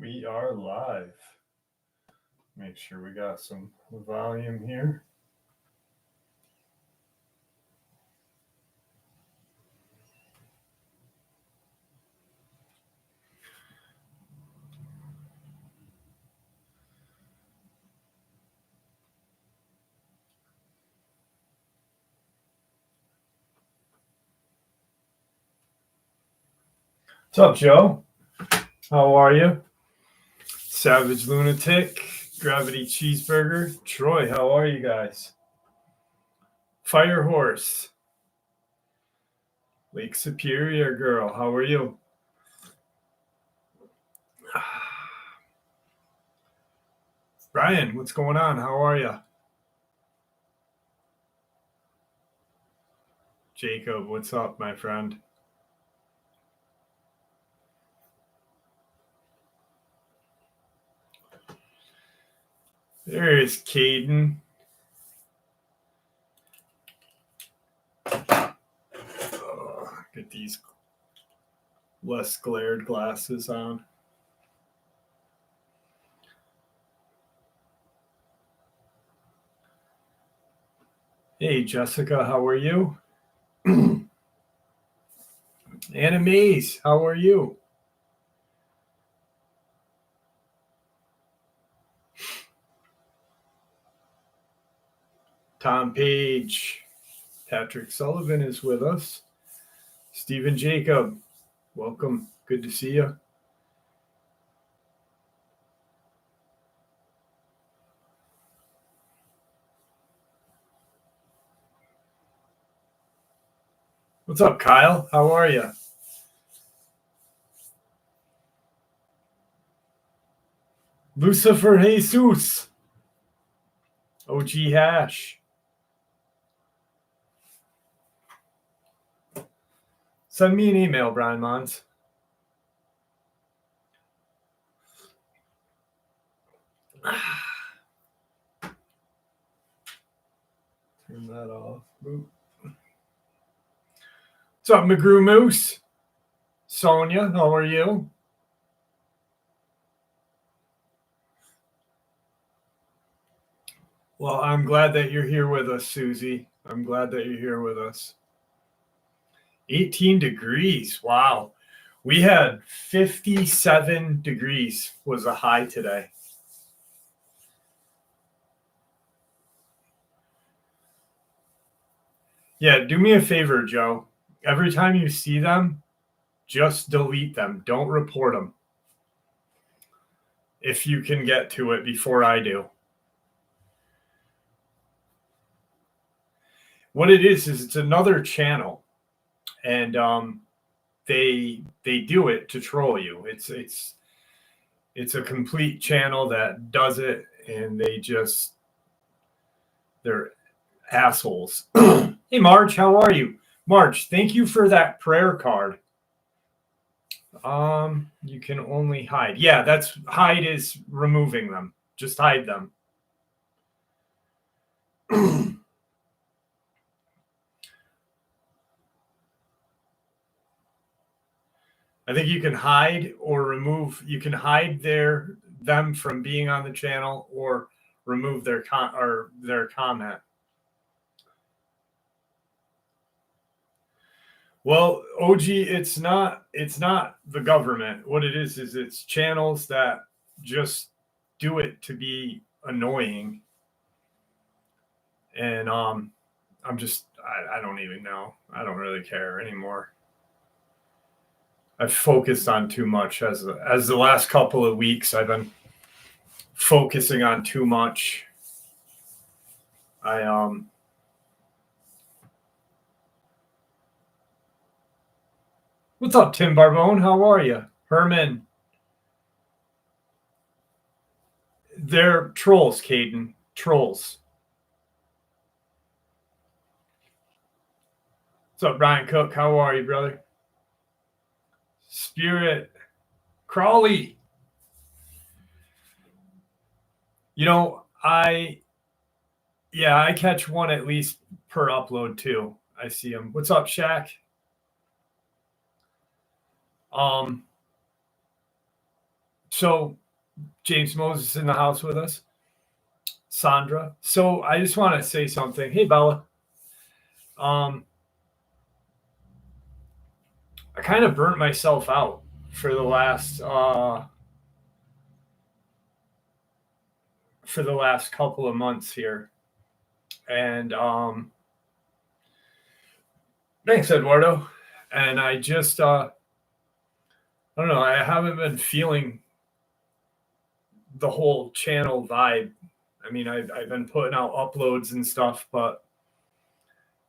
We are live. Make sure we got some volume here. What's up, Joe? How are you? Savage Lunatic, Gravity Cheeseburger. Troy, how are you guys? Fire Horse. Lake Superior Girl, how are you? Brian, what's going on? How are you? Jacob, what's up, my friend? There's Caden. Get these less glared glasses on. Hey, Jessica, how are you? Anna Mays, how are you? Tom Page. Patrick Sullivan is with us. Stephen Jacob, welcome. Good to see you. What's up, Kyle? How are you? Lucifer Jesus. OG Hash. Send me an email, Brian Mons. Turn that off. What's up, McGrew Moose? Sonia, how are you? Well, I'm glad that you're here with us, Susie. I'm glad that you're here with us. 18 degrees. Wow. We had 57 degrees was a high today. Yeah, do me a favor, Joe. Every time you see them, just delete them. Don't report them. If you can get to it before I do. What it is it's another channel, and they do it to troll you. It's a complete channel that does it, and they're assholes. Hey, Marge, how are you? Marge, thank you for that prayer card. You can only hide. Yeah, that's hide is removing them. Just hide them. I think you can hide or remove. You can hide them from being on the channel or remove their comment. Well, OG, it's not the government. What it is it's channels that just do it to be annoying. And I don't even know. I don't really care anymore. I've focused on too much as the last couple of weeks. I've been focusing on too much. What's up, Tim Barbone? How are you? Herman. They're trolls, Caden. Trolls. What's up, Brian Cook? How are you, brother? Spirit Crawley. You know, I catch one at least per upload too. I see him. What's up, Shaq? So James Moses in the house with us. Sandra. So I just want to say something. Hey, Bella. I kind of burnt myself out for the last couple of months here. And thanks, Eduardo. And I just I don't know, I haven't been feeling the whole channel vibe. I mean, I've been putting out uploads and stuff, but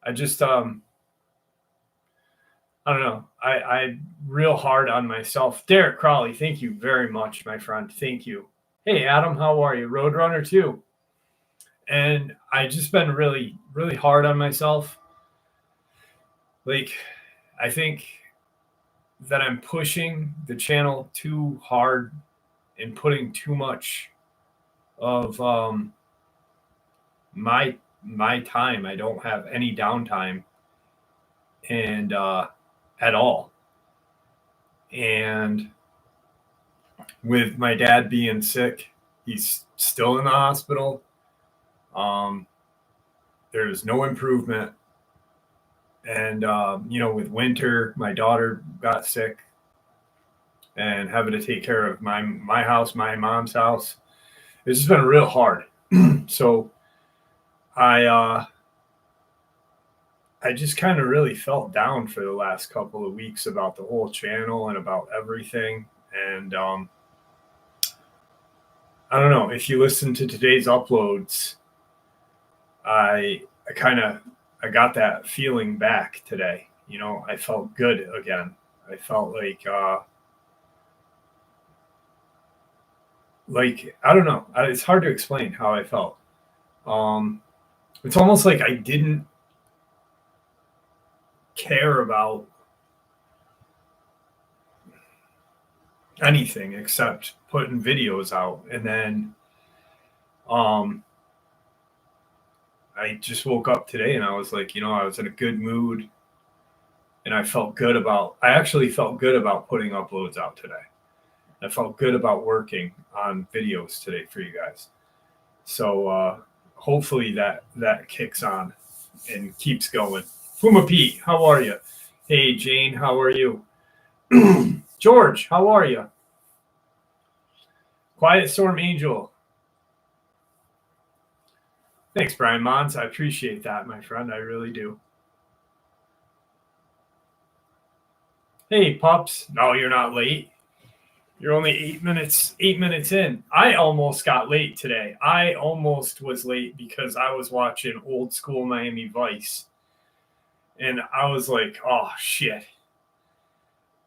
I just I don't know. I'm real hard on myself. Derek Crawley, thank you very much, my friend. Thank you. Hey, Adam, how are you? Roadrunner too. And I just been really, really hard on myself. Like, I think that I'm pushing the channel too hard and putting too much of my time. I don't have any downtime and at all. And with my dad being sick, he's still in the hospital. There's no improvement. And, with winter, my daughter got sick and having to take care of my house, my mom's house. It's just been real hard. So I just kind of really felt down for the last couple of weeks about the whole channel and about everything. And I don't know, if you listen to today's uploads, I got that feeling back today. I felt good again. I felt like I don't know. It's hard to explain how I felt. It's almost like I didn't care about anything except putting videos out. And then I just woke up today and I was like, I was in a good mood and I actually felt good about putting uploads out today. I felt good about working on videos today for you guys. So hopefully that kicks on and keeps going. Fuma P, how are you? Hey, Jane, how are you? George, how are you? Quiet Storm Angel. Thanks, Brian Mons. I appreciate that, my friend. I really do. Hey, pups. No, you're not late. You're only 8 minutes in. I almost got late today. I almost was late because I was watching old school Miami Vice. And I was like, oh, shit.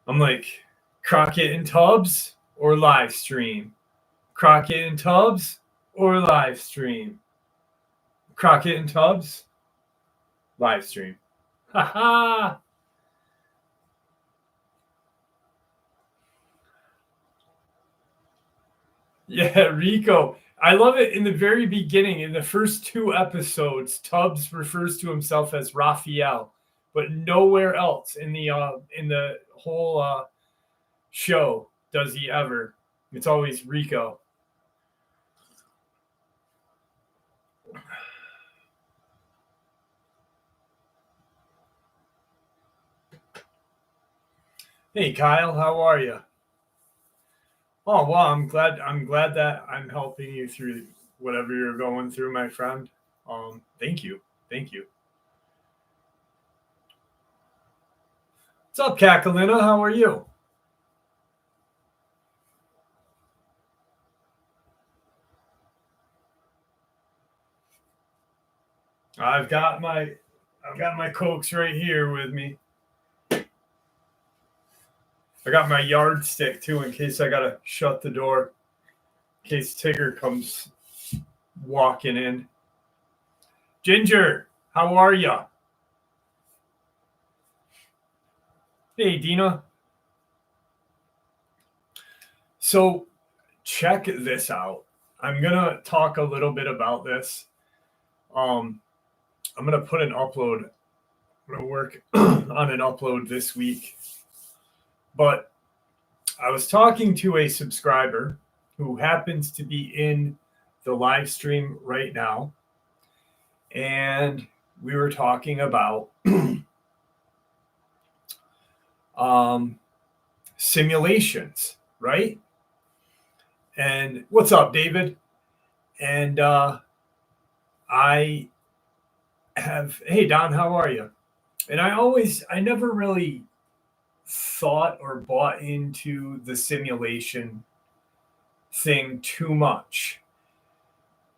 I'm like, Crockett and Tubbs or live stream? Crockett and Tubbs or live stream? Crockett and Tubbs? Live stream. Ha ha! Yeah, Rico. I love it in the very beginning, in the first 2 episodes, Tubbs refers to himself as Raphael, but nowhere else in the whole show does he ever. It's always Rico. Hey, Kyle, how are you? Oh, well, I'm glad that I'm helping you through whatever you're going through, my friend. Thank you. What's up, Kakalina? How are you? I've got my Cokes right here with me. I got my yardstick too, in case I gotta shut the door, in case Tigger comes walking in. Ginger, how are ya? Hey, Dina. So check this out. I'm gonna talk a little bit about this. I'm gonna put an upload. I'm gonna work on an upload this week. But I was talking to a subscriber who happens to be in the live stream right now. And we were talking about simulations, right? And what's up, David? And I have, hey, Don, how are you? And I never really thought or bought into the simulation thing too much,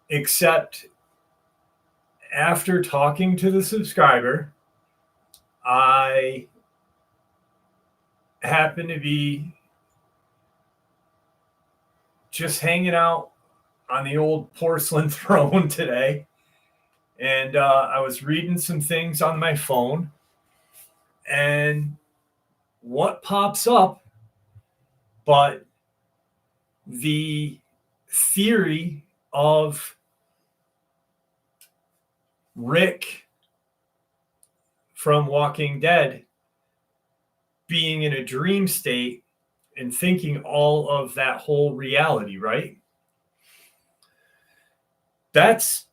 except after talking to the subscriber, I happen to be just hanging out on the old porcelain throne today. And I was reading some things on my phone. And what pops up but the theory of Rick from Walking Dead being in a dream state and thinking all of that whole reality, right? That's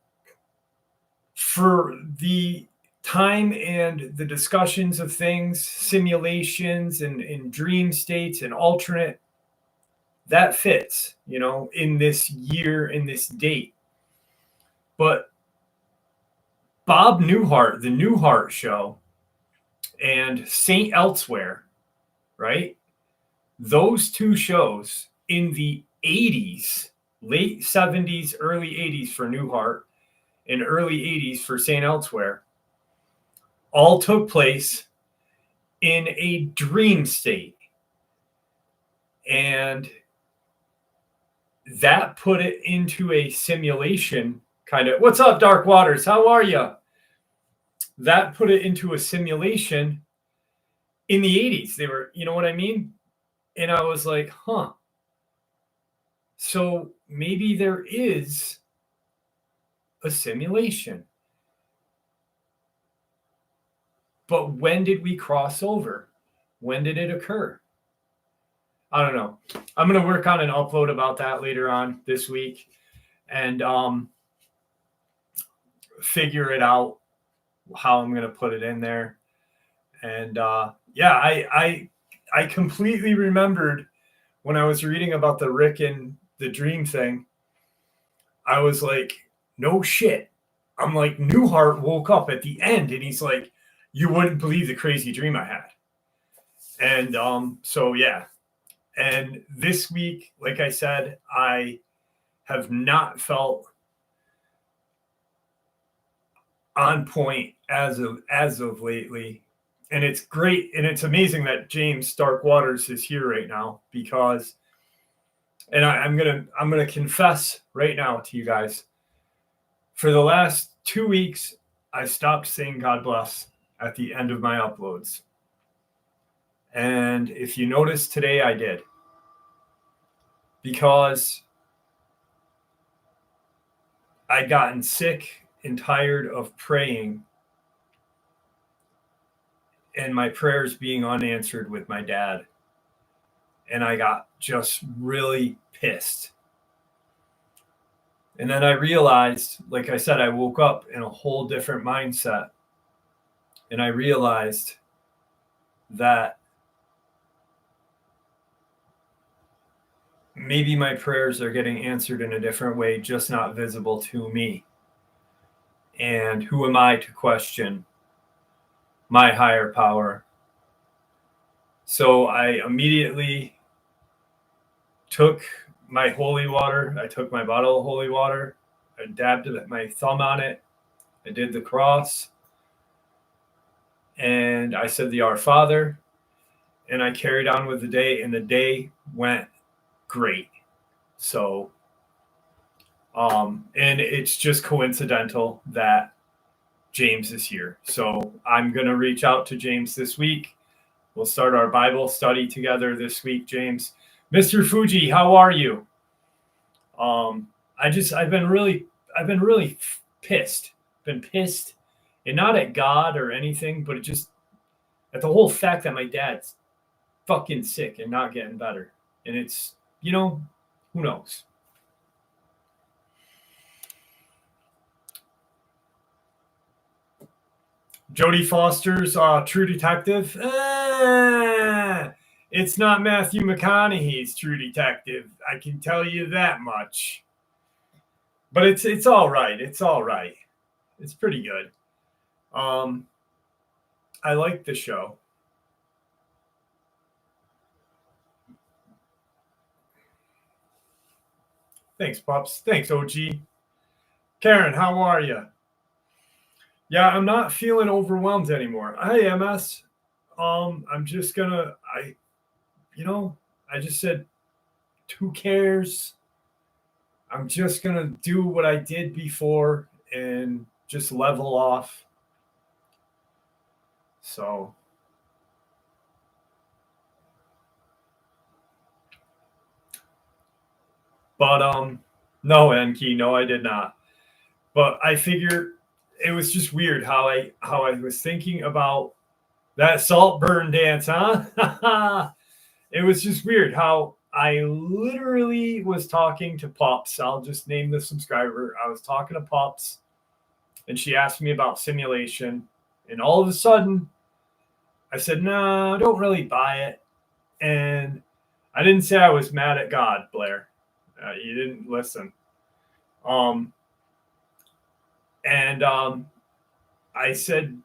for the time and the discussions of things, simulations and dream states and alternate, that fits, in this year, in this date. But Bob Newhart, the Newhart Show, and Saint Elsewhere, right? Those two shows in the 80s, late 70s, early 80s for Newhart, and early 80s for Saint Elsewhere, all took place in a dream state. And that put it into a simulation kind of. What's up, Dark Waters? How are you? That put it into a simulation in the 80s. They were, you know what I mean? And I was like, huh. So maybe there is a simulation. But when did we cross over? When did it occur? I don't know. I'm going to work on an upload about that later on this week and figure it out how I'm going to put it in there. And yeah, I completely remembered when I was reading about the Rick and the dream thing. I was like, no shit. I'm like, Newhart woke up at the end and he's like, you wouldn't believe the crazy dream I had. And so, yeah. And this week, like I said, I have not felt on point as of lately. And it's great. And it's amazing that James Stark Waters is here right now because, and I'm going to confess right now to you guys, for the last 2 weeks, I stopped saying God bless at the end of my uploads. And if you notice today, I did. Because I'd gotten sick and tired of praying and my prayers being unanswered with my dad. And I got just really pissed. And then I realized, like I said, I woke up in a whole different mindset. And I realized that maybe my prayers are getting answered in a different way, just not visible to me. And who am I to question my higher power? So I immediately took my holy water. I took my bottle of holy water. I dabbed my thumb on it. I did the cross. And I said the Our Father. And I carried on with the day. And the day went great. So, and it's just coincidental that James is here. So I'm going to reach out to James this week. We'll start our Bible study together this week, James. Mr. Fuji, how are you? I've been really pissed. Been pissed, and not at God or anything, but it just at the whole fact that my dad's fucking sick and not getting better. And it's, Who knows? Jodie Foster's True Detective. It's not Matthew McConaughey's True Detective. I can tell you that much. But it's all right. It's all right. It's pretty good. I like the show. Thanks, Pops. Thanks, OG. Karen, how are you? Yeah, I'm not feeling overwhelmed anymore. Hi, MS. I'm just gonna I just said, who cares? I'm just gonna do what I did before and just level off. So but no, Enki, no, I did not. But I figure it was just weird how I was thinking about that salt burn dance, huh? It was just weird how I literally was talking to Pops. I'll just name the subscriber. I was talking to Pops, and she asked me about simulation. And all of a sudden, I said, no, I don't really buy it. And I didn't say I was mad at God, Blair. You didn't listen. And I said,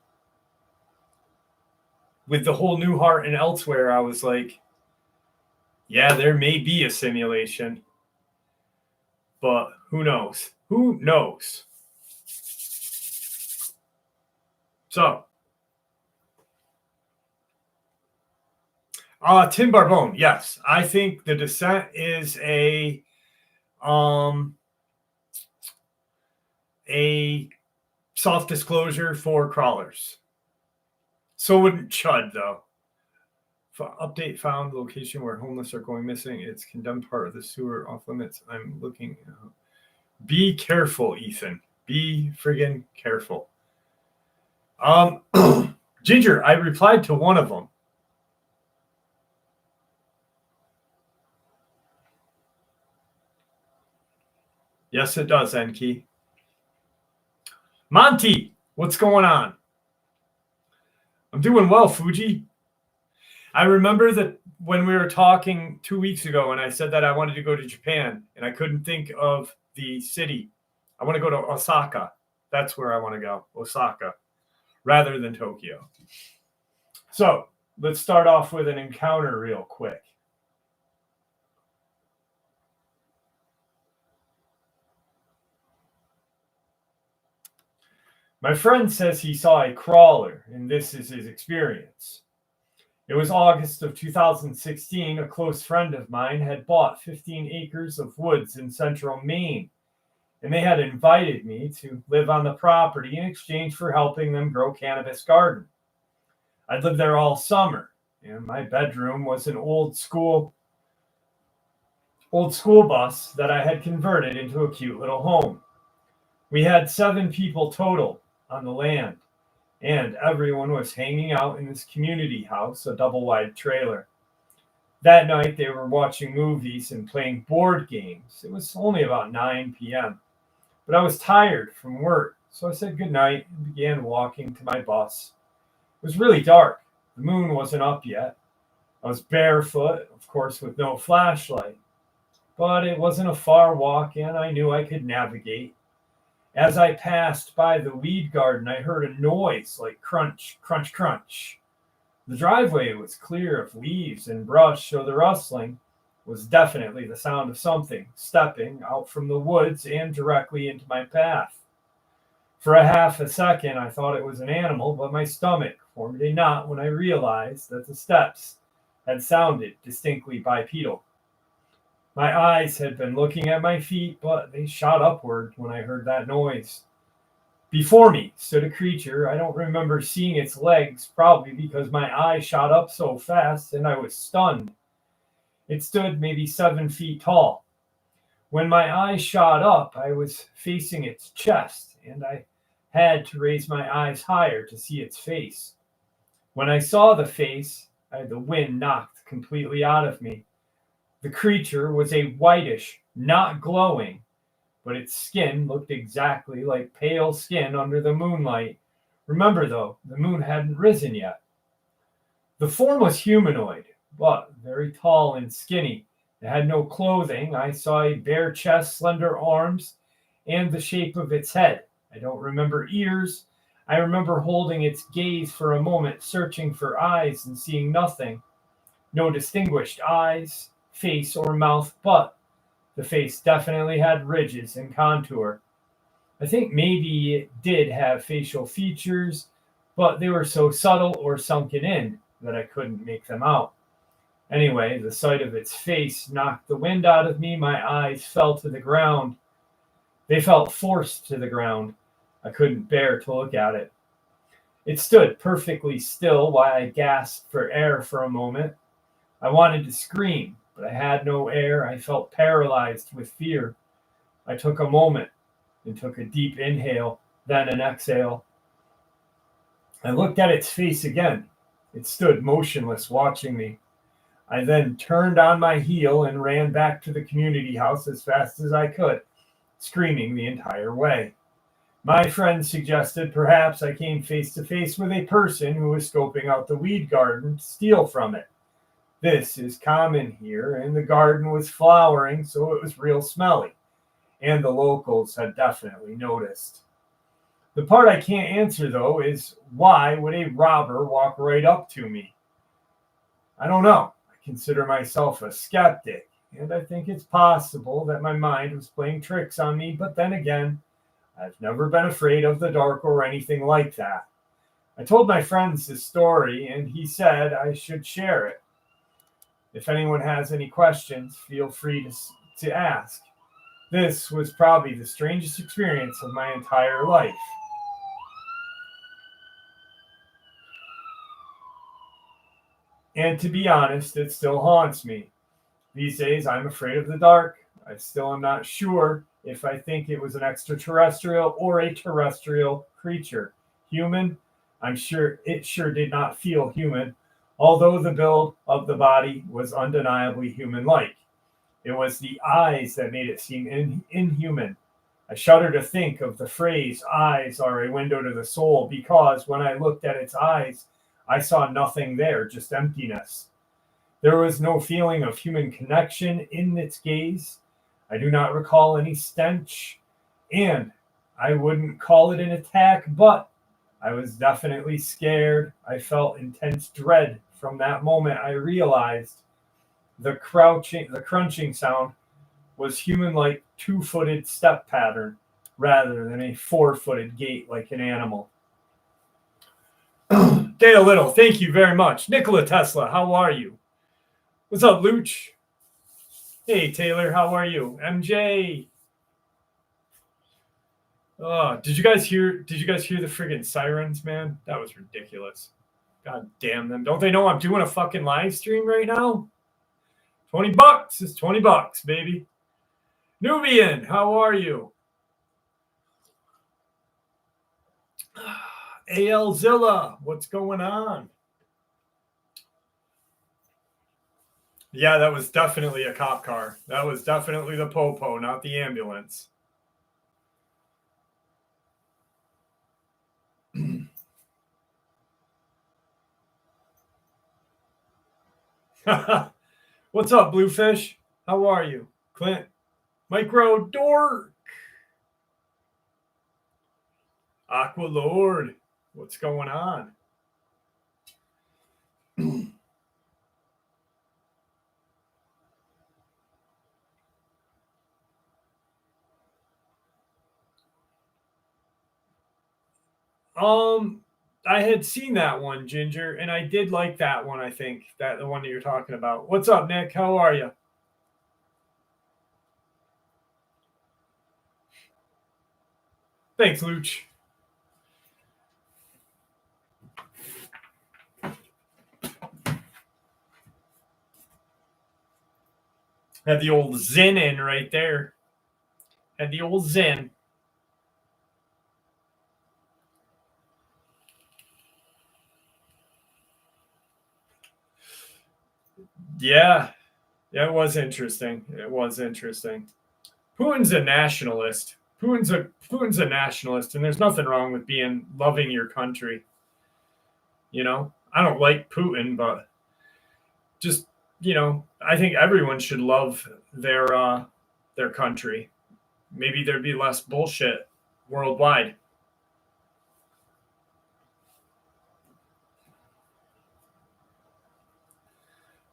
with the whole New Heart and Elsewhere, I was like, yeah, there may be a simulation, but who knows? Who knows? So, Tim Barbone, yes, I think The Descent is a soft disclosure for crawlers. So wouldn't Chud, though. Update found location where homeless are going missing. It's condemned part of the sewer off limits. I'm looking. Be careful, Ethan. Be friggin' careful. Ginger, I replied to one of them. Yes, it does, Enki. Monty, what's going on? I'm doing well, Fuji. I remember that when we were talking 2 weeks ago and I said that I wanted to go to Japan and I couldn't think of the city. I want to go to Osaka. That's where I want to go, Osaka, rather than Tokyo. So let's start off with an encounter real quick. My friend says he saw a crawler, and this is his experience. It was August of 2016. A close friend of mine had bought 15 acres of woods in central Maine, and they had invited me to live on the property in exchange for helping them grow cannabis garden. I'd lived there all summer, and my bedroom was an old school bus that I had converted into a cute little home. We had 7 people total on the land, and everyone was hanging out in this community house, a double-wide trailer. That night, they were watching movies and playing board games. It was only about 9 p.m., but I was tired from work, so I said goodnight and began walking to my bus. It was really dark. The moon wasn't up yet. I was barefoot, of course, with no flashlight, but it wasn't a far walk, and I knew I could navigate. As I passed by the weed garden, I heard a noise like crunch, crunch, crunch. The driveway was clear of leaves and brush, so the rustling was definitely the sound of something stepping out from the woods and directly into my path. For a half a second, I thought it was an animal, but my stomach formed a knot when I realized that the steps had sounded distinctly bipedal. My eyes had been looking at my feet, but they shot upward when I heard that noise. Before me stood a creature. I don't remember seeing its legs, probably because my eyes shot up so fast and I was stunned. It stood maybe 7 feet tall. When my eyes shot up, I was facing its chest, and I had to raise my eyes higher to see its face. When I saw the face, I had the wind knocked completely out of me. The creature was a whitish, not glowing, but its skin looked exactly like pale skin under the moonlight. Remember, though, the moon hadn't risen yet. The form was humanoid, but very tall and skinny. It had no clothing. I saw a bare chest, slender arms, and the shape of its head. I don't remember ears. I remember holding its gaze for a moment, searching for eyes and seeing nothing. No distinguished eyes, face, or mouth, but the face definitely had ridges and contour. I think maybe it did have facial features, but they were so subtle or sunken in that I couldn't make them out. Anyway, the sight of its face knocked the wind out of me. My eyes fell to the ground. They felt forced to the ground. I couldn't bear to look at it. It stood perfectly still while I gasped for air for a moment. I wanted to scream, but I had no air. I felt paralyzed with fear. I took a moment and took a deep inhale, then an exhale. I looked at its face again. It stood motionless, watching me. I then turned on my heel and ran back to the community house as fast as I could, screaming the entire way. My friend suggested perhaps I came face to face with a person who was scoping out the weed garden to steal from it. This is common here, and the garden was flowering, so it was real smelly, and the locals had definitely noticed. The part I can't answer, though, is why would a robber walk right up to me? I don't know. I consider myself a skeptic, and I think it's possible that my mind was playing tricks on me, but then again, I've never been afraid of the dark or anything like that. I told my friends this story, and he said I should share it. If anyone has any questions, feel free to ask. This was probably the strangest experience of my entire life. And to be honest, it still haunts me. These days, I'm afraid of the dark. I still am not sure if I think it was an extraterrestrial or a terrestrial creature. Human? I'm sure it sure did not feel human, although the build of the body was undeniably human-like. It was the eyes that made it seem inhuman. I shudder to think of the phrase, eyes are a window to the soul, because when I looked at its eyes, I saw nothing there, just emptiness. There was no feeling of human connection in its gaze. I do not recall any stench, and I wouldn't call it an attack, but I was definitely scared. I felt intense dread. From that moment, I realized the crunching sound was human-like two-footed step pattern rather than a four-footed gait like an animal. Data Little, thank you very much. Nikola Tesla, how are you? What's up, Luch? Hey, Taylor, how are you? MJ. Did you guys hear the friggin' sirens, man? That was ridiculous. God damn them. Don't they know I'm doing a fucking live stream right now? $20 is $20, baby. Nubian, how are you? AL Zilla, what's going on? Yeah, that was definitely a cop car. That was definitely the popo, not the ambulance. What's up, Bluefish? How are you? Clint, Micro Dork, Aqua Lord, what's going on? I had seen that one, Ginger, and I did like that one. I think that the one that you're talking about. What's up, Nick? How are you? Thanks, Luch. Had the old Zen in right there. Had the old Zen. Yeah. Yeah, it was interesting. It was interesting. Putin's a nationalist. Putin's a nationalist, and there's nothing wrong with loving your country. You know, I don't like Putin, but just, I think everyone should love their country. Maybe there'd be less bullshit worldwide.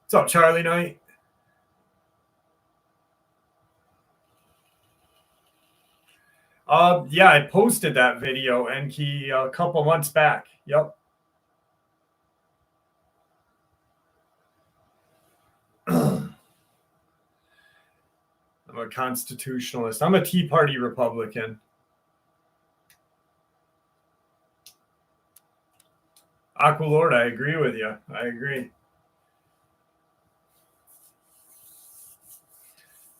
What's up, Charlie Knight? Yeah, I posted that video, Enki, a couple months back. Yep. I'm a constitutionalist. I'm a Tea Party Republican. Aqualord, I agree with you. I agree.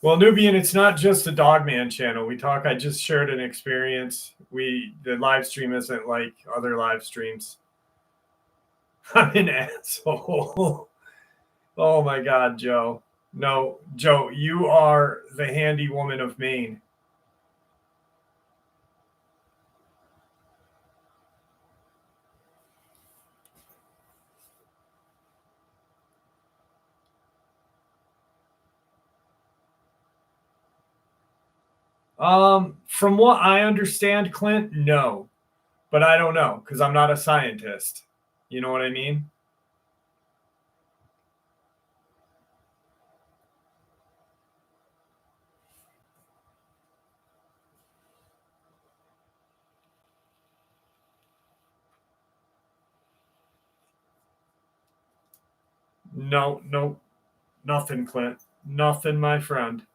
Well, Nubian, it's not just a Dogman channel. I just shared an experience. The live stream isn't like other live streams. I'm an asshole. Oh my God, Joe. No, Joe, you are the handy woman of Maine. From what I understand, Clint, no. But I don't know because I'm not a scientist. You know what I mean? No, nothing, Clint. Nothing, my friend.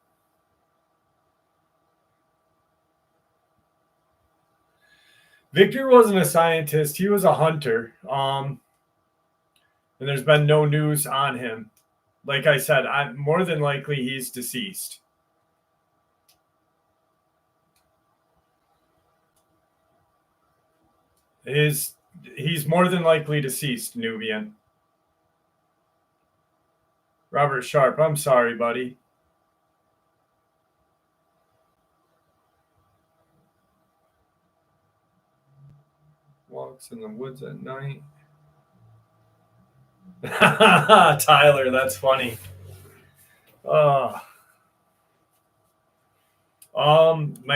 Victor wasn't a scientist. He was a hunter. And there's been no news on him. Like I said, I'm more than likely he's deceased. He's more than likely deceased, Nubian. Robert Sharp, I'm sorry, buddy. Walks in the woods at night. Tyler, that's funny. My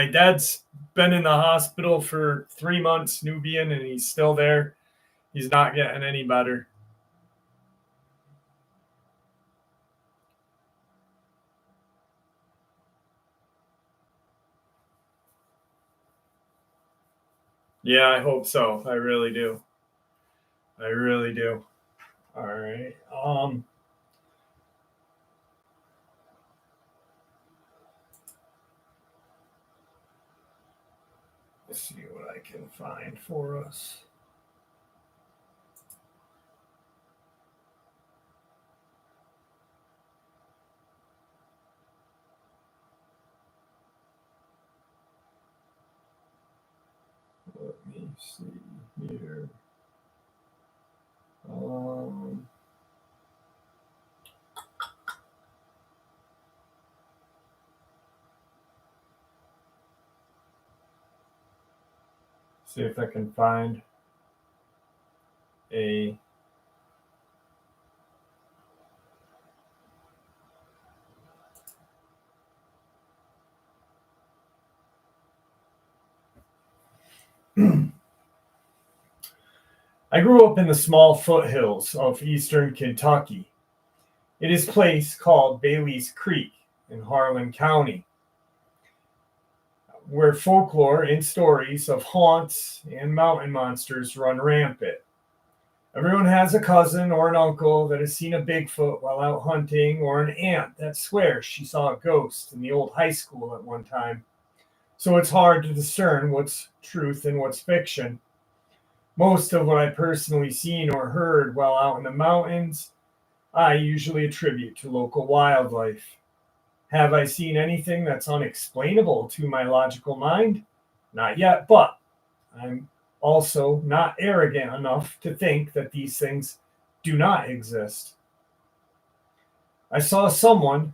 dad's been in the hospital for 3 months, Nubian, and he's still there. He's not getting any better. Yeah, I hope so. I really do. I really do. All right. Let's see what I can find for us. Let me see here. See if I can find a I grew up in the small foothills of eastern Kentucky. It is a place called Bailey's Creek in Harlan County, where folklore and stories of haunts and mountain monsters run rampant. Everyone has a cousin or an uncle that has seen a Bigfoot while out hunting, or an aunt that swears she saw a ghost in the old high school at one time. So it's hard to discern what's truth and what's fiction. Most of what I've personally seen or heard while out in the mountains, I usually attribute to local wildlife. Have I seen anything that's unexplainable to my logical mind? Not yet, but I'm also not arrogant enough to think that these things do not exist. I saw someone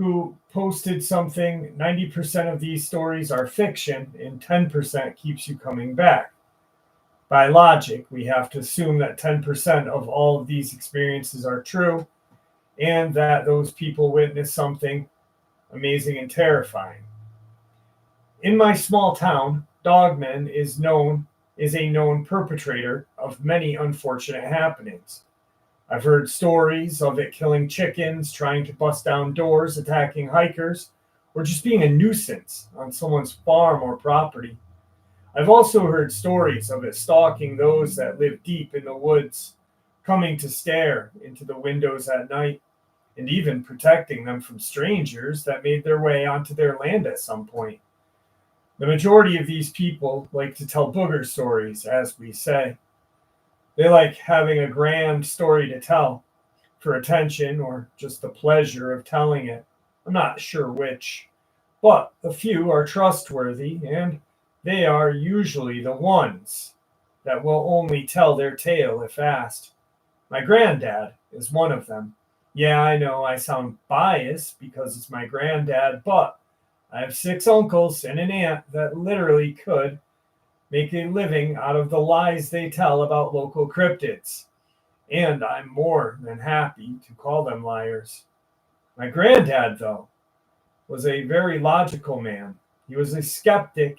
who posted something, 90% of these stories are fiction and 10% keeps you coming back. By logic, we have to assume that 10% of all of these experiences are true and that those people witnessed something amazing and terrifying. In my small town, Dogman is a known perpetrator of many unfortunate happenings. I've heard stories of it killing chickens, trying to bust down doors, attacking hikers, or just being a nuisance on someone's farm or property. I've also heard stories of it stalking those that live deep in the woods, coming to stare into the windows at night, and even protecting them from strangers that made their way onto their land at some point. The majority of these people like to tell booger stories, as we say. They like having a grand story to tell for attention or just the pleasure of telling it. I'm not sure which, but a few are trustworthy, and they are usually the ones that will only tell their tale if asked. My granddad is one of them. Yeah, I know I sound biased because it's my granddad, but I have 6 uncles and an aunt that literally could make a living out of the lies they tell about local cryptids. And I'm more than happy to call them liars. My granddad, though, was a very logical man. He was a skeptic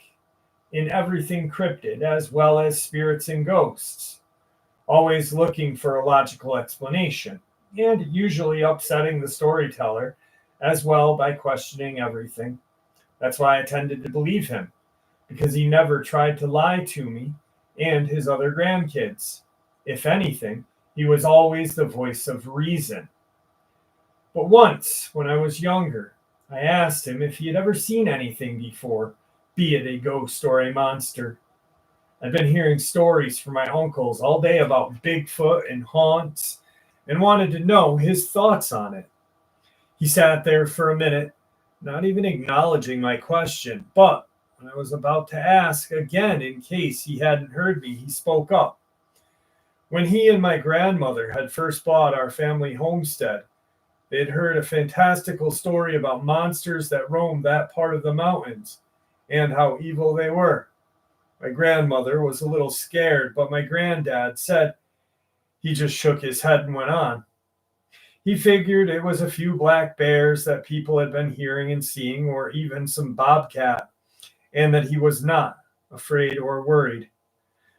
in everything cryptid, as well as spirits and ghosts, always looking for a logical explanation, and usually upsetting the storyteller as well by questioning everything. That's why I tended to believe him, because he never tried to lie to me and his other grandkids. If anything, he was always the voice of reason. But once, when I was younger, I asked him if he had ever seen anything before, be it a ghost or a monster. I've been hearing stories from my uncles all day about Bigfoot and haunts and wanted to know his thoughts on it. He sat there for a minute, not even acknowledging my question, but when I was about to ask again in case he hadn't heard me, he spoke up. When he and my grandmother had first bought our family homestead, they had heard a fantastical story about monsters that roamed that part of the mountains and how evil they were. My grandmother was a little scared, but my granddad said he just shook his head and went on. He figured it was a few black bears that people had been hearing and seeing, or even some bobcat, and that he was not afraid or worried.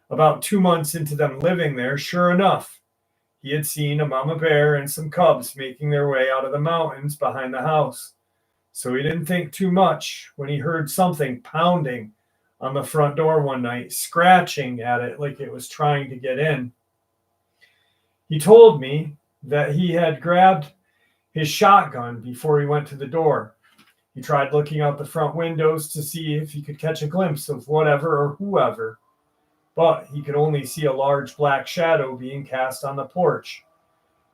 About 2 months into them living there, sure enough, he had seen a mama bear and some cubs making their way out of the mountains behind the house. So he didn't think too much when he heard something pounding on the front door one night, scratching at it like it was trying to get in. He told me that he had grabbed his shotgun before he went to the door. He tried looking out the front windows to see if he could catch a glimpse of whatever or whoever, but he could only see a large black shadow being cast on the porch.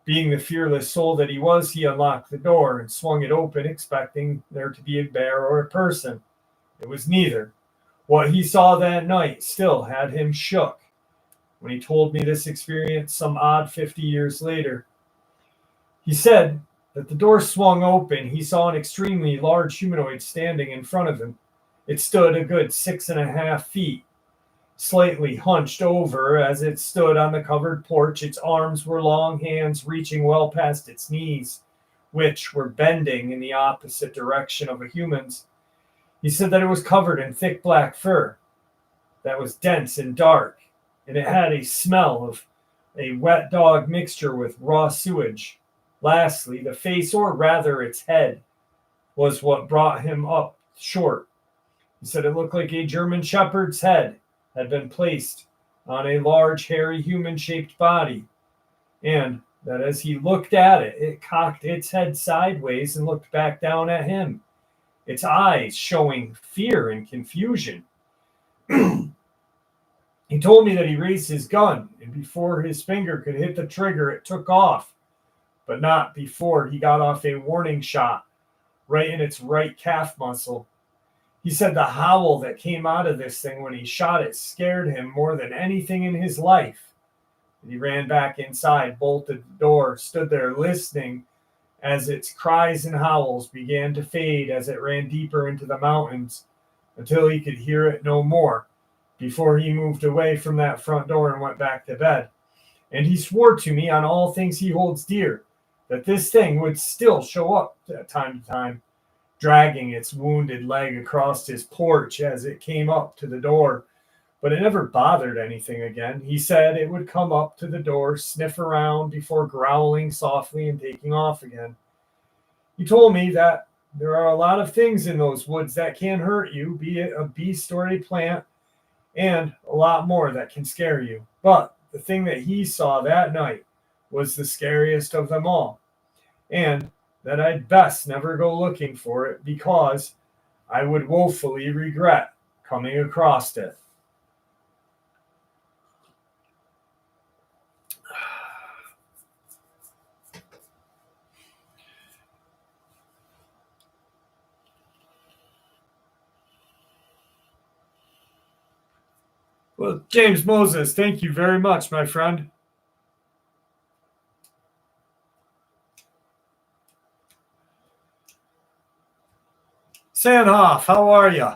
Being the fearless soul that he was, he unlocked the door and swung it open, expecting there to be a bear or a person. It was neither. What he saw that night still had him shook. When he told me this experience some odd 50 years later, he said that the door swung open. He saw an extremely large humanoid standing in front of him. It stood a good 6.5 feet, slightly hunched over as it stood on the covered porch. Its arms were long hands reaching well past its knees, which were bending in the opposite direction of a human's. He said that it was covered in thick black fur that was dense and dark, and it had a smell of a wet dog mixture with raw sewage. Lastly, the face, or rather its head, was what brought him up short. He said it looked like a German shepherd's head had been placed on a large, hairy, human-shaped body, and that as he looked at it, it cocked its head sideways and looked back down at him, its eyes showing fear and confusion. He told me that he raised his gun, and before his finger could hit the trigger, it took off, but not before he got off a warning shot right in its right calf muscle. He said the howl that came out of this thing when he shot it scared him more than anything in his life. And he ran back inside, bolted the door, stood there listening as its cries and howls began to fade as it ran deeper into the mountains until he could hear it no more before he moved away from that front door and went back to bed. And he swore to me on all things he holds dear that this thing would still show up time to time, dragging its wounded leg across his porch as it came up to the door. But it never bothered anything again. He said it would come up to the door, sniff around before growling softly and taking off again. He told me that there are a lot of things in those woods that can hurt you, be it a beast or a plant, and a lot more that can scare you. But the thing that he saw that night was the scariest of them all, and that I'd best never go looking for it because I would woefully regret coming across it. Well, James Moses, thank you very much, my friend. Sandhoff, how are you?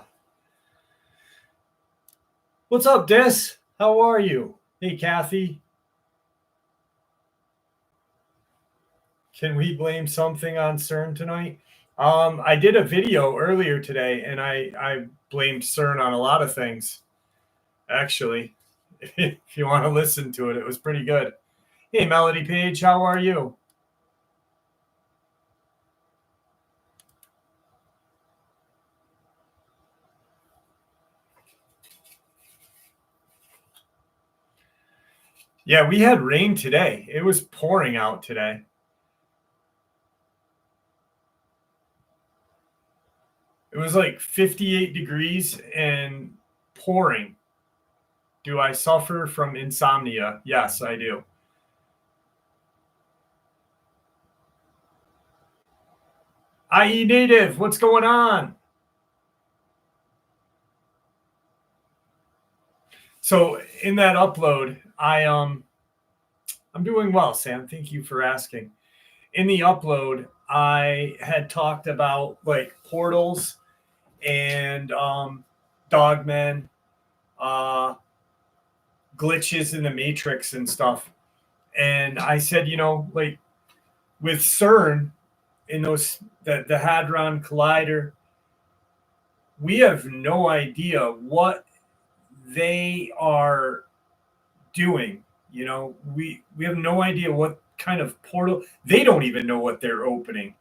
What's up, Dis? How are you? Hey, Kathy. Can we blame something on CERN tonight? I did a video earlier today, and I blamed CERN on a lot of things. Actually, if you want to listen to it, it was pretty good. Hey, Melody Page, how are you? Yeah, we had rain today. It was pouring out today. It was like 58 degrees and pouring. Do I suffer from insomnia? Yes, I do. IE Native, what's going on? So in that upload, I'm doing well, Sam. Thank you for asking. In the upload, I had talked about like portals and Dogman, glitches in the Matrix and stuff. And I said, like with CERN in the Hadron Collider, we have no idea what they are doing. We have no idea what kind of portal. They don't even know what they're opening.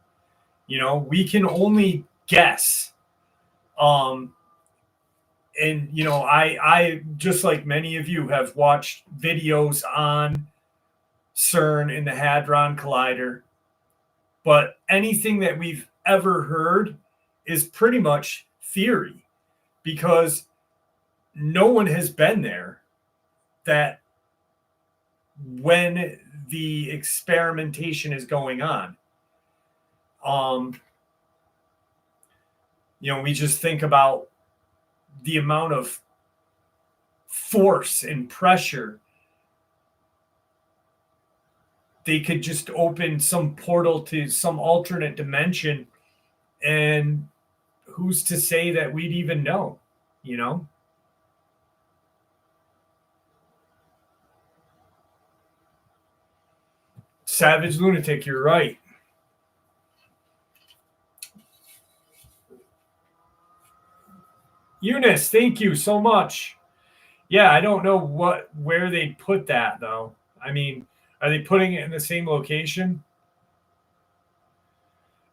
We can only guess. And I just like many of you have watched videos on CERN and the Hadron Collider, but anything that we've ever heard is pretty much theory because no one has been there that when the experimentation is going on. We just think about the amount of force and pressure. They could just open some portal to some alternate dimension, and who's to say that we'd even know, Savage Lunatic, you're right. Eunice, thank you so much. Yeah, I don't know where they put that though. I mean, are they putting it in the same location?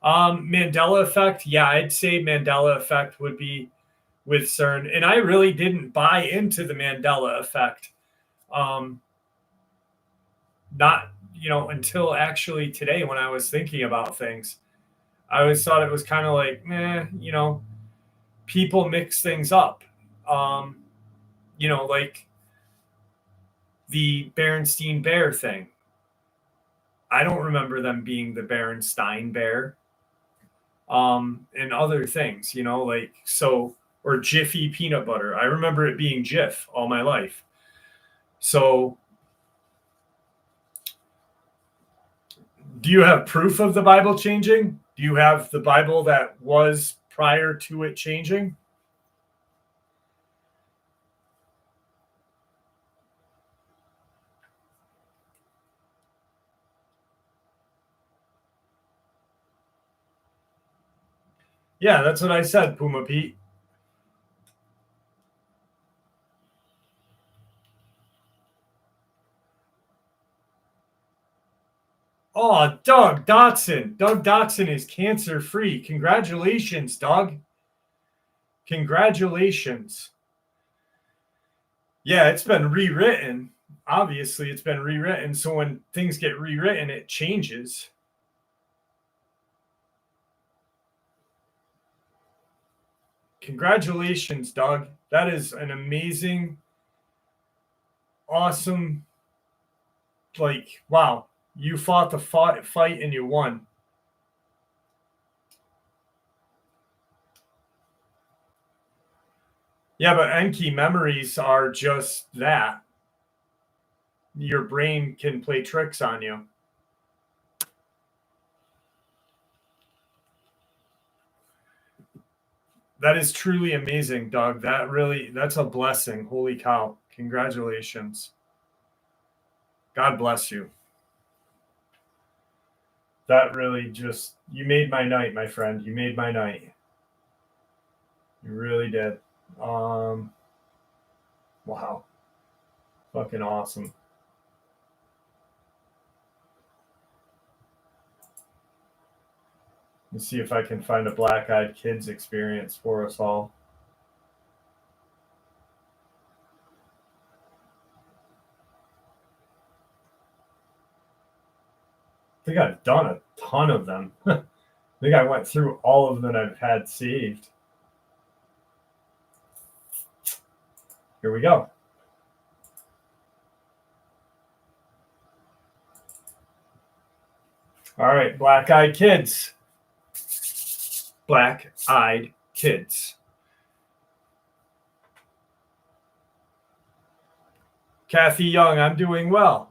Mandela effect. Yeah, I'd say Mandela effect would be with CERN. And I really didn't buy into the Mandela effect. Not, until actually today when I was thinking about things. I always thought it was kind of like, people mix things up. Like the Berenstein Bear thing. I don't remember them being the Berenstein Bear. And other things, or Jiffy peanut butter. I remember it being Jif all my life. So Do you have proof of the Bible changing? Do you have the Bible that was prior to it changing? Yeah, that's what I said, Puma Pete. Oh, Doug Dotson. Doug Dotson is cancer-free. Congratulations, Doug. Congratulations. Yeah, it's been rewritten. Obviously, it's been rewritten. So when things get rewritten, it changes. Congratulations, Doug. That is an amazing, awesome, like, wow. You fought the fight and you won. Yeah, but Enki memories are just that. Your brain can play tricks on you. That is truly amazing, Doug. That's a blessing. Holy cow. Congratulations. God bless you. That really just, you made my night, my friend. You made my night. You really did. Wow. Fucking awesome. Let's see if I can find a Black-Eyed Kids experience for us all. I think I've done a ton of them. I think I went through all of them I've had saved. Here we go. All right, Black-Eyed Kids. Black-Eyed Kids. Kathy Young, I'm doing well.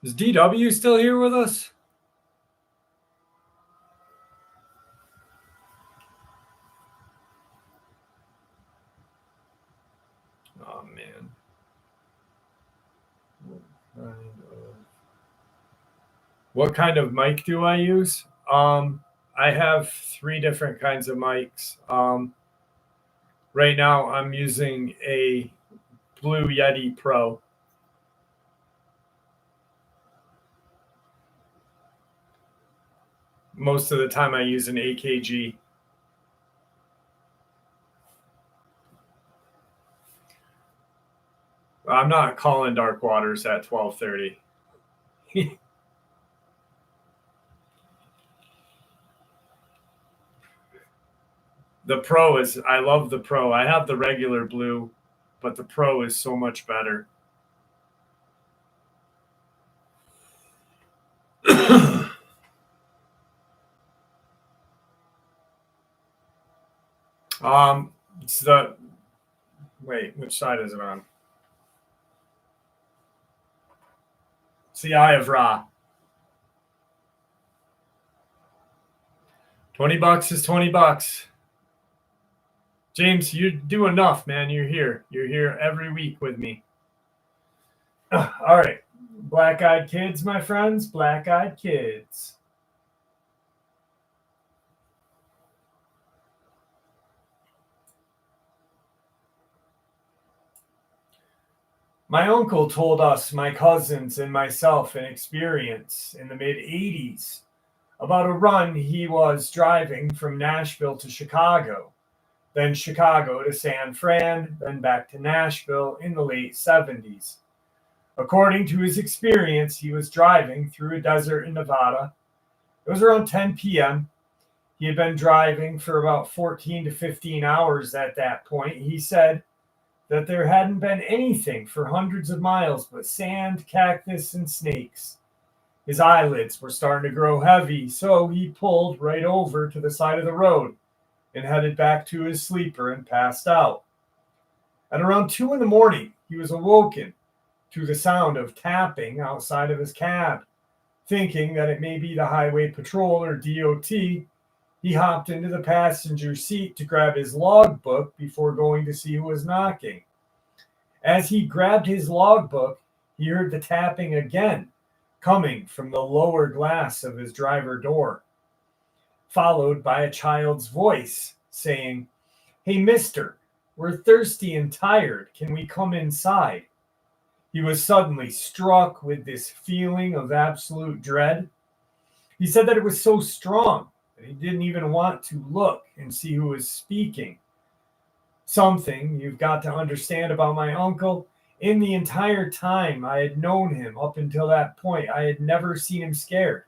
Is DW still here with us? Oh, man. What kind of mic do I use? I have 3 different kinds of mics. Right now, I'm using a Blue Yeti Pro. Most of the time, I use an AKG. I'm not calling Dark Waters at 12:30. The Pro is, I love the Pro. I have the regular Blue, but the Pro is so much better. It's the, wait, which side is it on? It's the Eye of Ra. $20 is $20. James, you do enough, man. You're here. You're here every week with me. All right. Black-Eyed Kids, my friends. Black-Eyed Kids. My uncle told us, my cousins and myself, an experience in the mid-'80s about a run he was driving from Nashville to Chicago, then Chicago to San Fran, then back to Nashville in the late 70s. According to his experience, he was driving through a desert in Nevada. It was around 10 p.m. He had been driving for about 14 to 15 hours at that point. He said that there hadn't been anything for hundreds of miles but sand, cactus, and snakes. His eyelids were starting to grow heavy, so he pulled right over to the side of the road and headed back to his sleeper and passed out. At around 2 in the morning, he was awoken to the sound of tapping outside of his cab. Thinking that it may be the Highway Patrol or DOT, he hopped into the passenger seat to grab his logbook before going to see who was knocking. As he grabbed his logbook, he heard the tapping again, coming from the lower glass of his driver door, followed by a child's voice saying, "Hey, mister, we're thirsty and tired. Can we come inside?" He was suddenly struck with this feeling of absolute dread. He said that it was so strong that he didn't even want to look and see who was speaking. Something you've got to understand about my uncle: in the entire time I had known him up until that point, I had never seen him scared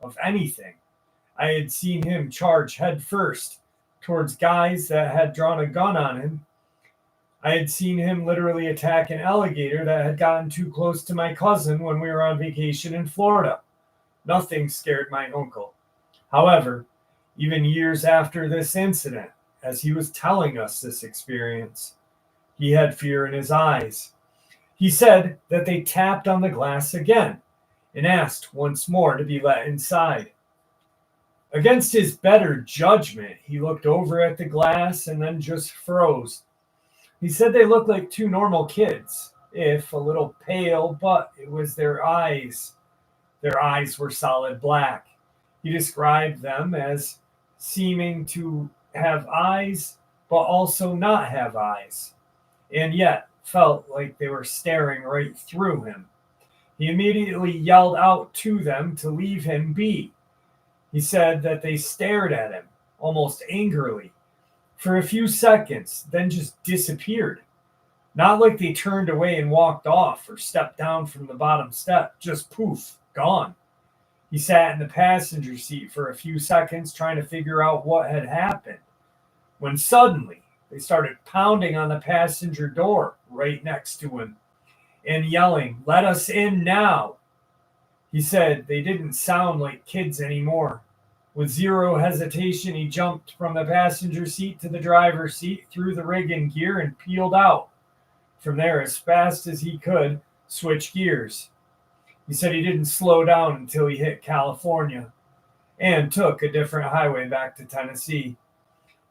of anything. I had seen him charge headfirst towards guys that had drawn a gun on him. I had seen him literally attack an alligator that had gotten too close to my cousin when we were on vacation in Florida. Nothing scared my uncle. However, even years after this incident, as he was telling us this experience, he had fear in his eyes. He said that they tapped on the glass again and asked once more to be let inside. Against his better judgment, he looked over at the glass and then just froze. He said they looked like two normal kids, if a little pale, but it was their eyes. Their eyes were solid black. He described them as seeming to have eyes, but also not have eyes, and yet felt like they were staring right through him. He immediately yelled out to them to leave him be. He said that they stared at him, almost angrily, for a few seconds, then just disappeared. Not like they turned away and walked off or stepped down from the bottom step, just poof, gone. He sat in the passenger seat for a few seconds trying to figure out what had happened, when suddenly they started pounding on the passenger door right next to him and yelling, "Let us in now." He said they didn't sound like kids anymore. With zero hesitation, he jumped from the passenger seat to the driver's seat, threw the rig in gear, and peeled out. From there, as fast as he could, switch gears. He said he didn't slow down until he hit California and took a different highway back to Tennessee.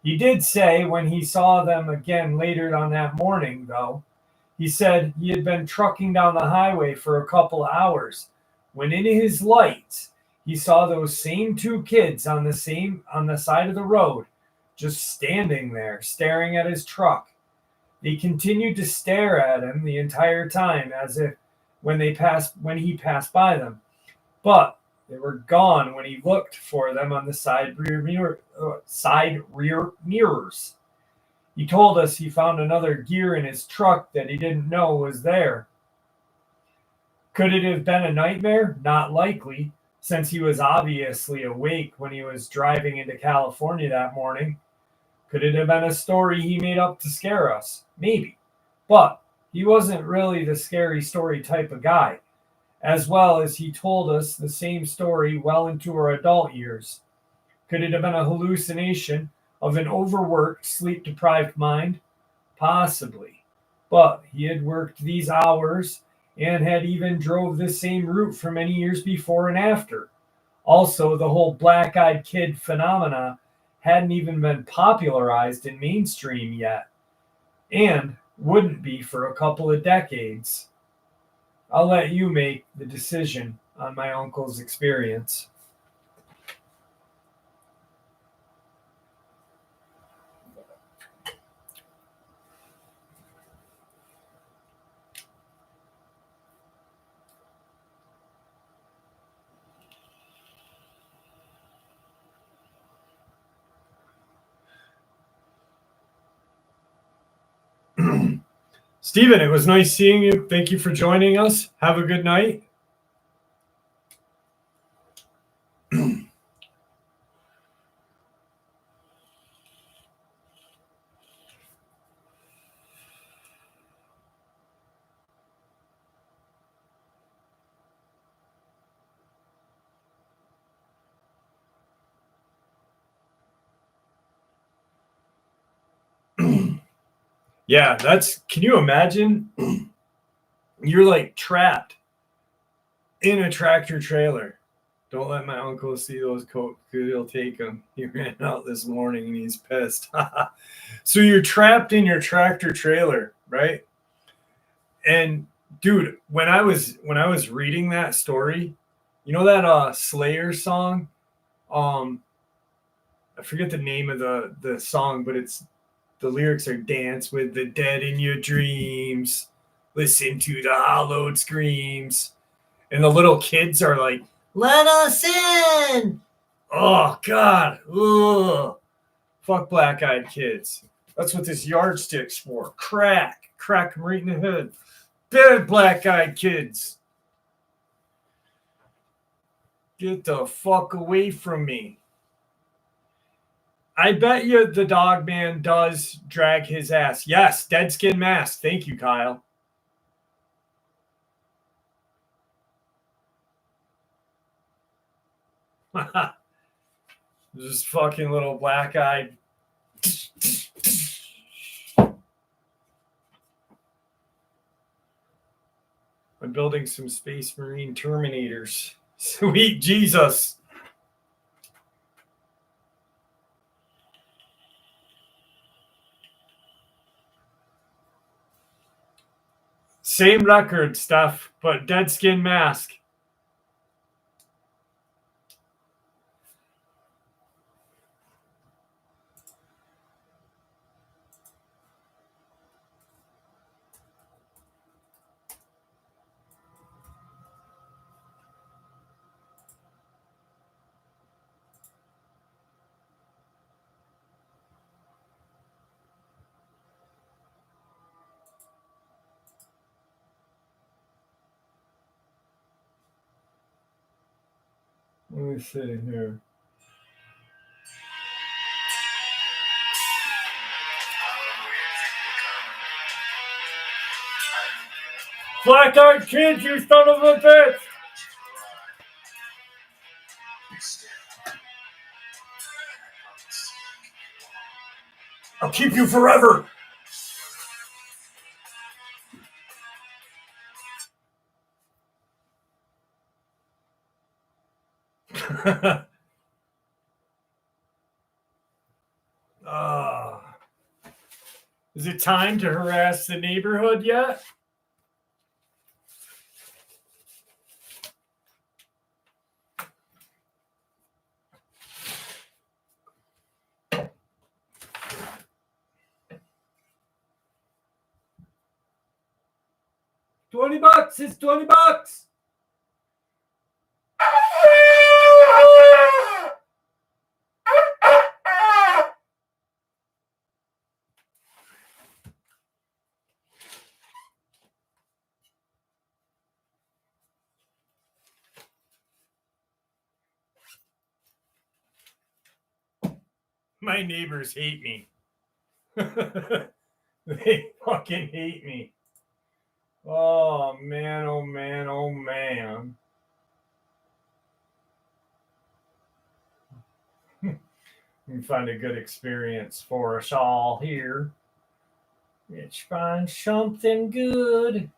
He did say when he saw them again later on that morning, though, he said he had been trucking down the highway for a couple hours when in his lights he saw those same two kids on the side of the road, just standing there staring at his truck. They continued to stare at him the entire time, as if when he passed by them, but they were gone when he looked for them on the side rear mirrors. He told us he found another gear in his truck that he didn't know was there. Could it have been a nightmare? Not likely, since he was obviously awake when he was driving into California that morning. Could it have been a story he made up to scare us? Maybe. But he wasn't really the scary story type of guy, as well as he told us the same story well into our adult years. Could it have been a hallucination of an overworked, sleep-deprived mind? Possibly. But he had worked these hours and had even drove this same route for many years before and after. Also, the whole black-eyed kid phenomena hadn't even been popularized in mainstream yet, and wouldn't be for a couple of decades. I'll let you make the decision on my uncle's experience. Stephen, it was nice seeing you. Thank you for joining us. Have a good night. Yeah, can you imagine? You're like trapped in a tractor trailer. Don't let my uncle see those coats because he'll take them. He ran out this morning and he's pissed. So you're trapped in your tractor trailer, right? And dude, when I was reading that story, you know that Slayer song? Um I forget the name of the song, but it's the lyrics are dance with the dead in your dreams, listen to the hollowed screams. And the little kids are like, let us in. Oh God. Ugh. Fuck black-eyed kids. That's what this yardstick's for. Crack them right in the head. Dead black-eyed kids. Get the fuck away from me. I bet you the Dogman does drag his ass. Yes, dead skin mask. Thank you, Kyle. Just fucking little black-eyed. I'm building some Space Marine Terminators. Sweet Jesus. Same record stuff, but dead skin mask. Let me see here. Black-eyed kids, you son of a bitch! I'll keep you forever. Is it time to harass the neighborhood yet? $20. It's $20. My neighbors hate me. They fucking hate me. Oh man, oh man, oh man. We find a good experience for us all here. Let's find something good.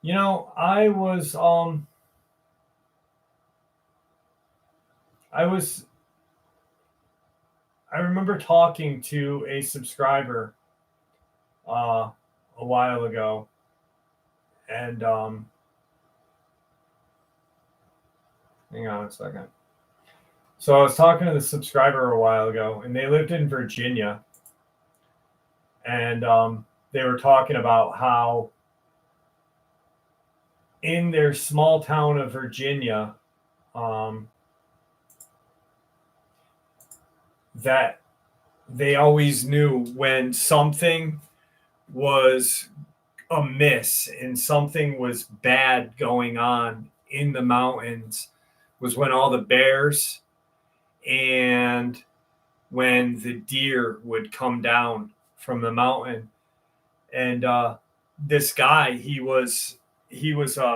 You know, I remember talking to a subscriber a while ago, and hang on a second. So I was talking to the subscriber a while ago, and they lived in Virginia, and they were talking about how in their small town of Virginia, that they always knew when something was amiss and something was bad going on in the mountains was when all the bears and when the deer would come down from the mountain. And this guy, he was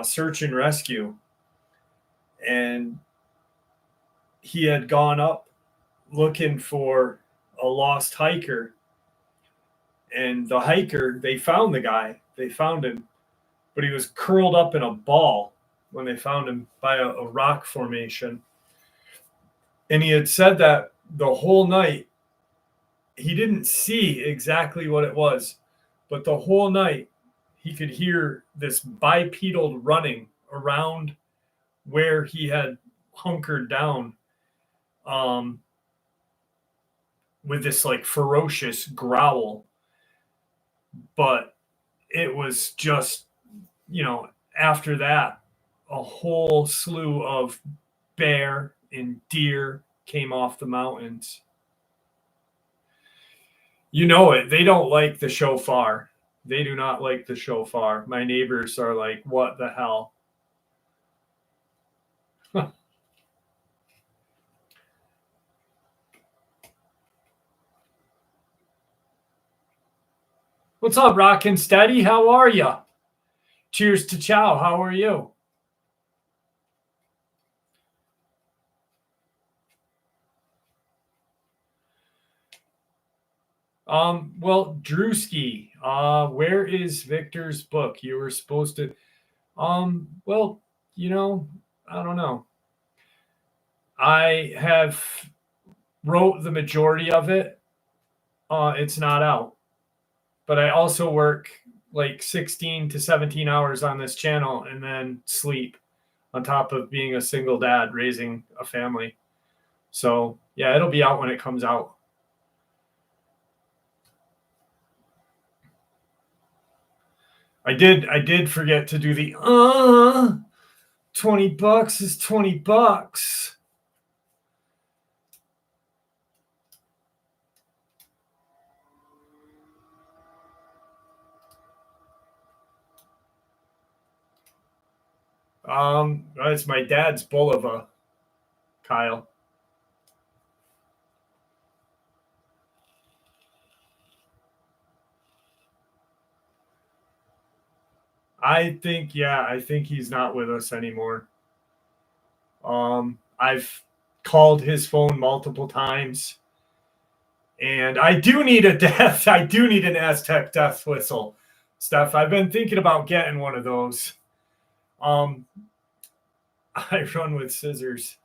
search and rescue, and he had gone up looking for a lost hiker. And the hiker, they found the guy. They found him, but he was curled up in a ball when they found him by a rock formation. And he had said that the whole night, he didn't see exactly what it was, but the whole night he could hear this bipedal running around where he had hunkered down, with this like ferocious growl. But it was just, after that, a whole slew of bear and deer came off the mountains. You know it. They don't like the shofar. They do not like the shofar. My neighbors are like, what the hell? What's up, Rockin' Steady? How are you? Cheers to Chow. How are you? Well, Drewski, where is Victor's book? You were supposed to, well, I don't know. I have wrote the majority of it. It's not out, but I also work like 16 to 17 hours on this channel and then sleep on top of being a single dad raising a family. So yeah, it'll be out when it comes out. I did forget to do the $20 is $20. It's my dad's Bulova, Kyle. I think he's not with us anymore. I've called his phone multiple times, and I do need an Aztec death whistle, Steph. I've been thinking about getting one of those. I run with scissors.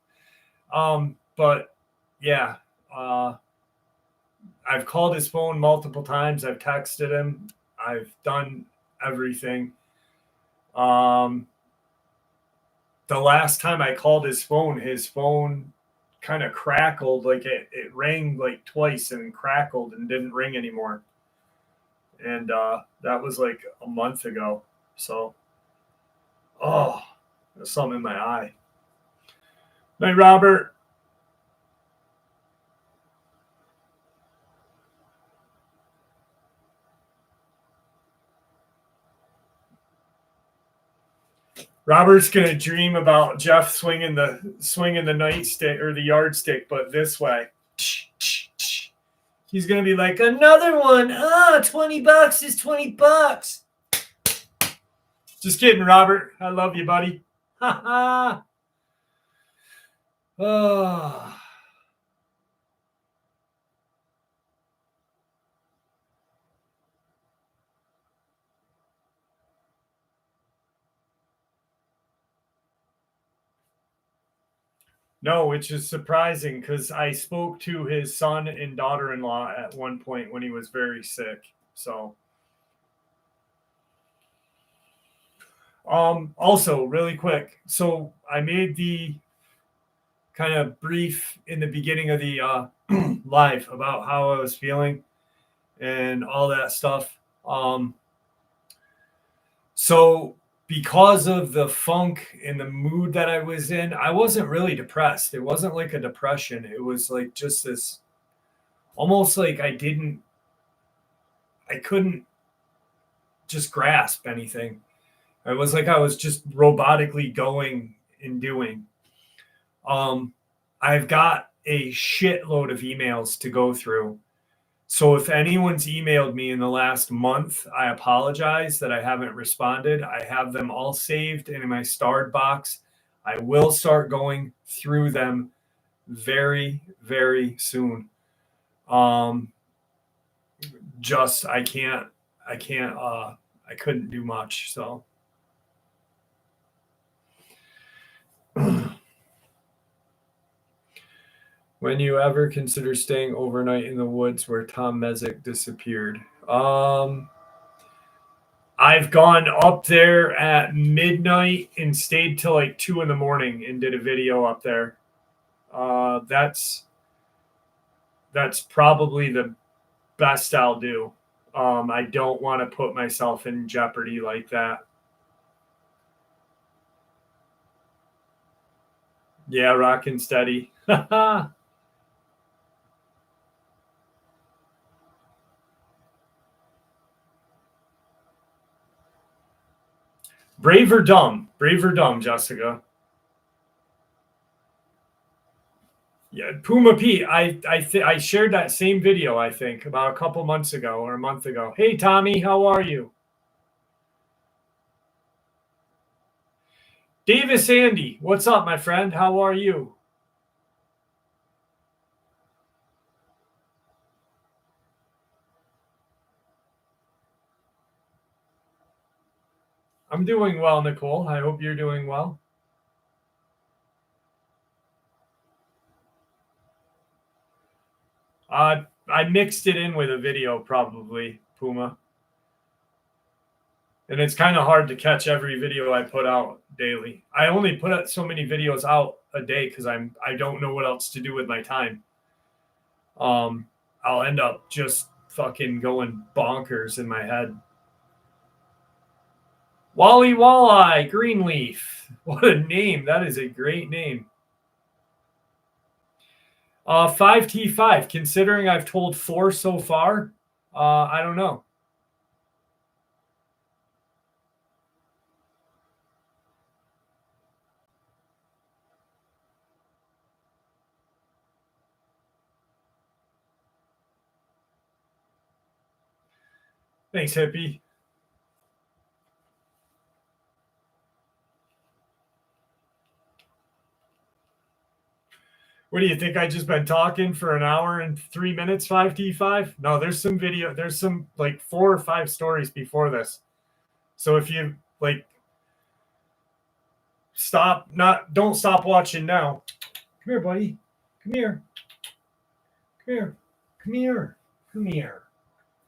But yeah, I've called his phone multiple times. I've texted him. I've done everything. The last time I called his phone kind of crackled, like it rang like twice and crackled and didn't ring anymore. And that was like a month ago. So, there's something in my eye. Night, Robert. Robert's gonna dream about Jeff swinging the nightstick or the yardstick, but this way. He's gonna be like, another one. $20 is $20. Just kidding, Robert. I love you, buddy. Ha ha. Oh. No, which is surprising because I spoke to his son and daughter-in-law at one point when he was very sick. So, also really quick. So I made the kind of brief in the beginning of the live about how I was feeling and all that stuff. So because of the funk and the mood that I was in, I wasn't really depressed. It wasn't like a depression. It was like just this, almost like I couldn't just grasp anything. It was like I was just robotically going and doing. I've got a shitload of emails to go through. So if anyone's emailed me in the last month, I apologize that I haven't responded. I have them all saved in my starred box. I will start going through them very, very soon. Just I couldn't do much. So when you ever consider staying overnight in the woods where Tom Mezek disappeared? I've gone up there at midnight and stayed till like 2 a.m. and did a video up there. That's probably the best I'll do. I don't want to put myself in jeopardy like that. Yeah, rockin' steady. Brave or dumb? Brave or dumb, Jessica? Yeah, Puma Pete. I shared that same video, I think, about a couple months ago or a month ago. Hey, Tommy, how are you? Davis Andy, what's up, my friend? How are you? I'm doing well, Nicole. I hope you're doing well. I mixed it in with a video, probably, Puma. And it's kind of hard to catch every video I put out daily. I only put out so many videos out a day because I don't know what else to do with my time. I'll end up just fucking going bonkers in my head. Wally Walleye Greenleaf. What a name. That is a great name. 5T5. Considering I've told 4 so far, I don't know. Thanks, hippie. What do you think? I just been talking for an hour and 3 minutes, 5T5? No, there's some video. There's some like 4 or 5 stories before this. So if you like don't stop watching now. Come here, buddy. Come here. Come here. Come here. Come here.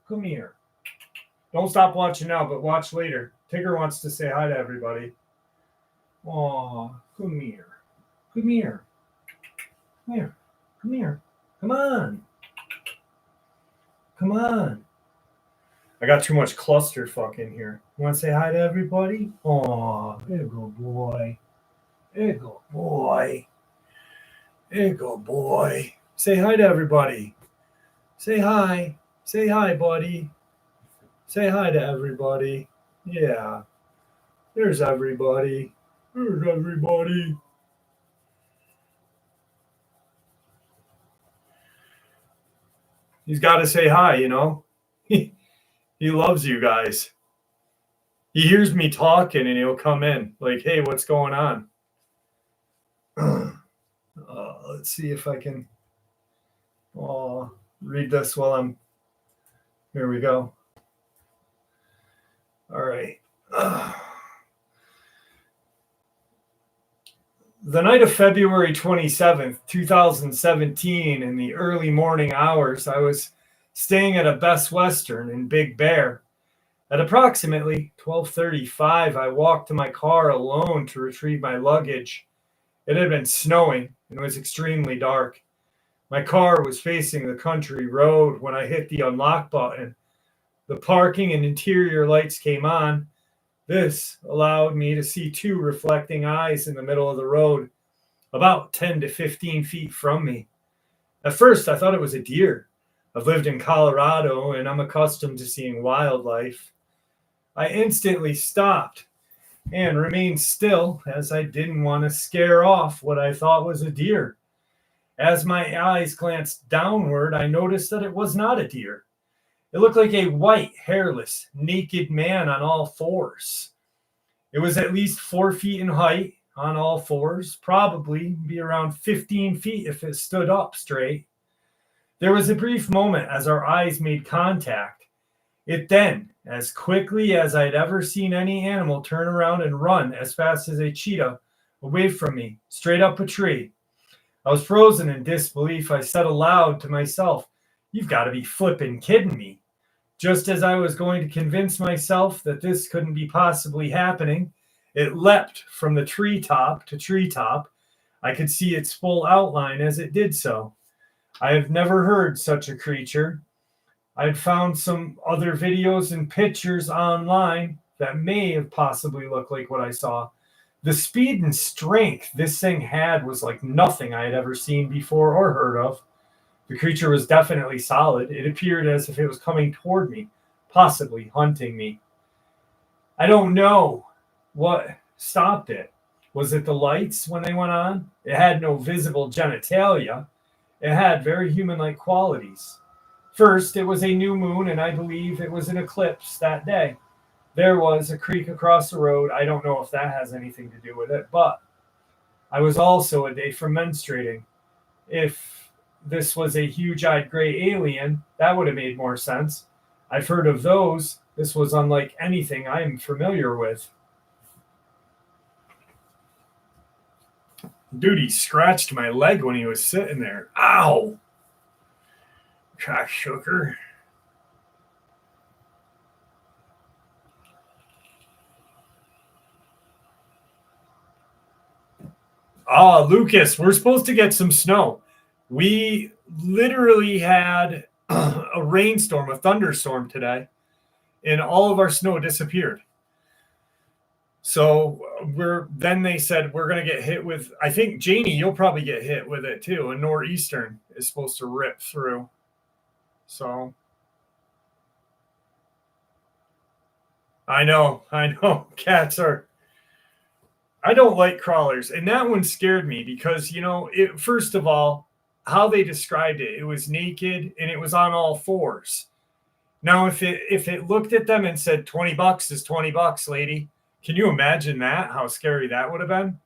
Come here. Don't stop watching now, but watch later. Tigger wants to say hi to everybody. Aw, come here. Come here. Come here. Come here. Come on. Come on. I got too much clusterfuck in here. You want to say hi to everybody? Aw, there you go, boy. There you go, boy. There you go, boy. Say hi to everybody. Say hi. Say hi, buddy. Say hi to everybody. Yeah. There's everybody. There's everybody. He's got to say hi, you know. He loves you guys. He hears me talking and he'll come in like, hey, what's going on? Let's see if I can read this while I'm... Here we go. All right. The night of February 27th, 2017, in the early morning hours, I was staying at a Best Western in Big Bear. At approximately 12:35, I walked to my car alone to retrieve my luggage. It had been snowing and was extremely dark. My car was facing the country road when I hit the unlock button. The parking and interior lights came on. This allowed me to see 2 reflecting eyes in the middle of the road, about 10 to 15 feet from me. At first, I thought it was a deer. I've lived in Colorado and I'm accustomed to seeing wildlife. I instantly stopped and remained still as I didn't want to scare off what I thought was a deer. As my eyes glanced downward, I noticed that it was not a deer. It looked like a white, hairless, naked man on all 4s. It was at least 4 feet in height, on all fours, probably be around 15 feet if it stood up straight. There was a brief moment as our eyes made contact. It then, as quickly as I'd ever seen any animal turn around and run as fast as a cheetah away from me, straight up a tree. I was frozen in disbelief. I said aloud to myself, "You've got to be flippin' kidding me." Just as I was going to convince myself that this couldn't be possibly happening, it leapt from the treetop to treetop. I could see its full outline as it did so. I have never heard such a creature. I'd found some other videos and pictures online that may have possibly looked like what I saw. The speed and strength this thing had was like nothing I had ever seen before or heard of. The creature was definitely solid. It appeared as if it was coming toward me, possibly hunting me. I don't know what stopped it. Was it the lights when they went on? It had no visible genitalia. It had very human-like qualities. First, it was a new moon, and I believe it was an eclipse that day. There was a creek across the road. I don't know if that has anything to do with it, but I was also a day from menstruating. If this was a huge-eyed gray alien, that would have made more sense. I've heard of those. This was unlike anything I am familiar with. Dude, he scratched my leg when he was sitting there. Ow! Cock shooker. Oh, Lucas, we're supposed to get some snow. We literally had a rainstorm, a thunderstorm today, and all of our snow disappeared. So then they said we're going to get hit with, I think, Janie, you'll probably get hit with it too. A nor'eastern is supposed to rip through. So I know. Cats are, I don't like crawlers. And that one scared me because, first of all, how they described it, it was naked and it was on all fours. Now, if it looked at them and said $20 is $20, lady, can you imagine that? How scary that would have been?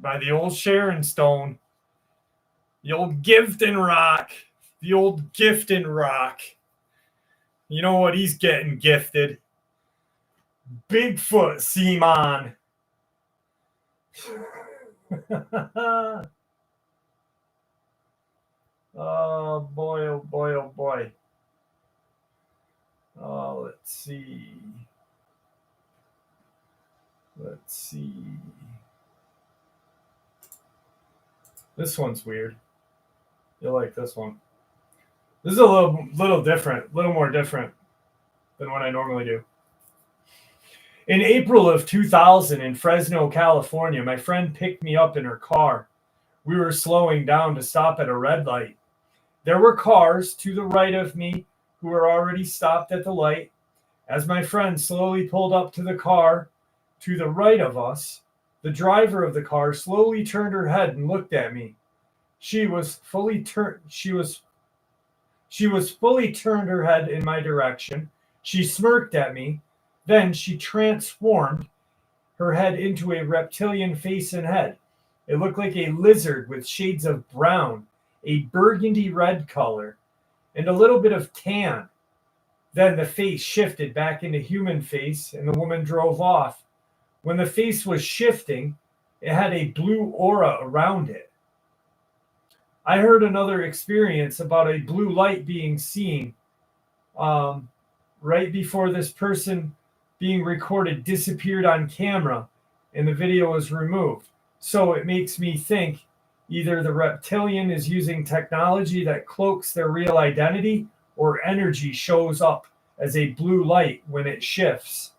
By the old Sharon Stone, the old Gifton Rock, the old Gifton Rock. You know what he's getting gifted? Bigfoot Seaman. Oh boy, oh boy, oh boy. Oh, let's see. This one's weird. You'll like this one. This is a little different, a little more different than what I normally do. In April of 2000 in Fresno, California, my friend picked me up in her car. We were slowing down to stop at a red light. There were cars to the right of me who were already stopped at the light. As my friend slowly pulled up to the car to the right of us, the driver of the car slowly turned her head and looked at me. She was fully turned her head in my direction. She smirked at me. Then she transformed her head into a reptilian face and head. It looked like a lizard with shades of brown, a burgundy red color, and a little bit of tan. Then the face shifted back into human face, and the woman drove off. When the face was shifting, it had a blue aura around it. I heard another experience about a blue light being seen right before this person being recorded disappeared on camera and the video was removed. So it makes me think either the reptilian is using technology that cloaks their real identity or energy shows up as a blue light when it shifts.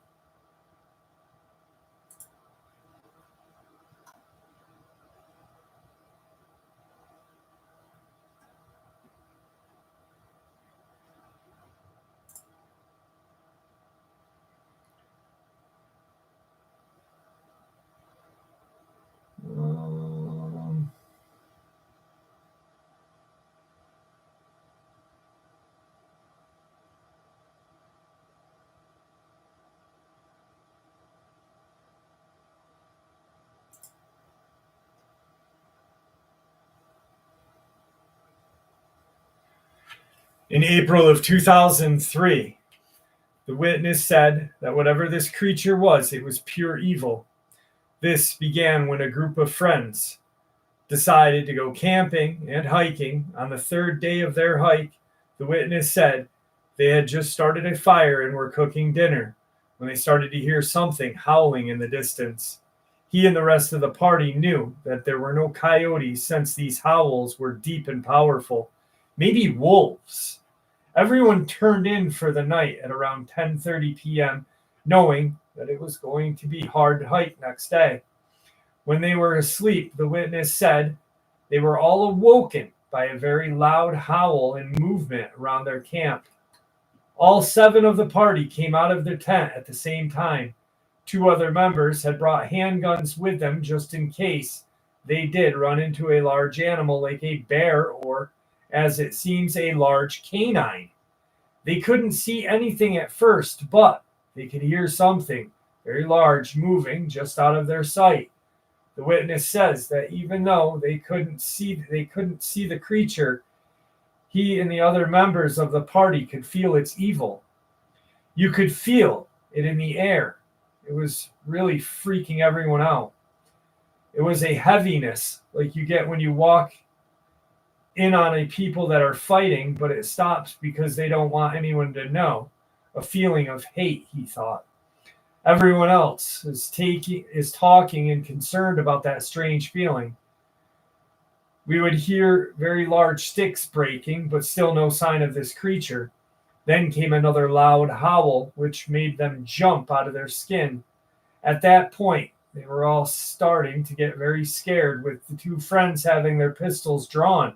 In April of 2003, the witness said that whatever this creature was, it was pure evil. This began when a group of friends decided to go camping and hiking. On the third day of their hike, the witness said they had just started a fire and were cooking dinner when they started to hear something howling in the distance. He and the rest of the party knew that there were no coyotes since these howls were deep and powerful. Maybe wolves. Everyone turned in for the night at around 10:30 p.m., knowing that it was going to be hard to hike next day. When they were asleep, the witness said they were all awoken by a very loud howl and movement around their camp. All 7 of the party came out of their tent at the same time. 2 other members had brought handguns with them just in case they did run into a large animal like a bear or, as it seems, a large canine. They couldn't see anything at first, but they could hear something very large moving just out of their sight. The witness says that even though they couldn't see the creature, he and the other members of the party could feel its evil. You could feel it in the air. It was really freaking everyone out. It was a heaviness like you get when you walk in on a people that are fighting, but it stops because they don't want anyone to know. A feeling of hate, he thought. Everyone else is talking and concerned about that strange feeling. We would hear very large sticks breaking, but still no sign of this creature. Then came another loud howl, which made them jump out of their skin. At that point, they were all starting to get very scared, with the 2 friends having their pistols drawn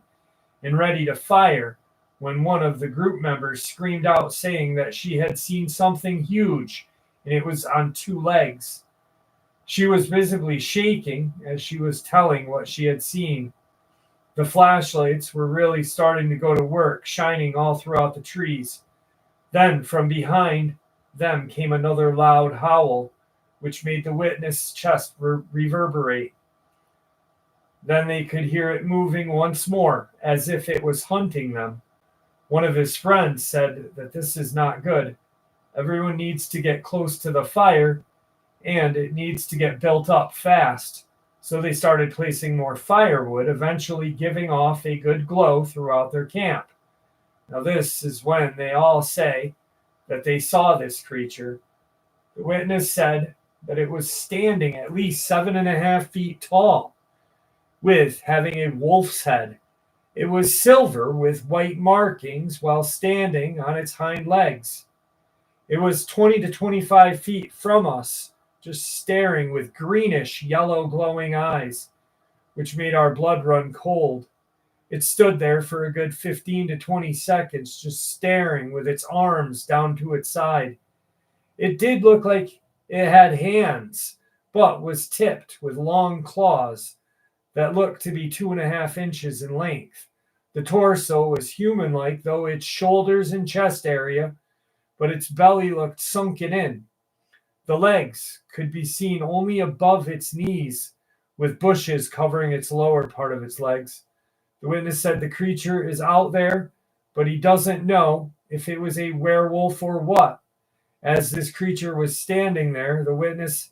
and ready to fire, when one of the group members screamed out saying that she had seen something huge, and it was on 2 legs. She was visibly shaking as she was telling what she had seen. The flashlights were really starting to go to work, shining all throughout the trees. Then from behind them came another loud howl, which made the witness' chest reverberate. Then they could hear it moving once more, as if it was hunting them. One of his friends said that this is not good. Everyone needs to get close to the fire, and it needs to get built up fast. So they started placing more firewood, eventually giving off a good glow throughout their camp. Now this is when they all say that they saw this creature. The witness said that it was standing at least 7.5 feet tall, with having a wolf's head. It was silver with white markings while standing on its hind legs. It was 20 to 25 feet from us, just staring with greenish yellow glowing eyes, which made our blood run cold. It stood there for a good 15 to 20 seconds, just staring with its arms down to its side. It did look like it had hands, but was tipped with long claws that looked to be 2.5 inches in length. The torso was human-like, though its shoulders and chest area, but its belly looked sunken in. The legs could be seen only above its knees, with bushes covering its lower part of its legs. The witness said the creature is out there, but he doesn't know if it was a werewolf or what. As this creature was standing there, the witness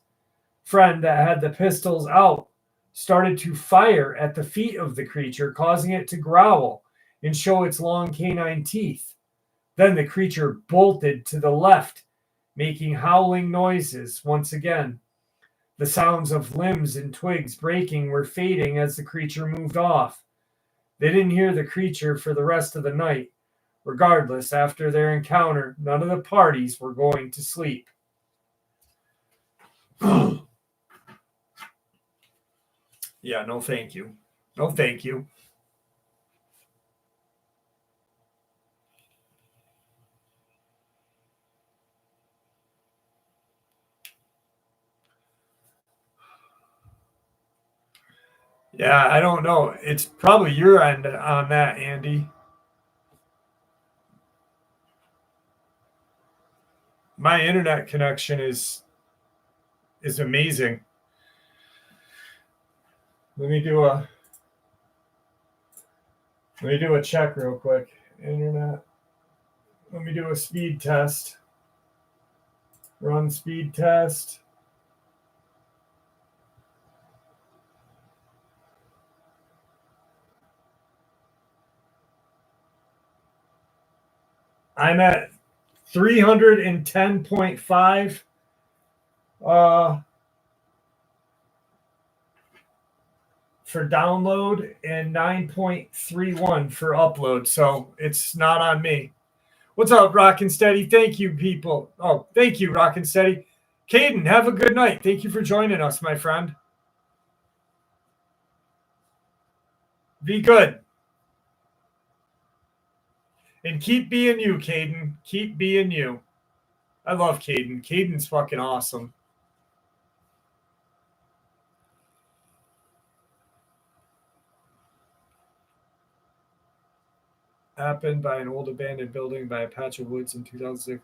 friend that had the pistols out started to fire at the feet of the creature, causing it to growl and show its long canine teeth. Then the creature bolted to the left, making howling noises once again. The sounds of limbs and twigs breaking were fading as the creature moved off. They didn't hear the creature for the rest of the night. Regardless, after their encounter, none of the parties were going to sleep. Yeah, no thank you. No thank you. Yeah, I don't know. It's probably your end on that, Andy. My internet connection is amazing. Let me do a check real quick. Internet. Let me do a speed test. Run speed test. I'm at 310.5 for download and 9.31 for upload. So it's not on me. What's up, Rockin' Steady? Thank you, people. Oh, thank you, Rockin' Steady. Caden, have a good night. Thank you for joining us, my friend. Be good. And keep being you, Caden. Keep being you. I love Caden. Caden's fucking awesome. Happened by an old abandoned building by a patch of woods in 2006.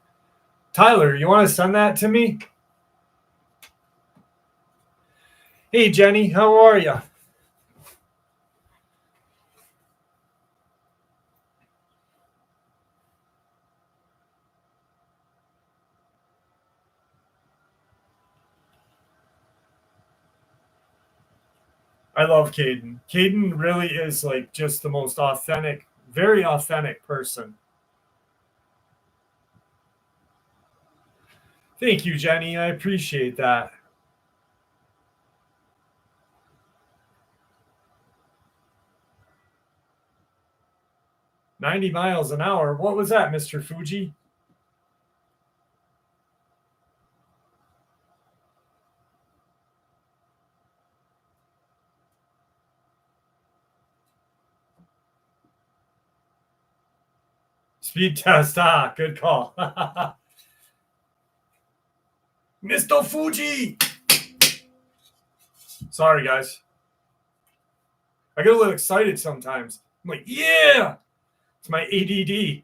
Tyler, you want to send that to me? Hey, Jenny, how are you? I love Caden. Caden really is like just the most authentic, very authentic person. Thank you, Jenny. I appreciate that. $90 miles an hour. What was that, Mr. Fuji? Speed test. Ah, good call. Mr. Fuji. Sorry, guys. I get a little excited sometimes. I'm like, yeah, it's my ADD.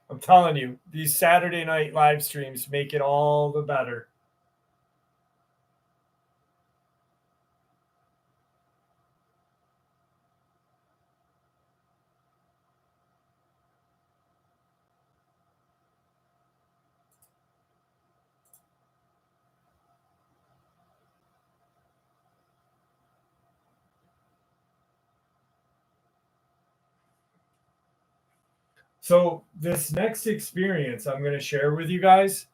I'm telling you, these Saturday night live streams make it all the better. So this next experience I'm going to share with you guys,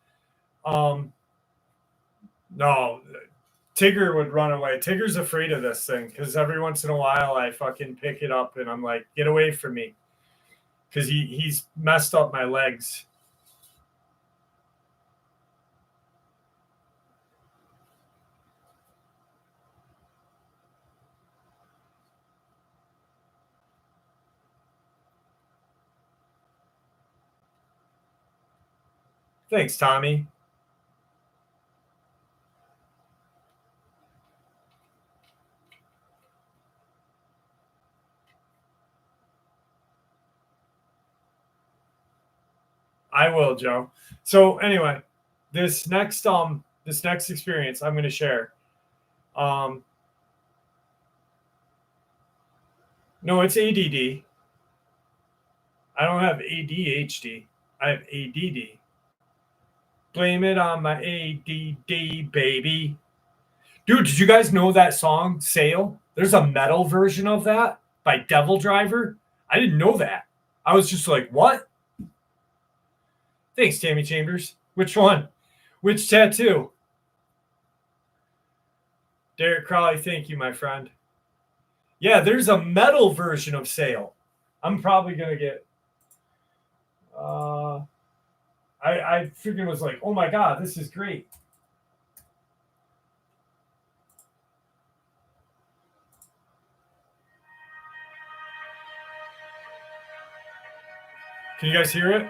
no, Tigger would run away. Tigger's afraid of this thing because every once in a while I fucking pick it up and I'm like, get away from me, because he's messed up my legs. Thanks, Tommy. I will, Joe. So anyway, this next experience I'm going to share. No, it's ADD. I don't have ADHD. I have ADD. Blame it on my ADD, baby. Dude, did you guys know that song, Sail? There's a metal version of that by Devil Driver. I didn't know that. I was just like, what? Thanks, Tammy Chambers. Which one? Which tattoo? Derek Crowley, thank you, my friend. Yeah, there's a metal version of Sail. I'm probably going to get... I freaking was like, oh my God, this is great. Can you guys hear it?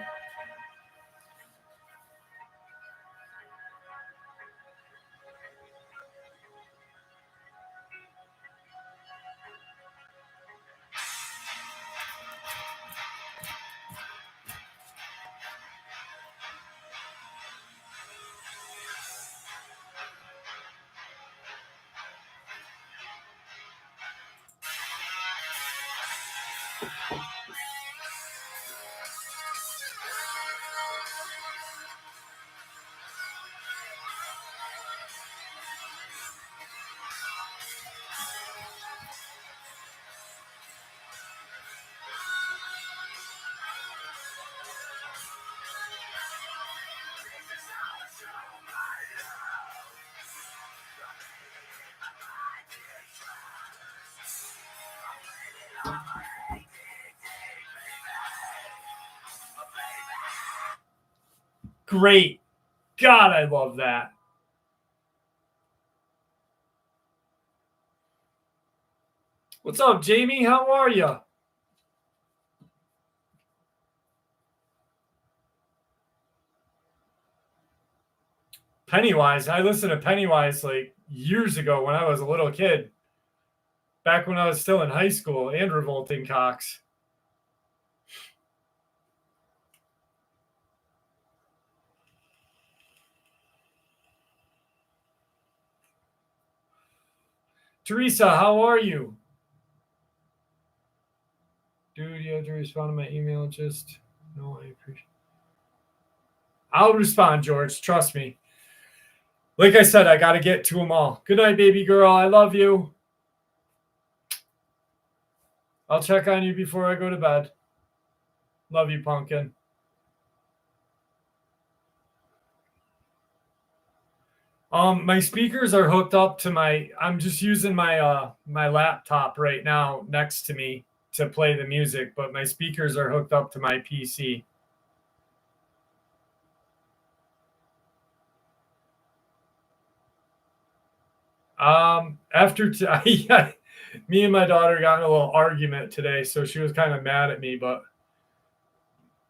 Great. God, I love that. What's up, Jamie? How are you? Pennywise. I listened to Pennywise like years ago when I was a little kid. Back when I was still in high school, and Revolting Cocks. Teresa, how are you? Dude, you have to respond to my email. Just no, I appreciate. I'll respond, George. Trust me. Like I said, I got to get to them all. Good night, baby girl. I love you. I'll check on you before I go to bed. Love you, pumpkin. My speakers are hooked up to my. I'm just using my my laptop right now next to me to play the music, but my speakers are hooked up to my PC. Me and my daughter got in a little argument today, so she was kind of mad at me, but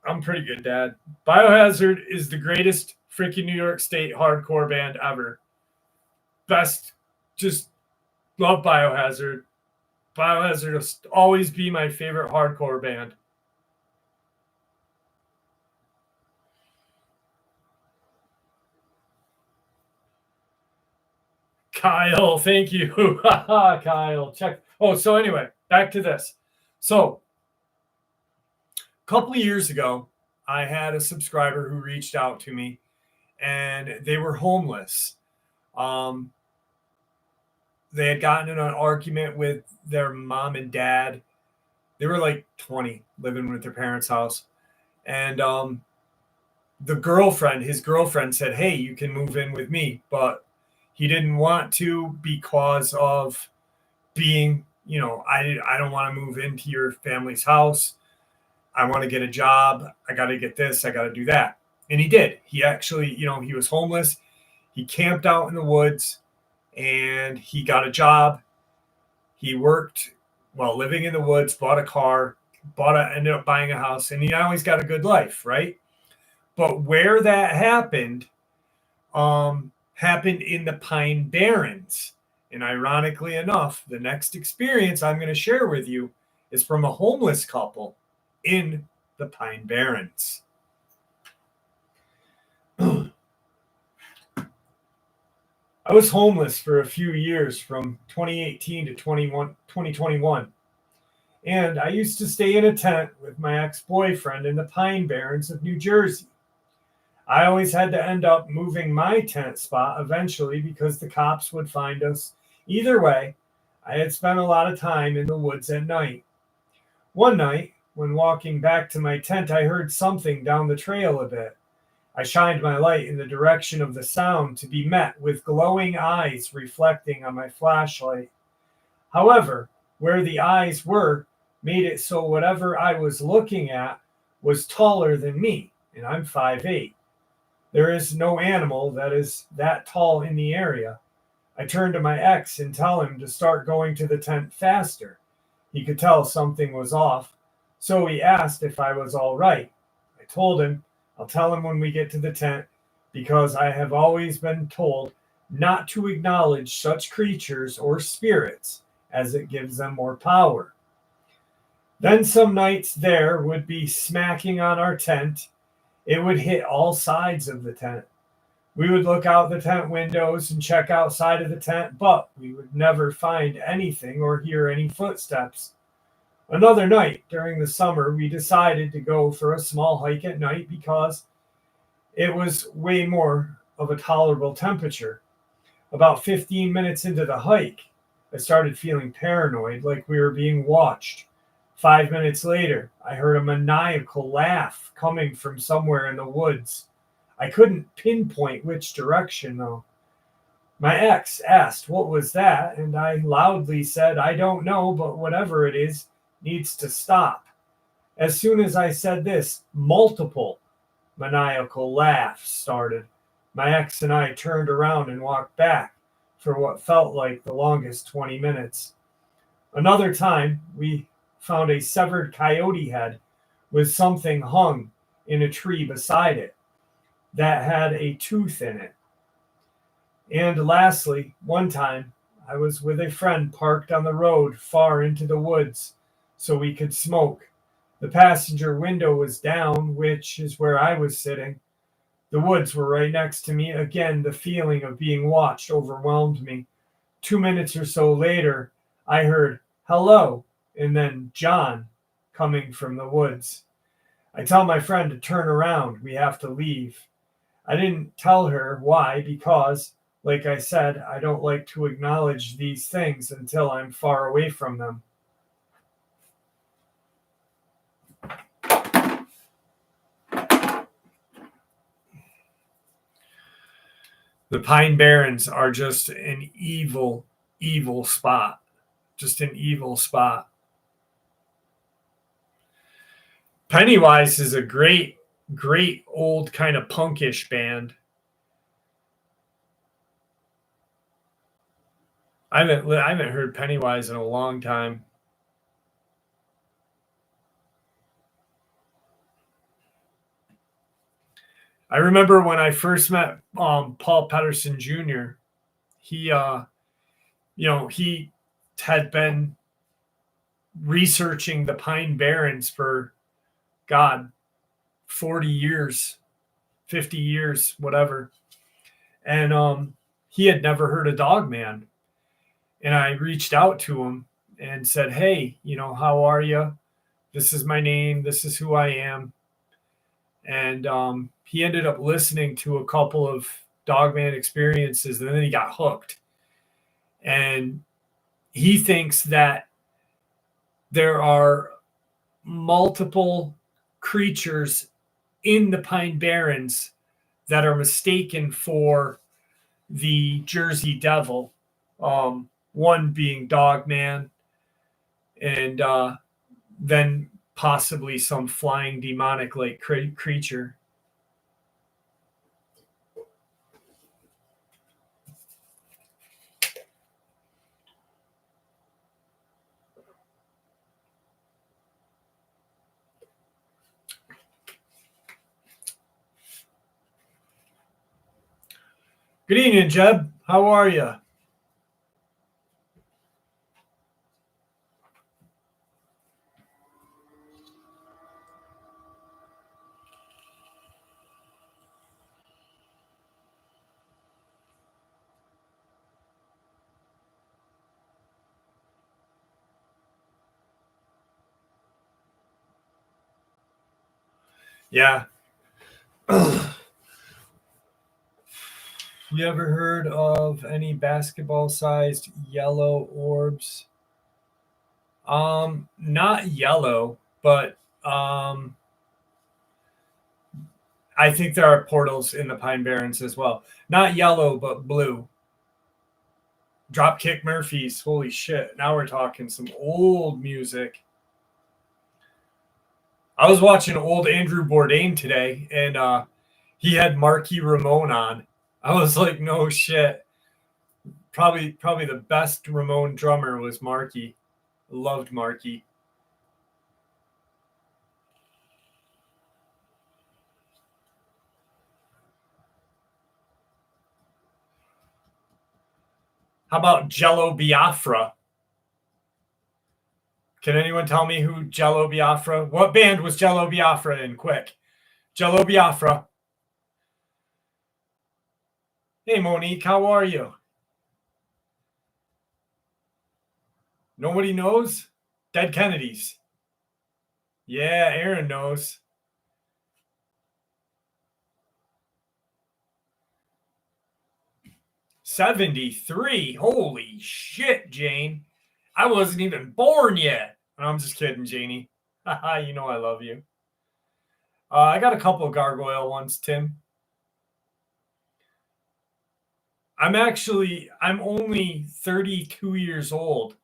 I'm pretty good, Dad. Biohazard is the greatest freaking New York State hardcore band ever. Best, just love Biohazard. Biohazard will always be my favorite hardcore band. Kyle, thank you. Kyle, check. Oh, so anyway, back to this. So, a couple of years ago, I had a subscriber who reached out to me, and they were homeless. They had gotten in an argument with their mom and dad. They were like 20, living with their parents' house. And his girlfriend said, hey, you can move in with me. But he didn't want to because of being, I don't want to move into your family's house. I want to get a job. I got to get this. I got to do that. And he did. He actually, he was homeless. He camped out in the woods and he got a job. He worked while living in the woods, bought a car, ended up buying a house, and he always got a good life, right? But where that happened in the Pine Barrens. And ironically enough, the next experience I'm going to share with you is from a homeless couple in the Pine Barrens. I was homeless for a few years from 2018 to 2021. And I used to stay in a tent with my ex-boyfriend in the Pine Barrens of New Jersey. I always had to end up moving my tent spot eventually because the cops would find us. Either way, I had spent a lot of time in the woods at night. One night, when walking back to my tent, I heard something down the trail a bit. I shined my light in the direction of the sound to be met with glowing eyes reflecting on my flashlight. However, where the eyes were made it so whatever I was looking at was taller than me, and I'm 5'8". There is no animal that is that tall in the area. I turned to my ex and tell him to start going to the tent faster. He could tell something was off, so he asked if I was all right. I told him I'll tell him when we get to the tent because I have always been told not to acknowledge such creatures or spirits as it gives them more power. Then some nights there would be smacking on our tent. It would hit all sides of the tent. We would look out the tent windows and check outside of the tent, but we would never find anything or hear any footsteps. Another night during the summer, we decided to go for a small hike at night because it was way more of a tolerable temperature. About 15 minutes into the hike, I started feeling paranoid, like we were being watched. 5 minutes later, I heard a maniacal laugh coming from somewhere in the woods. I couldn't pinpoint which direction, though. My ex asked what was that, and I loudly said, I don't know, but whatever it is needs to stop. As soon as I said this, multiple maniacal laughs started. My ex and I turned around and walked back for what felt like the longest 20 minutes. Another time, we found a severed coyote head with something hung in a tree beside it that had a tooth in it. And lastly, one time, I was with a friend parked on the road far into the woods so we could smoke. The passenger window was down, which is where I was sitting. The woods were right next to me. Again, the feeling of being watched overwhelmed me. 2 minutes or so later, I heard hello and then John coming from the woods. I tell my friend to turn around. We have to leave. I didn't tell her why because, like I said, I don't like to acknowledge these things until I'm far away from them. The Pine Barrens are just an evil, evil spot. Just an evil spot. Pennywise is a great, great old kind of punkish band. I haven't heard Pennywise in a long time. I remember when I first met Paul Pedersen Jr. He, he had been researching the Pine Barrens for, God, 40 years, 50 years, whatever. And he had never heard of Dogman. And I reached out to him and said, hey, how are you? This is my name. This is who I am. And he ended up listening to a couple of Dogman experiences, and then he got hooked. And he thinks that there are multiple creatures in the Pine Barrens that are mistaken for the Jersey Devil, one being Dogman, and then possibly some flying demonic-like creature. Good evening, Jeb. How are you? Yeah. You ever heard of any basketball-sized yellow orbs? Not yellow, but I think there are portals in the Pine Barrens as well. Not yellow, but blue. Dropkick Murphys. Holy shit. Now we're talking some old music. I was watching old Andrew Bourdain today, and he had Marky Ramone on. I was like, no shit. Probably the best Ramone drummer was Marky. Loved Marky. How about Jello Biafra? Can anyone tell me who Jello Biafra? What band was Jello Biafra in? Quick. Jello Biafra. Hey, Monique, how are you? Nobody knows? Dead Kennedys. Yeah, Aaron knows. '73. Holy shit, Jane. I wasn't even born yet. I'm just kidding, Janie. You know I love you. I got a couple of gargoyle ones, Tim. I'm only 32 years old.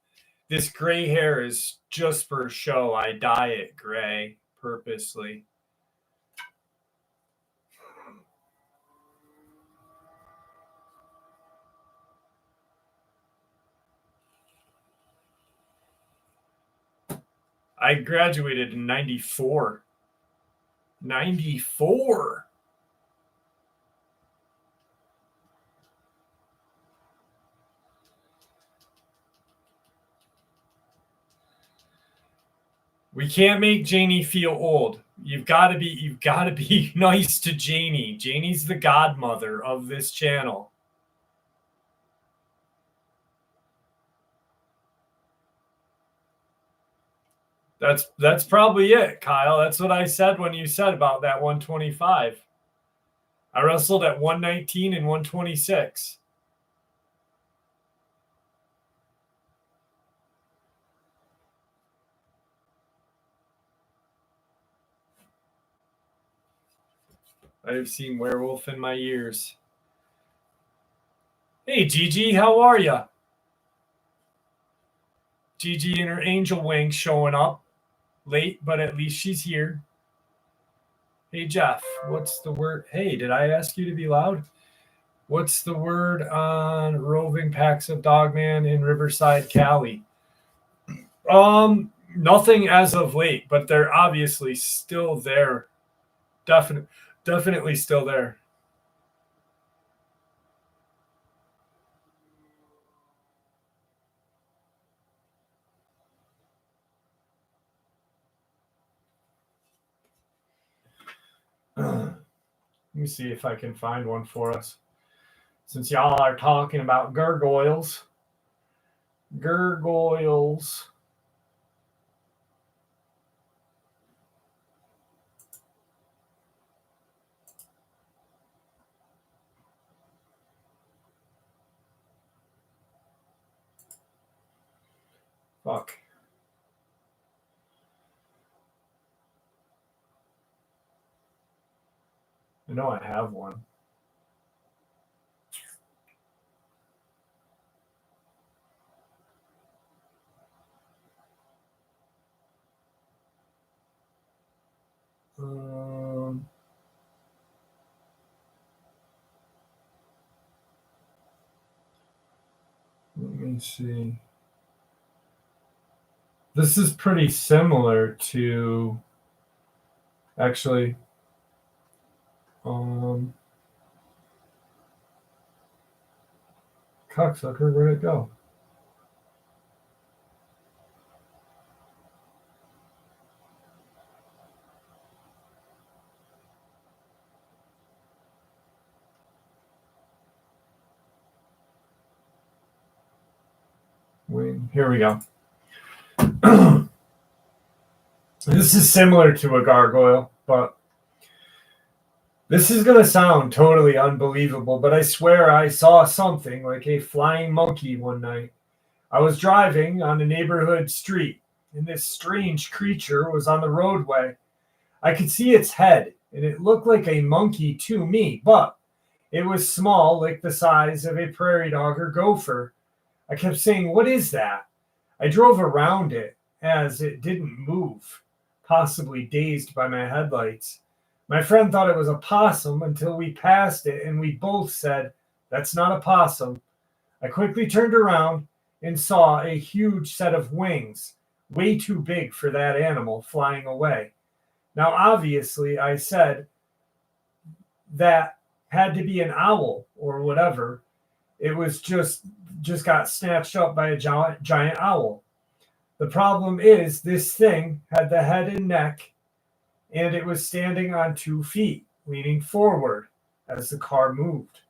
This gray hair is just for show. I dye it gray purposely. I graduated in 94. 94. We can't make Janie feel old. You've got to be nice to Janie. Janie's the godmother of this channel. That's probably it, Kyle. That's what I said when you said about that 125. I wrestled at 119 and 126. I've seen werewolf in my years. Hey, Gigi, how are you? Gigi and her angel wings showing up. Late, but at least she's here. Hey, Jeff, what's the word? Hey, did I ask you to be loud? What's the word on roving packs of Dogman in Riverside, Cali? Nothing as of late, but they're obviously still there. Definitely still there. Let me see if I can find one for us. Since y'all are talking about gargoyles. Gargoyles. Fuck. I know I have one. Let me see. This is pretty similar to actually cocksucker, where'd it go? Here we go. This is similar to a gargoyle, but this is going to sound totally unbelievable, but I swear I saw something like a flying monkey one night. I was driving on a neighborhood street, and this strange creature was on the roadway. I could see its head, and it looked like a monkey to me, but it was small, like the size of a prairie dog or gopher. I kept saying, "What is that?" I drove around it as it didn't move, possibly dazed by my headlights. My friend thought it was a possum until we passed it, and we both said, "That's not a possum." I quickly turned around and saw a huge set of wings, way too big for that animal, flying away. Now, obviously, I said that had to be an owl or whatever. It was just got snatched up by a giant owl. The problem is this thing had the head and neck, and it was standing on 2 feet, leaning forward as the car moved.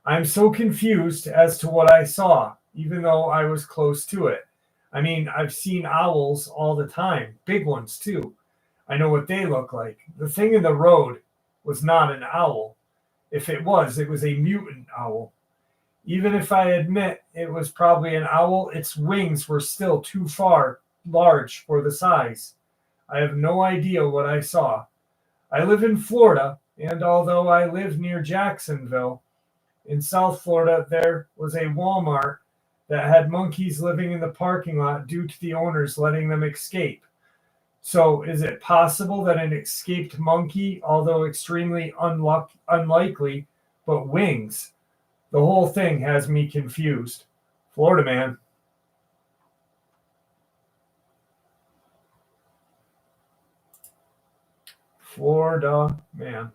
I'm so confused as to what I saw, even though I was close to it. I mean, I've seen owls all the time, big ones too. I know what they look like. The thing in the road was not an owl. If it was a mutant owl. Even if I admit it was probably an owl, its wings were still too far large for the size. I have no idea what I saw. I live in Florida, and although I live near Jacksonville, in South Florida, there was a Walmart that had monkeys living in the parking lot due to the owners letting them escape. So, is it possible that an escaped monkey, although extremely unlikely, but wings? The whole thing has me confused. Florida man. Florida man.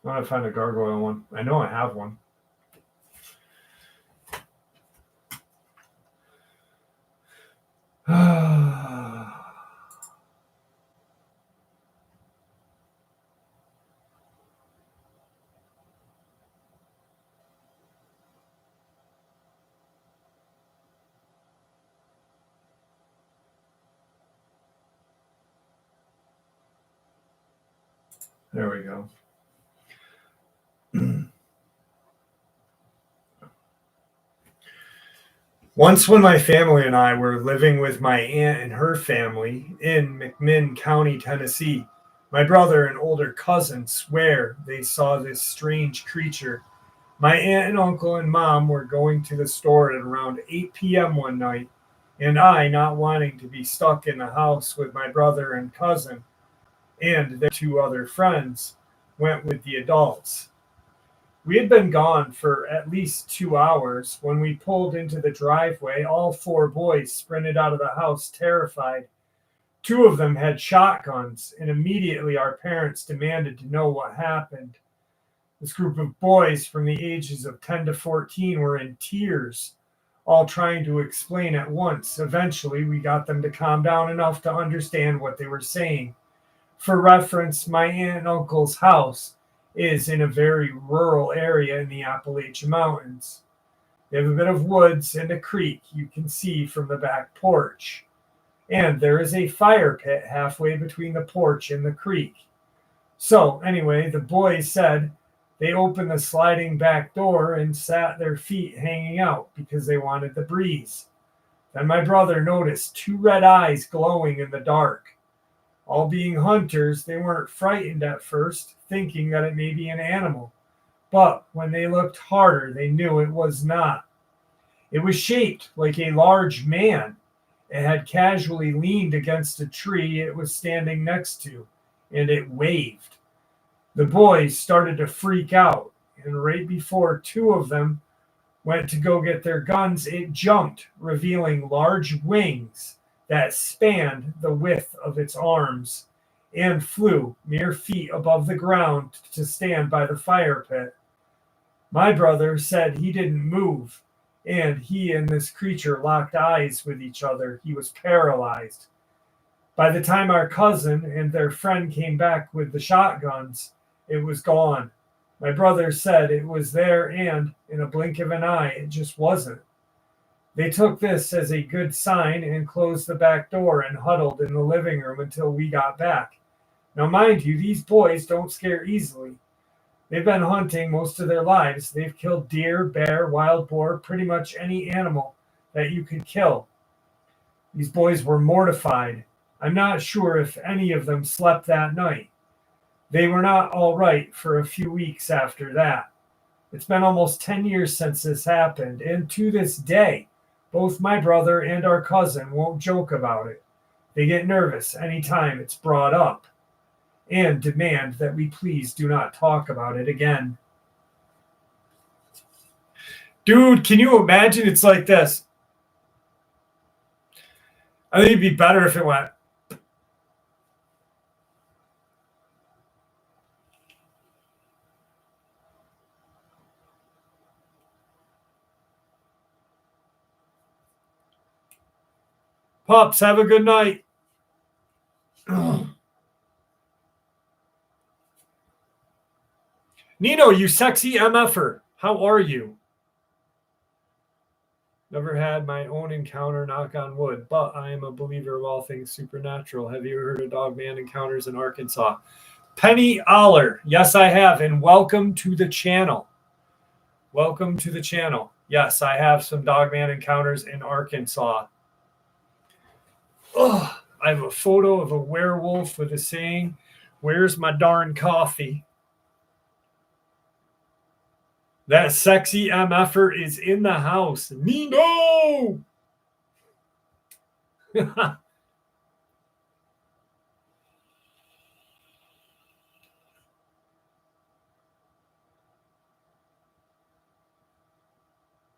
I want to find a gargoyle one. I know I have one. There we go. Once, when my family and I were living with my aunt and her family in McMinn County, Tennessee, my brother and older cousin swear they saw this strange creature. My aunt and uncle and mom were going to the store at around 8 p.m. one night, and I, not wanting to be stuck in the house with my brother and cousin and their two other friends, went with the adults. We had been gone for at least 2 hours. When we pulled into the driveway, all four boys sprinted out of the house terrified. Two of them had shotguns, and immediately our parents demanded to know what happened. This group of boys from the ages of 10 to 14 were in tears, all trying to explain at once. Eventually, we got them to calm down enough to understand what they were saying. For reference, my aunt and uncle's house is in a very rural area in the Appalachian Mountains. They have a bit of woods and a creek you can see from the back porch. And there is a fire pit halfway between the porch and the creek. So, anyway, the boys said they opened the sliding back door and sat their feet hanging out because they wanted the breeze. Then my brother noticed two red eyes glowing in the dark. All being hunters, they weren't frightened at first, thinking that it may be an animal. But when they looked harder, they knew it was not. It was shaped like a large man. It had casually leaned against a tree it was standing next to, and it waved. The boys started to freak out, and right before two of them went to go get their guns, it jumped, revealing large wings that spanned the width of its arms and flew mere feet above the ground to stand by the fire pit. My brother said he didn't move, and he and this creature locked eyes with each other. He was paralyzed. By the time our cousin and their friend came back with the shotguns, it was gone. My brother said it was there, and in a blink of an eye, it just wasn't. They took this as a good sign and closed the back door and huddled in the living room until we got back. Now, mind you, these boys don't scare easily. They've been hunting most of their lives. They've killed deer, bear, wild boar, pretty much any animal that you could kill. These boys were mortified. I'm not sure if any of them slept that night. They were not all right for a few weeks after that. It's been almost 10 years since this happened, and to this day, both my brother and our cousin won't joke about it. They get nervous anytime it's brought up and demand that we please do not talk about it again. Dude, can you imagine it's like this? I think it'd be better if it went. Pups, have a good night. Nino, you sexy MFer. How are you? Never had my own encounter, knock on wood, but I am a believer of all things supernatural. Have you heard of Dogman encounters in Arkansas? Penny Aller. Yes, I have. And welcome to the channel. Welcome to the channel. Yes, I have some Dogman encounters in Arkansas. Oh, I have a photo of a werewolf with a saying, "Where's my darn coffee?" That sexy MFer is in the house. Nino!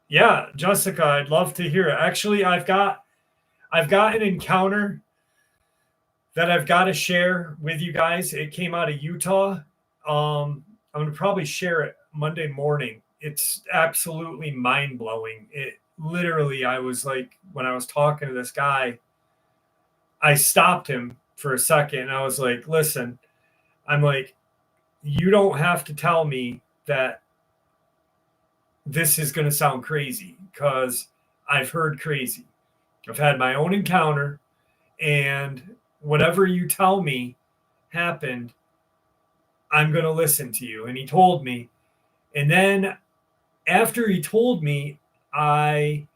Yeah, Jessica, I'd love to hear it. Actually, I've got an encounter that I've got to share with you guys. It came out of Utah. I'm gonna probably share it Monday morning. It's absolutely mind blowing. It literally, I was like, when I was talking to this guy, I stopped him for a second and I was like, listen, I'm like, you don't have to tell me that this is going to sound crazy because I've heard crazy. I've had my own encounter, and whatever you tell me happened, I'm going to listen to you. And he told me. And then after he told me, I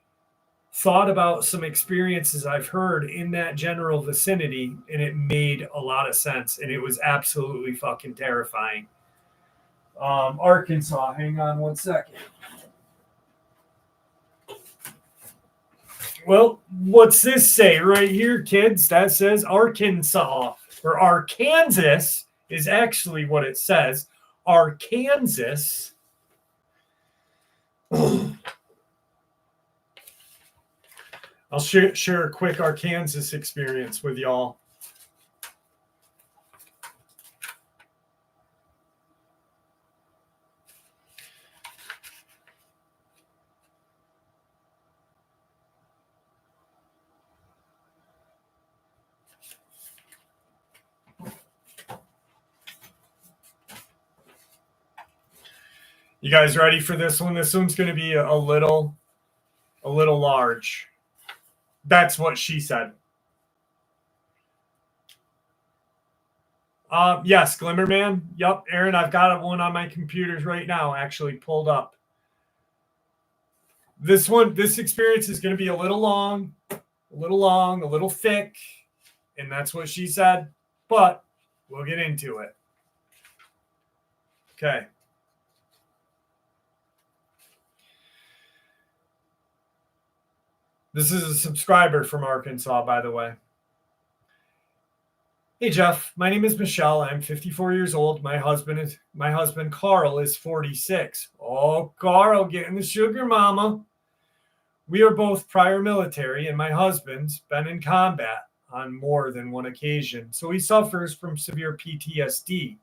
thought about some experiences I've heard in that general vicinity, and it made a lot of sense. And it was absolutely fucking terrifying. Arkansas, hang on one second. Well, what's this say right here, kids? That says Arkansas, or Arkansas is actually what it says. Arkansas. I'll share a quick Arkansas experience with y'all. You guys ready for this one? This one's going to be a little large. That's what she said. Yes, Glimmer Man. Yep, Aaron, I've got one on my computers right now, actually pulled up. This experience is going to be a little long, a little thick, and that's what she said, but we'll get into it. Okay. This is a subscriber from Arkansas, by the way. Hey, Jeff. My name is Michelle. I'm 54 years old. My husband Carl is 46. Oh, Carl, getting the sugar, mama. We are both prior military, and my husband's been in combat on more than one occasion, so he suffers from severe PTSD.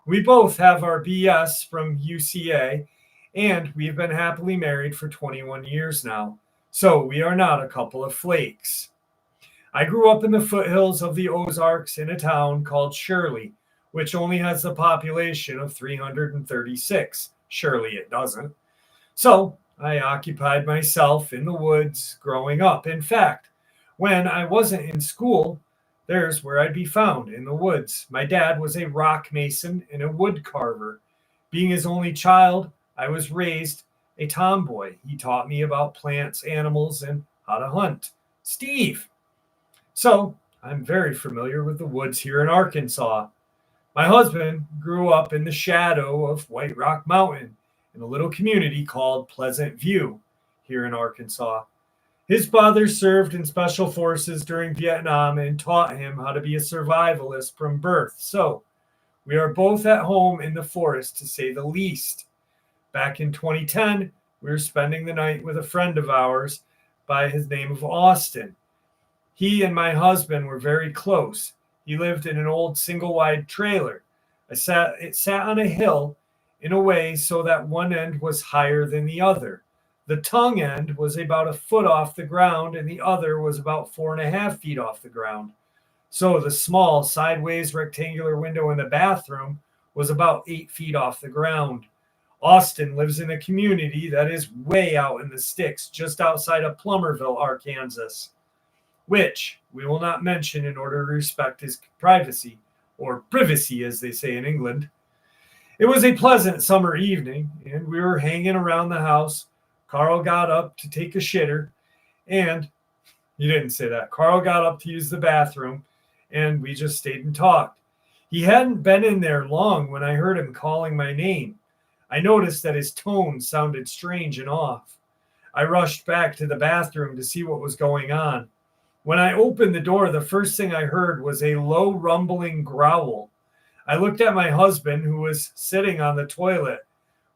We both have our BS from UCA, and we've been happily married for 21 years now. So we are not a couple of flakes. I grew up in the foothills of the Ozarks in a town called Shirley, which only has a population of 336. Surely it doesn't. So I occupied myself in the woods growing up. In fact, when I wasn't in school, there's where I'd be found, in the woods. My dad was a rock mason and a wood carver. Being his only child, I was raised a tomboy. He taught me about plants, animals, and how to hunt. Steve. So I'm very familiar with the woods here in Arkansas. My husband grew up in the shadow of White Rock Mountain in a little community called Pleasant View here in Arkansas. His father served in special forces during Vietnam and taught him how to be a survivalist from birth. So we are both at home in the forest, to say the least. Back in 2010, we were spending the night with a friend of ours by his name of Austin. He and my husband were very close. He lived in an old single-wide trailer. It sat on a hill in a way so that one end was higher than the other. The tongue end was about a foot off the ground, and the other was about 4.5 feet off the ground. So the small sideways rectangular window in the bathroom was about 8 feet off the ground. Austin lives in a community that is way out in the sticks, just outside of Plummerville, Arkansas, which we will not mention in order to respect his privacy, or privacy as they say in England. It was a pleasant summer evening, and we were hanging around the house. Carl got up to take a shitter, and he didn't say that. Carl got up to use the bathroom, and we just stayed and talked. He hadn't been in there long when I heard him calling my name. I noticed that his tone sounded strange and off. I rushed back to the bathroom to see what was going on. When I opened the door, the first thing I heard was a low rumbling growl. I looked at my husband, who was sitting on the toilet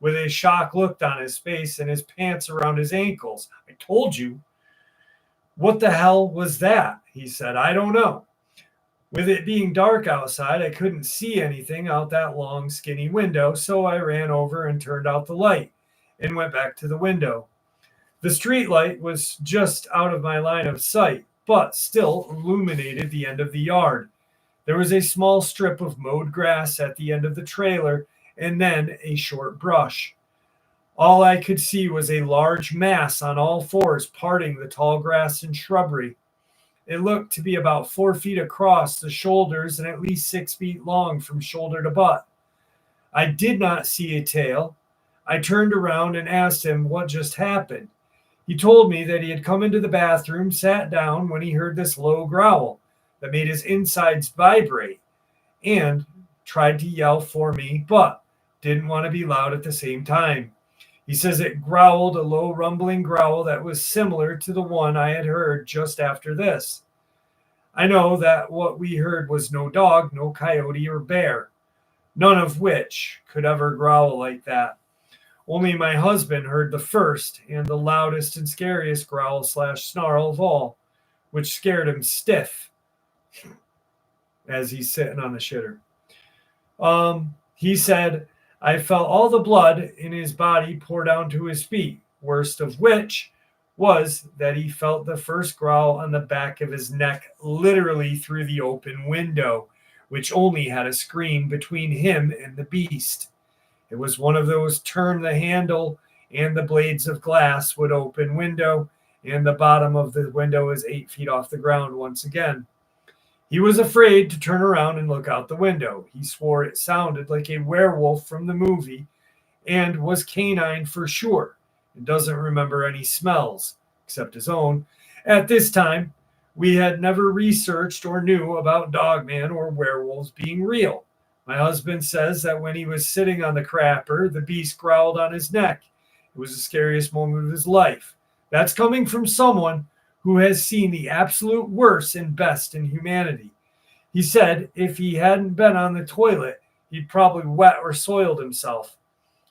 with a shocked look on his face and his pants around his ankles. I told you. What the hell was that? He said. I don't know. With it being dark outside, I couldn't see anything out that long, skinny window, so I ran over and turned out the light and went back to the window. The street light was just out of my line of sight, but still illuminated the end of the yard. There was a small strip of mowed grass at the end of the trailer, and then a short brush. All I could see was a large mass on all fours parting the tall grass and shrubbery. It looked to be about 4 feet across the shoulders and at least 6 feet long from shoulder to butt. I did not see a tail. I turned around and asked him what just happened. He told me that he had come into the bathroom, sat down when he heard this low growl that made his insides vibrate, and tried to yell for me, but didn't want to be loud at the same time. He says it growled a low rumbling growl that was similar to the one I had heard just after this. I know that what we heard was no dog, no coyote or bear, none of which could ever growl like that. Only my husband heard the first and the loudest and scariest growl/snarl of all, which scared him stiff as he's sitting on the shitter. He said, I felt all the blood in his body pour down to his feet, worst of which was that he felt the first growl on the back of his neck literally through the open window, which only had a screen between him and the beast. It was one of those turn the handle and the blades of glass would open window, and the bottom of the window is 8 feet off the ground once again. He was afraid to turn around and look out the window. He swore it sounded like a werewolf from the movie and was canine for sure. He doesn't remember any smells, except his own. At this time, we had never researched or knew about Dogman or werewolves being real. My husband says that when he was sitting on the crapper, the beast growled on his neck. It was the scariest moment of his life. That's coming from someone who has seen the absolute worst and best in humanity. He said if he hadn't been on the toilet, he'd probably wet or soiled himself.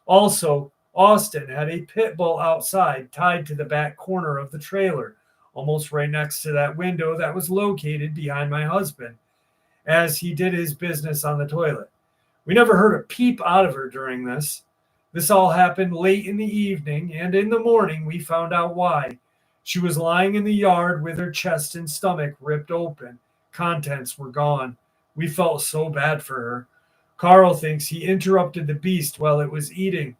Also, Austin had a pit bull outside tied to the back corner of the trailer, almost right next to that window that was located behind my husband, as he did his business on the toilet. We never heard a peep out of her during this. This all happened late in the evening, and in the morning we found out why. She was lying in the yard with her chest and stomach ripped open. Contents were gone. We felt so bad for her. Carl thinks he interrupted the beast while it was eating,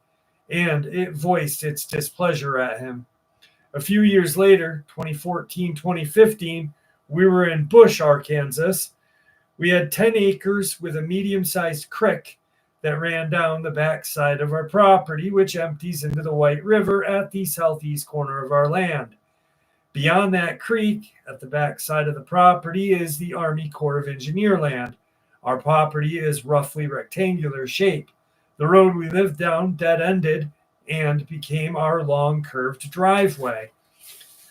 and it voiced its displeasure at him. A few years later, 2014, 2015, we were in Bush, Arkansas. We had 10 acres with a medium-sized creek that ran down the backside of our property, which empties into the White River at the southeast corner of our land. Beyond that creek, at the backside of the property, is the Army Corps of Engineer land. Our property is roughly rectangular shape. The road we lived down dead-ended and became our long curved driveway.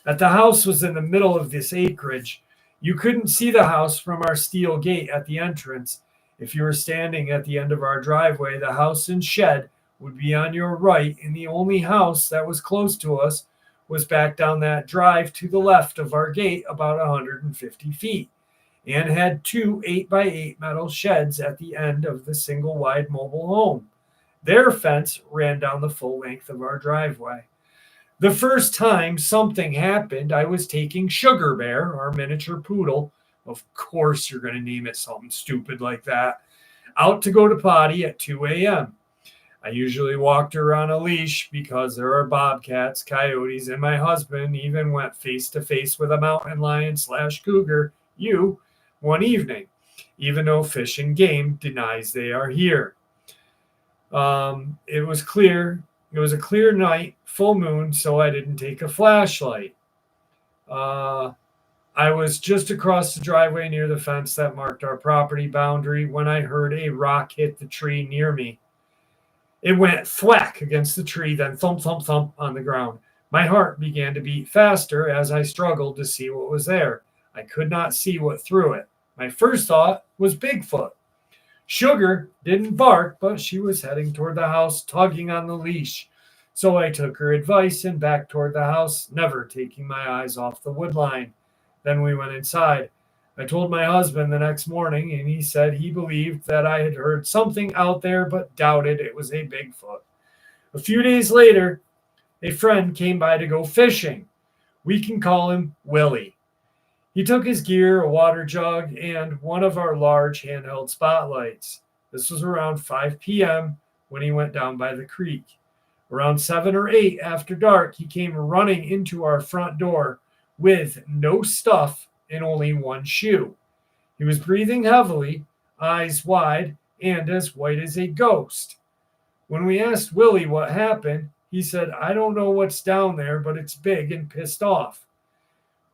The house was in the middle of this acreage. You couldn't see the house from our steel gate at the entrance. If you were standing at the end of our driveway, the house and shed would be on your right, and the only house that was close to us was back down that drive to the left of our gate about 150 feet, and had 2 8x8 metal sheds at the end of the single wide mobile home. Their fence ran down the full length of our driveway. The first time something happened, I was taking Sugar Bear, our miniature poodle, of course you're going to name it something stupid like that, out to go to potty at 2 a.m. I usually walked her on a leash because there are bobcats, coyotes, and my husband even went face to face with a mountain lion / cougar, one evening, even though Fish and Game denies they are here. It was clear. It was a clear night, full moon, so I didn't take a flashlight. I was just across the driveway near the fence that marked our property boundary when I heard a rock hit the tree near me. It went thwack against the tree, then thump, thump, thump on the ground. My heart began to beat faster as I struggled to see what was there. I could not see what threw it. My first thought was Bigfoot. Sugar didn't bark, but she was heading toward the house, tugging on the leash. So I took her advice and backed toward the house, never taking my eyes off the wood line. Then we went inside. I told my husband the next morning, and he said he believed that I had heard something out there, but doubted it was a Bigfoot. A few days later, a friend came by to go fishing. We can call him Willie. He took his gear, a water jug, and one of our large handheld spotlights. This was around 5 p.m. when he went down by the creek. Around 7 or 8 after dark, he came running into our front door with no stuff and only one shoe. He was breathing heavily, eyes wide, and as white as a ghost. When we asked Willie what happened, he said, "I don't know what's down there, but it's big and pissed off."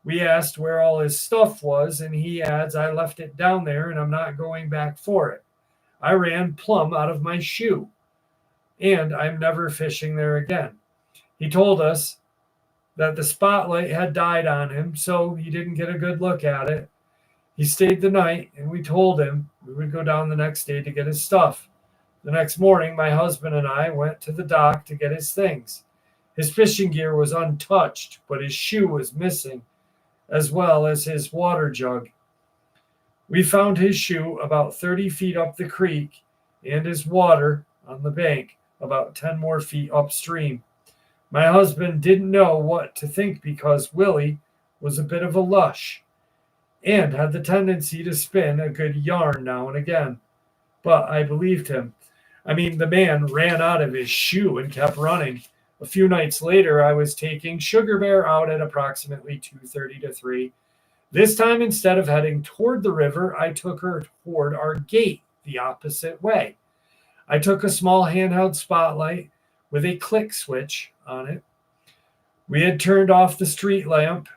We asked where all his stuff was, and he adds, "I left it down there and I'm not going back for it. I ran plumb out of my shoe, and I'm never fishing there again." He told us that the spotlight had died on him, so he didn't get a good look at it. He stayed the night, and we told him we would go down the next day to get his stuff. The next morning, my husband and I went to the dock to get his things. His fishing gear was untouched, but his shoe was missing, as well as his water jug. We found his shoe about 30 feet up the creek and his water on the bank about 10 more feet upstream. My husband didn't know what to think because Willie was a bit of a lush and had the tendency to spin a good yarn now and again. But I believed him. I mean, the man ran out of his shoe and kept running. A few nights later, I was taking Sugar Bear out at approximately 2:30 to 3. This time, instead of heading toward the river, I took her toward our gate the opposite way. I took a small handheld spotlight with a click switch on it. We had turned off the street lamp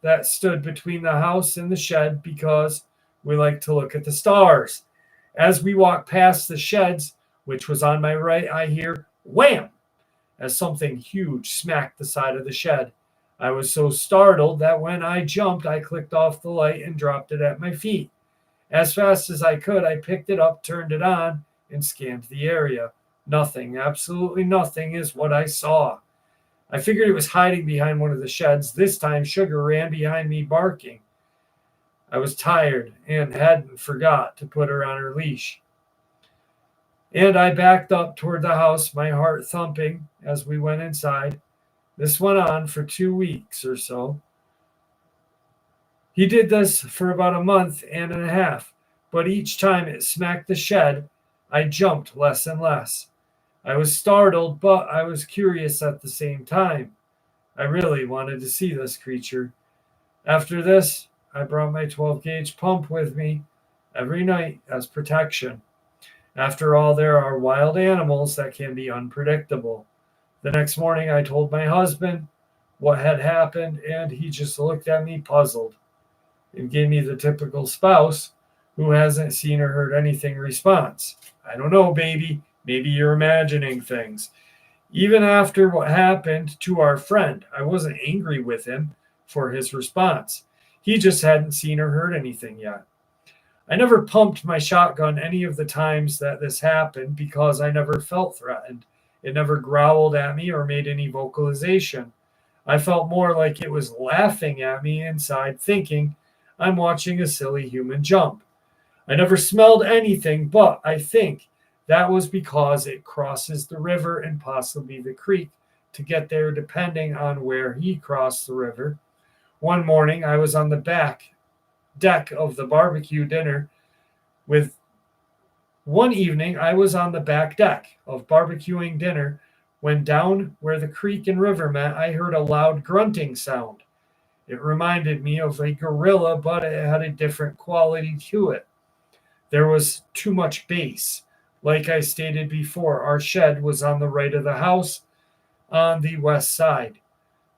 that stood between the house and the shed because we like to look at the stars. As we walked past the sheds, which was on my right, I hear wham as something huge smacked the side of the shed. I was so startled that when I jumped, I clicked off the light and dropped it at my feet. As fast as I could, I picked it up, turned it on, and scanned the area. Nothing, absolutely nothing is what I saw. I figured it was hiding behind one of the sheds. This time, Sugar ran behind me barking. I was tired and hadn't forgot to put her on her leash. And I backed up toward the house, my heart thumping as we went inside. This went on for 2 weeks or so. He did this for about a month and a half, but each time it smacked the shed, I jumped less and less. I was startled, but I was curious at the same time. I really wanted to see this creature. After this, I brought my 12-gauge pump with me every night as protection. After all, there are wild animals that can be unpredictable. The next morning, I told my husband what had happened, and he just looked at me puzzled and gave me the typical spouse who hasn't seen or heard anything response. "I don't know, baby. Maybe you're imagining things." Even after what happened to our friend, I wasn't angry with him for his response. He just hadn't seen or heard anything yet. I never pumped my shotgun any of the times that this happened because I never felt threatened. It never growled at me or made any vocalization. I felt more like it was laughing at me inside, thinking I'm watching a silly human jump. I never smelled anything, but I think that was because it crosses the river and possibly the creek to get there, depending on where he crossed the river. One morning, I was on the back deck of the barbecue dinner with One evening, I was on the back deck of barbecuing dinner when down where the creek and river met, I heard a loud grunting sound. It reminded me of a gorilla, but it had a different quality to it. There was too much bass. Like I stated before, our shed was on the right of the house on the west side.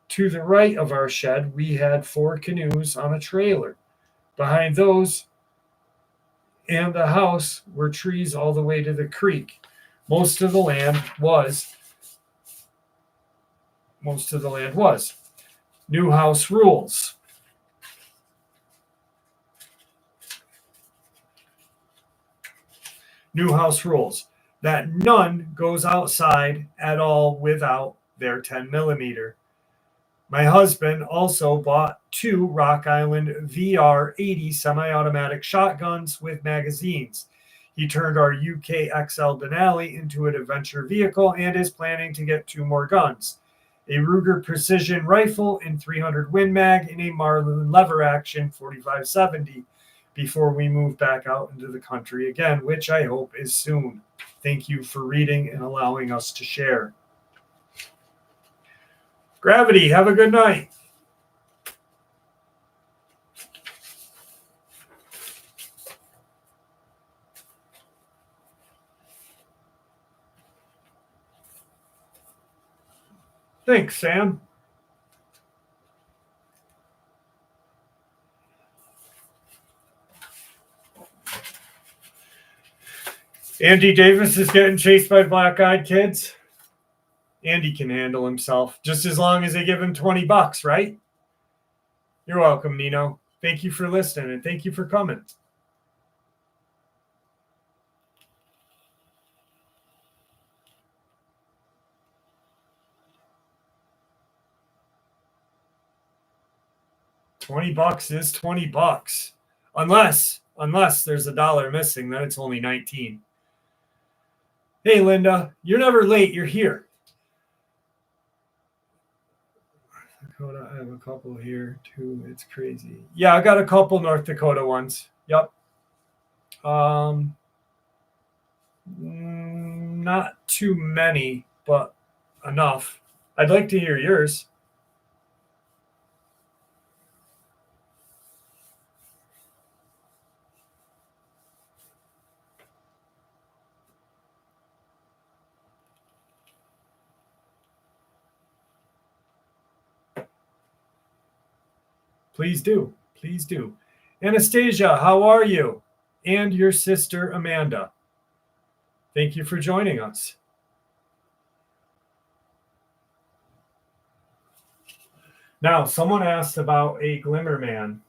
To the right of our shed, we had 4 canoes on a trailer. Behind those and the house were trees all the way to the creek. Most of the land was. New house rules. New house rules that none goes outside at all without their 10 millimeter. My husband also bought 2 Rock Island VR-80 semi-automatic shotguns with magazines. He turned our UK XL Denali into an adventure vehicle and is planning to get 2 more guns. A Ruger precision rifle in 300 Win Mag and a Marlin lever action 4570 before we move back out into the country again, which I hope is soon. Thank you for reading and allowing us to share. Gravity, have a good night. Thanks, Sam. Andy Davis is getting chased by black-eyed kids. Andy can handle himself, just as long as they give him $20, right? You're welcome, Nino. Thank you for listening, and thank you for coming. $20 is $20. Unless there's $1 missing, then it's only 19. Hey, Linda, you're never late. You're here. Dakota, I have a couple here too. It's crazy. Yeah, I got a couple North Dakota ones. Yep. Not too many, but enough. I'd like to hear yours. Please do. Please do. Anastasia, how are you? And your sister, Amanda. Thank you for joining us. Now, someone asked about a Glimmer Man.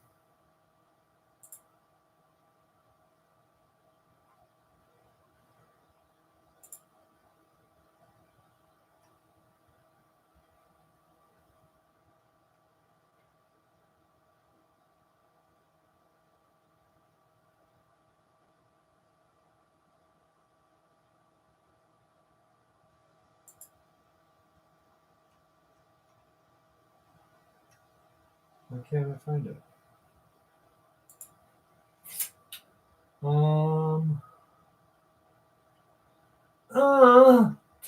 Why can't I find it?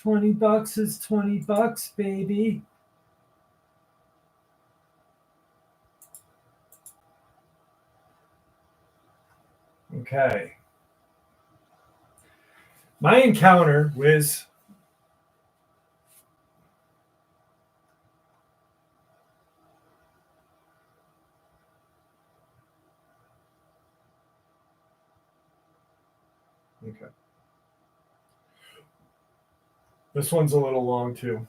$20 is $20, baby. Okay. My encounter with Okay. This one's a little long too.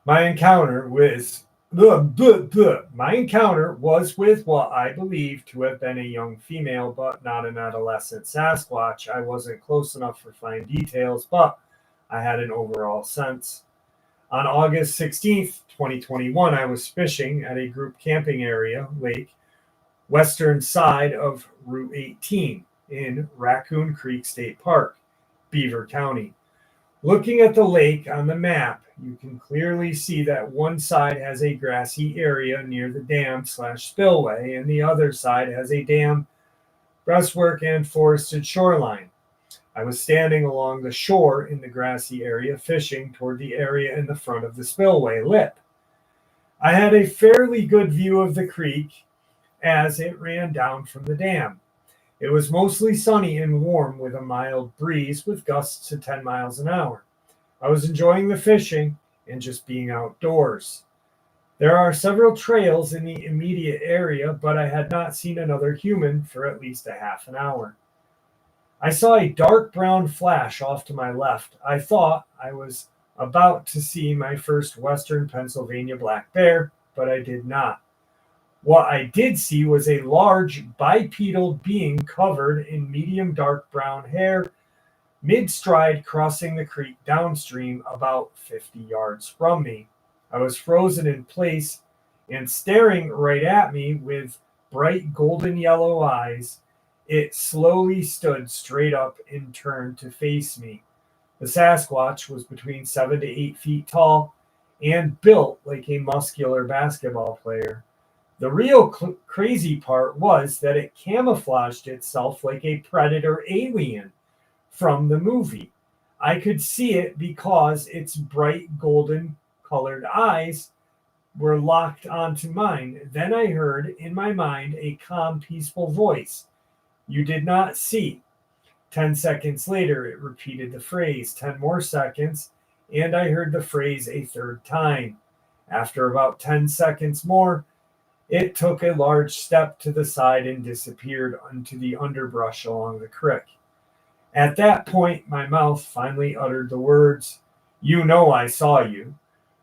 My encounter was with what I believe to have been a young female, but not an adolescent Sasquatch. I wasn't close enough for fine details, but I had an overall sense. On August 16th, 2021, I was fishing at a group camping area, lake, western side of Route 18 in Raccoon Creek State Park, Beaver County. Looking at the lake on the map, You can clearly see that one side has a grassy area near the dam/spillway, and the other side has a dam, breastwork, and forested shoreline. I was standing along the shore in the grassy area, fishing toward the area in the front of the spillway lip. I had a fairly good view of the creek as it ran down from the dam. It was mostly sunny and warm with a mild breeze with gusts to 10 miles an hour. I was enjoying the fishing and just being outdoors. There are several trails in the immediate area, but I had not seen another human for at least a half an hour. I saw a dark brown flash off to my left. I thought I was about to see my first Western Pennsylvania black bear, but I did not. What I did see was a large bipedal being covered in medium dark brown hair, mid-stride crossing the creek downstream about 50 yards from me. I was frozen in place and staring right at me with bright golden yellow eyes. It slowly stood straight up and turned to face me. The Sasquatch was between 7 to 8 feet tall and built like a muscular basketball player. The real crazy part was that it camouflaged itself like a predator alien from the movie. I could see it because its bright golden colored eyes were locked onto mine. Then I heard in my mind a calm, peaceful voice. You did not see. 10 seconds later, it repeated the phrase. 10 more seconds, and I heard the phrase a third time. After about 10 seconds more, it took a large step to the side and disappeared into the underbrush along the creek. At that point, my mouth finally uttered the words, "You know I saw you."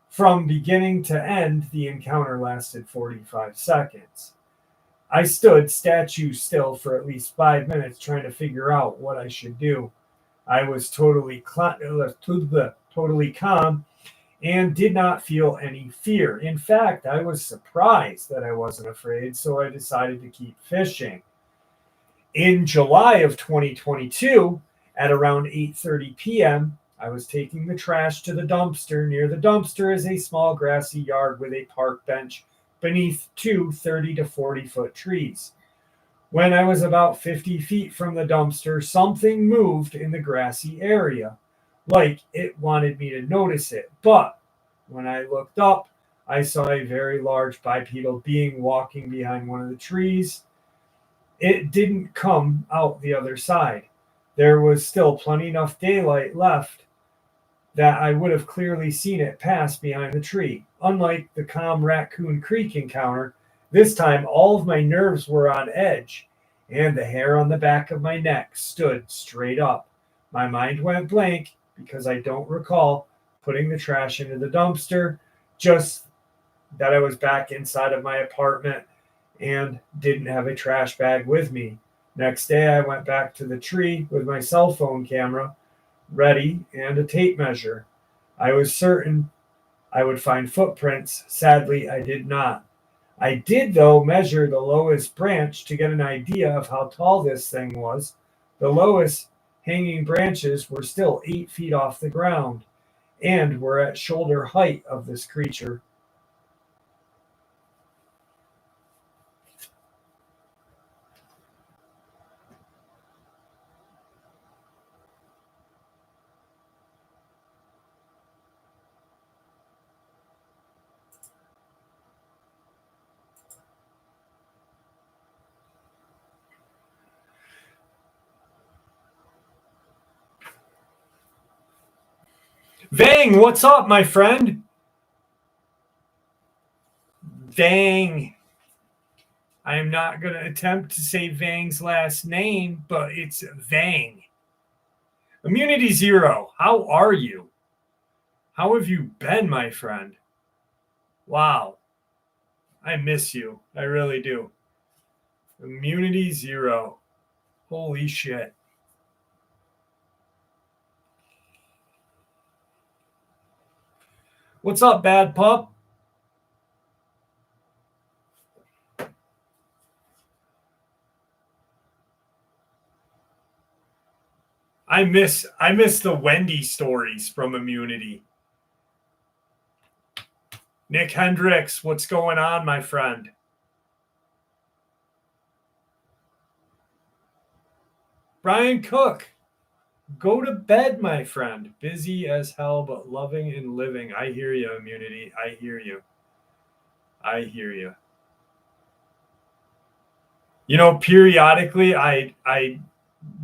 From beginning to end, the encounter lasted 45 seconds. I stood statue still for at least 5 minutes trying to figure out what I should do. I was totally calm and did not feel any fear. In fact, I was surprised that I wasn't afraid, so I decided to keep fishing. In July of 2022, at around 8:30 p.m., I was taking the trash to the dumpster. Near the dumpster is a small grassy yard with a park bench beneath two 30 to 40-foot trees. When I was about 50 feet from the dumpster, something moved in the grassy area, like it wanted me to notice it. But when I looked up, I saw a very large bipedal being walking behind one of the trees. It didn't come out the other side. There was still plenty enough daylight left that I would have clearly seen it pass behind the tree. Unlike the calm Raccoon Creek encounter, this time all of my nerves were on edge, and the hair on the back of my neck stood straight up. My mind went blank because I don't recall putting the trash into the dumpster, just that I was back inside of my apartment and didn't have a trash bag with me. Next day, I went back to the tree with my cell phone camera ready and a tape measure. I was certain I would find footprints. Sadly, I did not. I did, though, measure the lowest branch to get an idea of how tall this thing was. The lowest hanging branches were still 8 feet off the ground and were at shoulder height of this creature. Vang, what's up, my friend? Vang. I am not going to attempt to say Vang's last name, but it's Vang. Immunity Zero, how are you? How have you been, my friend? Wow. I miss you. I really do. Immunity Zero. Holy shit. What's up, bad pup? I miss the Wendy stories from Immunity. Nick Hendricks, what's going on, my friend? Brian Cook, go to bed, my friend. Busy as hell, but loving and living. I hear you, Immunity. I hear you. I hear you. You know, periodically I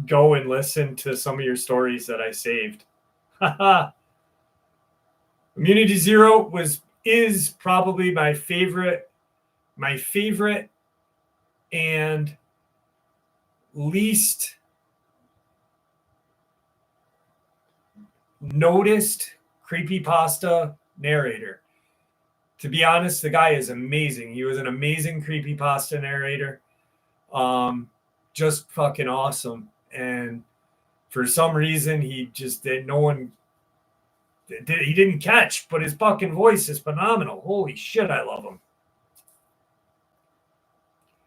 go and listen to some of your stories that I saved. Immunity Zero is probably my favorite and least noticed creepypasta narrator. To be honest, the guy is amazing. He was an amazing creepypasta narrator. Just fucking awesome. And for some reason, he just did. No one did. He didn't catch, but his fucking voice is phenomenal. Holy shit, I love him.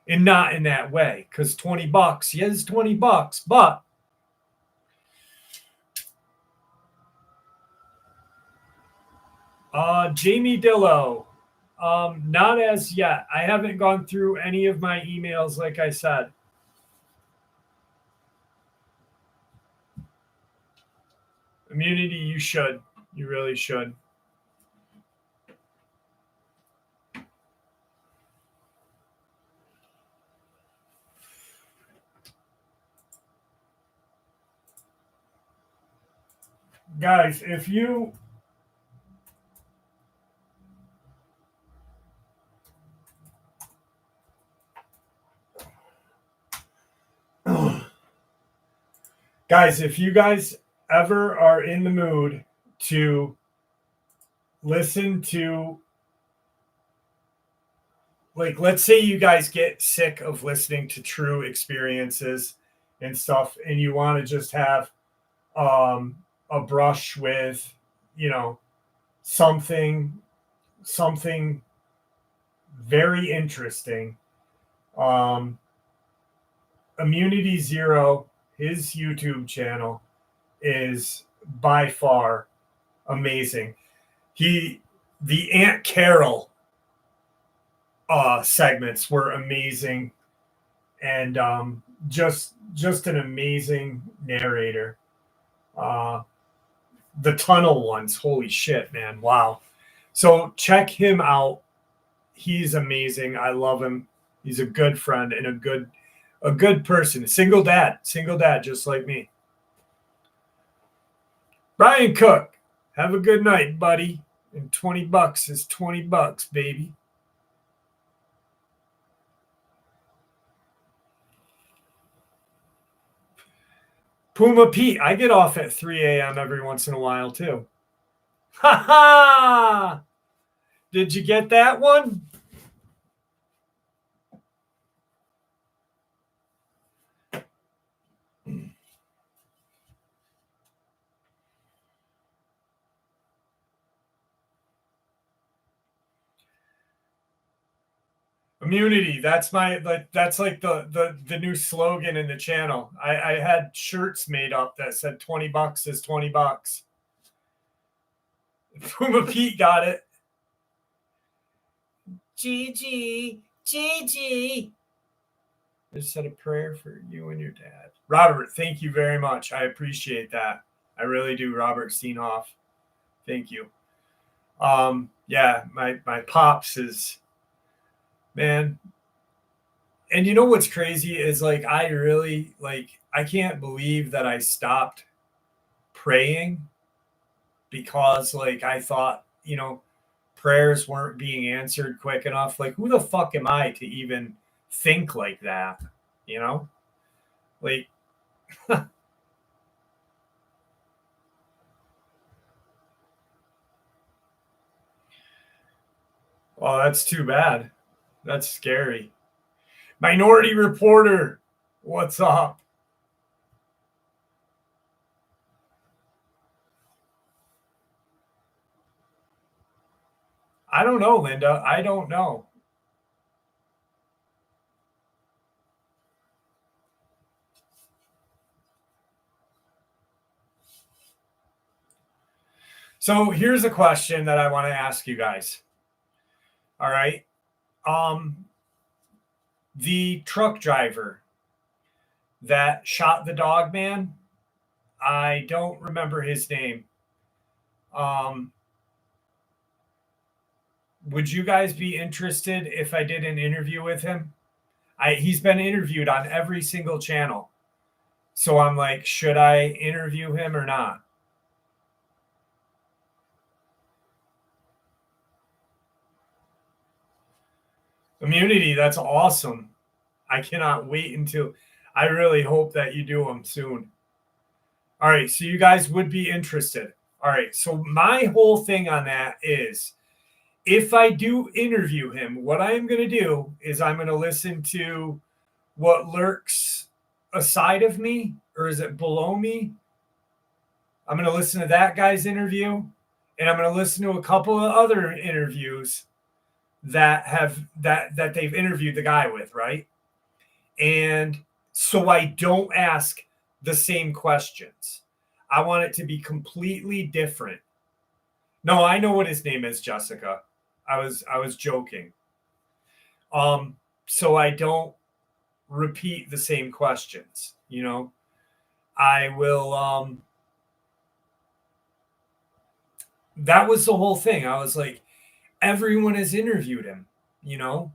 And not in that way, because $20, yes, $20, but Jamie Dillo, not as yet. I haven't gone through any of my emails, like I said. Immunity, you should. You really should. Guys, if you guys, if you guys ever are in the mood to listen to, like, let's say you guys get sick of listening to true experiences and stuff, and you want to just have a brush with, you know, something very interesting. Immunity Zero, his YouTube channel is by far amazing. The Aunt Carol segments were amazing, and just an amazing narrator. The tunnel ones, holy shit, man, wow. So check him out. He's amazing. I love him. He's a good friend and a good person. Single dad, just like me. Brian Cook, have a good night, buddy. And $20 is $20, baby. Puma Pete, I get off at 3 a.m. every once in a while, too. Ha ha! Did you get that one? Immunity. That's the new slogan in the channel. I had shirts made up that said $20 is $20. Puma Pete got it. GG. I just said a prayer for you and your dad. Robert, thank you very much. I appreciate that. I really do, Robert Steenhoff. Thank you. Yeah, my pops is, man. And you know what's crazy is, like, I can't believe that I stopped praying because, like, I thought, prayers weren't being answered quick enough. Like, who the fuck am I to even think like that? You know? Like, oh, that's too bad. That's scary. Minority Reporter, what's up? I don't know, Linda. I don't know. So here's a question that I want to ask you guys. All right. The truck driver that shot the Dogman, I don't remember his name. Um, would you guys be interested if I did an interview with him? He's been interviewed on every single channel. So I'm like, should I interview him or not? Immunity, that's awesome. I cannot wait until I really hope that you do them soon. All right, so you guys would be interested. All right, so my whole thing on that is if I do interview him, what I am going to do is I'm going to listen to what lurks aside of me, or is it below me? I'm going to listen to that guy's interview, and I'm going to listen to a couple of other interviews that they've interviewed the guy with, right? And so I don't ask the same questions. I want it to be completely different. No, I know what his name is, Jessica. I was joking. So I don't repeat the same questions, you know. I will that was the whole thing. I was like, everyone has interviewed him, you know,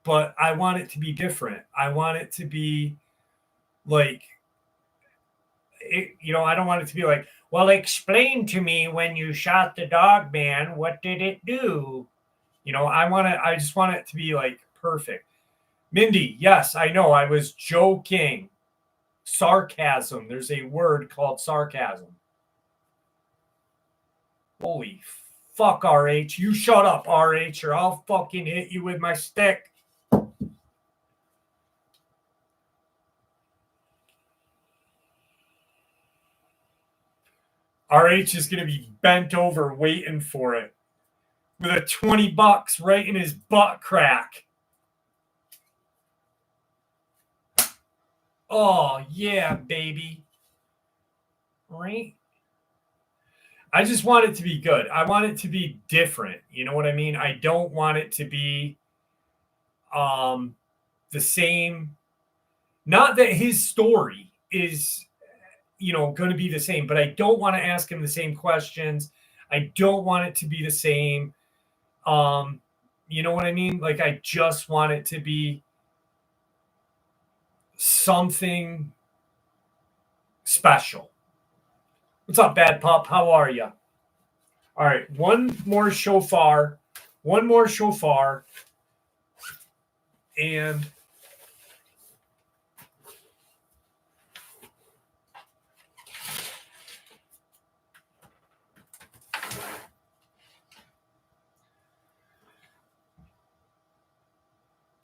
but I want it to be different. I want it to be like I don't want it to be like, well, explain to me when you shot the dog man, what did it do? I just want it to be like perfect. Mindy, yes, I know. I was joking. Sarcasm. There's a word called sarcasm. Holy fuck, RH. You shut up, RH, or I'll fucking hit you with my stick. RH is going to be bent over waiting for it with a $20 right in his butt crack. Oh, yeah, baby. Right? I just want it to be good. I want it to be different. You know what I mean? I don't want it to be the same. Not that his story is, going to be the same, but I don't want to ask him the same questions. I don't want it to be the same. You know what I mean? Like, I just want it to be something special. What's up, Bad Pup? How are you? All right, one more shofar, and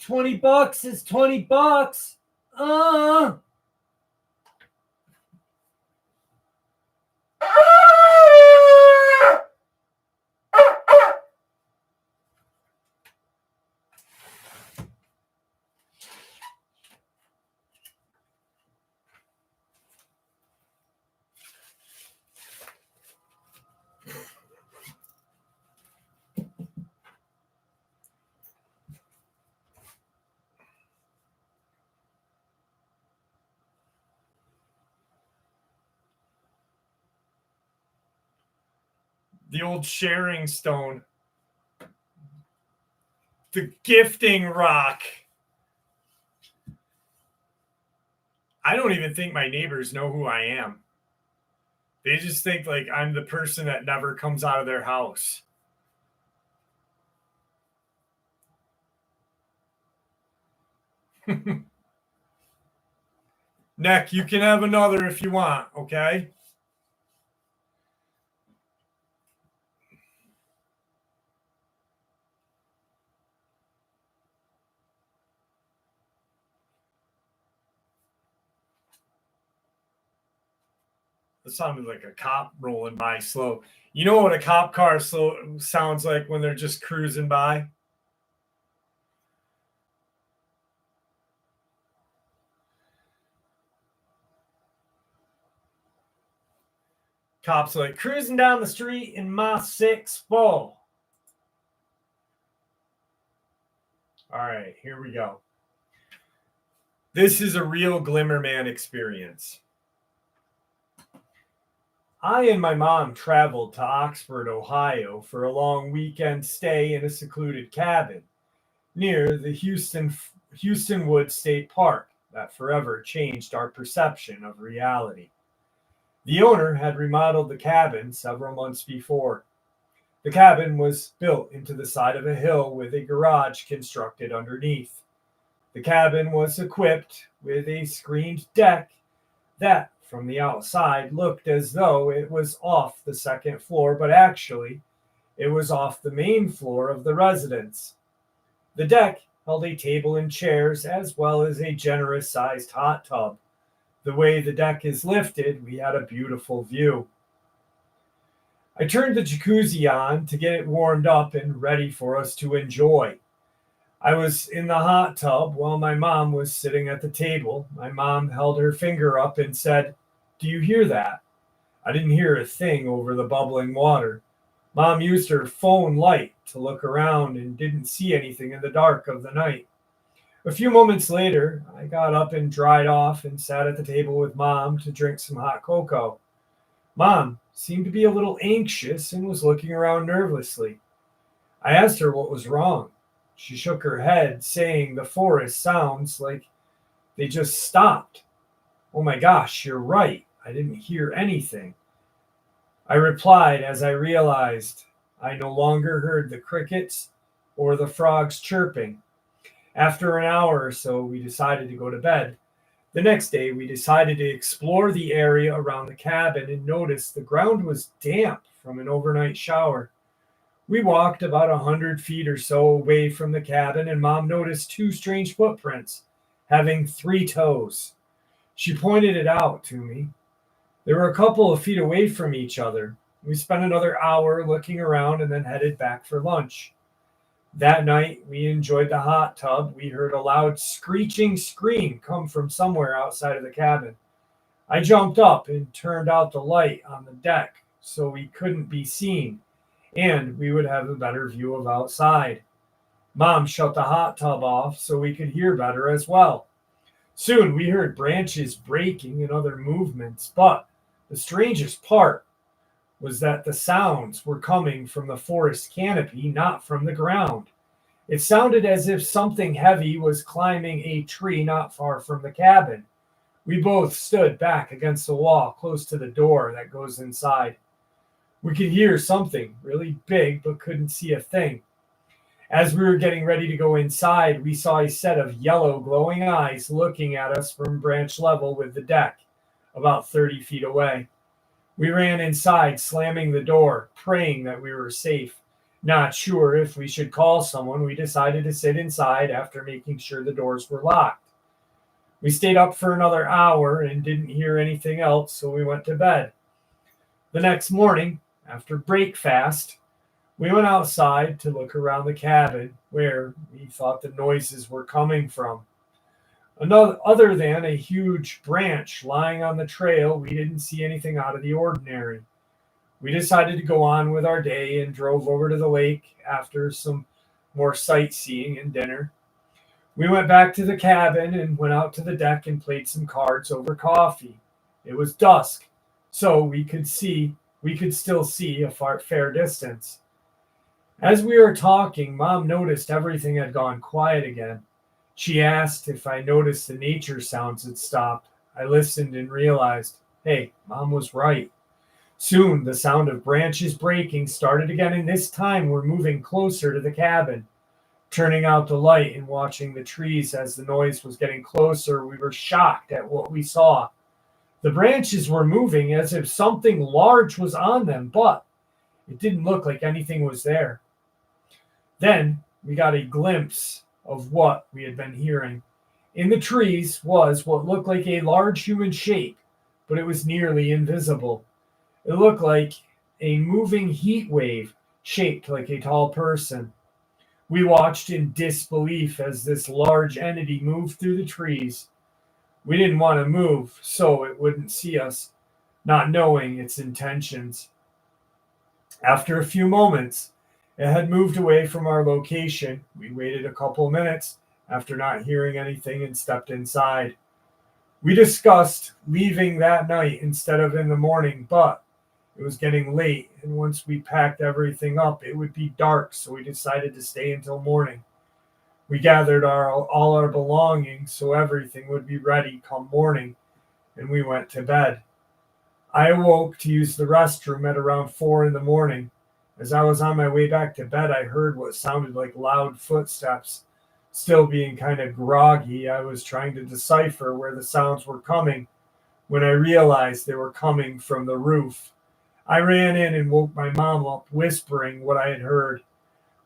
$20 is $20. The old sharing stone. The gifting rock. I don't even think my neighbors know who I am. They just think like I'm the person that never comes out of their house. Neck, you can have another if you want, okay? It sounded like a cop rolling by slow. You know what a cop car slow sounds like when they're just cruising by? Cops like cruising down the street in my 6'4". All right, here we go. This is a real Glimmer Man experience. I and my mom traveled to Oxford, Ohio for a long weekend stay in a secluded cabin near the Houston Woods State Park that forever changed our perception of reality. The owner had remodeled the cabin several months before. The cabin was built into the side of a hill with a garage constructed underneath. The cabin was equipped with a screened deck that, from the outside, looked as though it was off the second floor, but actually, it was off the main floor of the residence. The deck held a table and chairs as well as a generous sized hot tub. The way the deck is lifted, we had a beautiful view. I turned the jacuzzi on to get it warmed up and ready for us to enjoy. I was in the hot tub while my mom was sitting at the table. My mom held her finger up and said, "Do you hear that?" I didn't hear a thing over the bubbling water. Mom used her phone light to look around and didn't see anything in the dark of the night. A few moments later, I got up and dried off and sat at the table with Mom to drink some hot cocoa. Mom seemed to be a little anxious and was looking around nervously. I asked her what was wrong. She shook her head, saying the forest sounds like they just stopped. "Oh my gosh, you're right. I didn't hear anything." I replied as I realized I no longer heard the crickets or the frogs chirping. After an hour or so, we decided to go to bed. The next day, we decided to explore the area around the cabin and noticed the ground was damp from an overnight shower. We walked about 100 feet or so away from the cabin, and Mom noticed two strange footprints having 3 toes. She pointed it out to me. They were a couple of feet away from each other. We spent another hour looking around and then headed back for lunch. That night, we enjoyed the hot tub. We heard a loud screeching scream come from somewhere outside of the cabin. I jumped up and turned out the light on the deck so we couldn't be seen, and we would have a better view of outside. Mom shut the hot tub off so we could hear better as well. Soon we heard branches breaking and other movements, but the strangest part was that the sounds were coming from the forest canopy, not from the ground. It sounded as if something heavy was climbing a tree not far from the cabin. We both stood back against the wall close to the door that goes inside. We could hear something really big, but couldn't see a thing. As we were getting ready to go inside, we saw a set of yellow glowing eyes looking at us from branch level with the deck, about 30 feet away. We ran inside, slamming the door, praying that we were safe. Not sure if we should call someone, we decided to sit inside after making sure the doors were locked. We stayed up for another hour and didn't hear anything else, so we went to bed. The next morning, after breakfast, we went outside to look around the cabin where we thought the noises were coming from. Other than a huge branch lying on the trail, we didn't see anything out of the ordinary. We decided to go on with our day and drove over to the lake after some more sightseeing and dinner. We went back to the cabin and went out to the deck and played some cards over coffee. It was dusk, so we could still see a fair distance. As we were talking, Mom noticed everything had gone quiet again. She asked if I noticed the nature sounds had stopped. I listened and realized, hey, Mom was right. Soon, the sound of branches breaking started again, and this time we're moving closer to the cabin. Turning out the light and watching the trees as the noise was getting closer, we were shocked at what we saw. The branches were moving as if something large was on them, but it didn't look like anything was there. Then we got a glimpse of what we had been hearing. In the trees was what looked like a large human shape, but it was nearly invisible. It looked like a moving heat wave shaped like a tall person. We watched in disbelief as this large entity moved through the trees. We didn't want to move so it wouldn't see us, not knowing its intentions. After a few moments, It had moved away from our location. We waited a couple of minutes after not hearing anything and stepped inside. We discussed leaving that night instead of in the morning, but it was getting late, and once we packed everything up, it would be dark, so we decided to stay until morning. We gathered all our belongings so everything would be ready come morning, and we went to bed. I awoke to use the restroom at around 4 in the morning. As I was on my way back to bed, I heard what sounded like loud footsteps. Still being kind of groggy, I was trying to decipher where the sounds were coming when I realized they were coming from the roof. I ran in and woke my mom up, whispering what I had heard.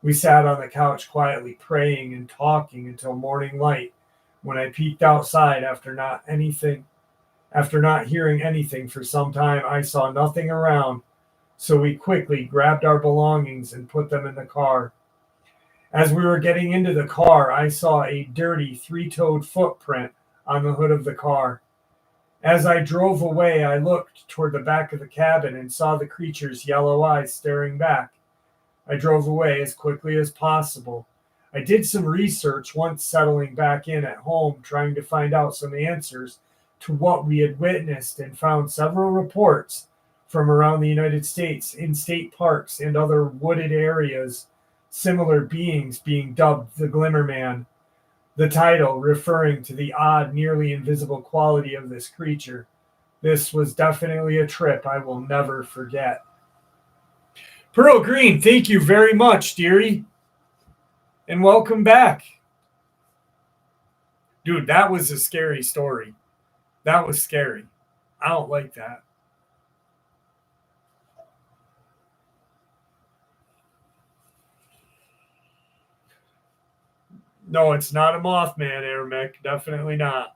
We sat on the couch quietly praying and talking until morning light. When I peeked outside after not hearing anything for some time, I saw nothing around, so we quickly grabbed our belongings and put them in the car. As we were getting into the car, I saw a dirty three-toed footprint on the hood of the car. As I drove away, I looked toward the back of the cabin and saw the creature's yellow eyes staring back. I drove away as quickly as possible. I did some research once settling back in at home, trying to find out some answers to what we had witnessed, and found several reports from around the United States in state parks and other wooded areas, similar beings being dubbed the Glimmer Man, the title referring to the odd, nearly invisible quality of this creature. This was definitely a trip I will never forget. Pearl Green, thank you very much, dearie. And welcome back. Dude, that was a scary story. That was scary. I don't like that. No, it's not a Mothman, Airmech. Definitely not.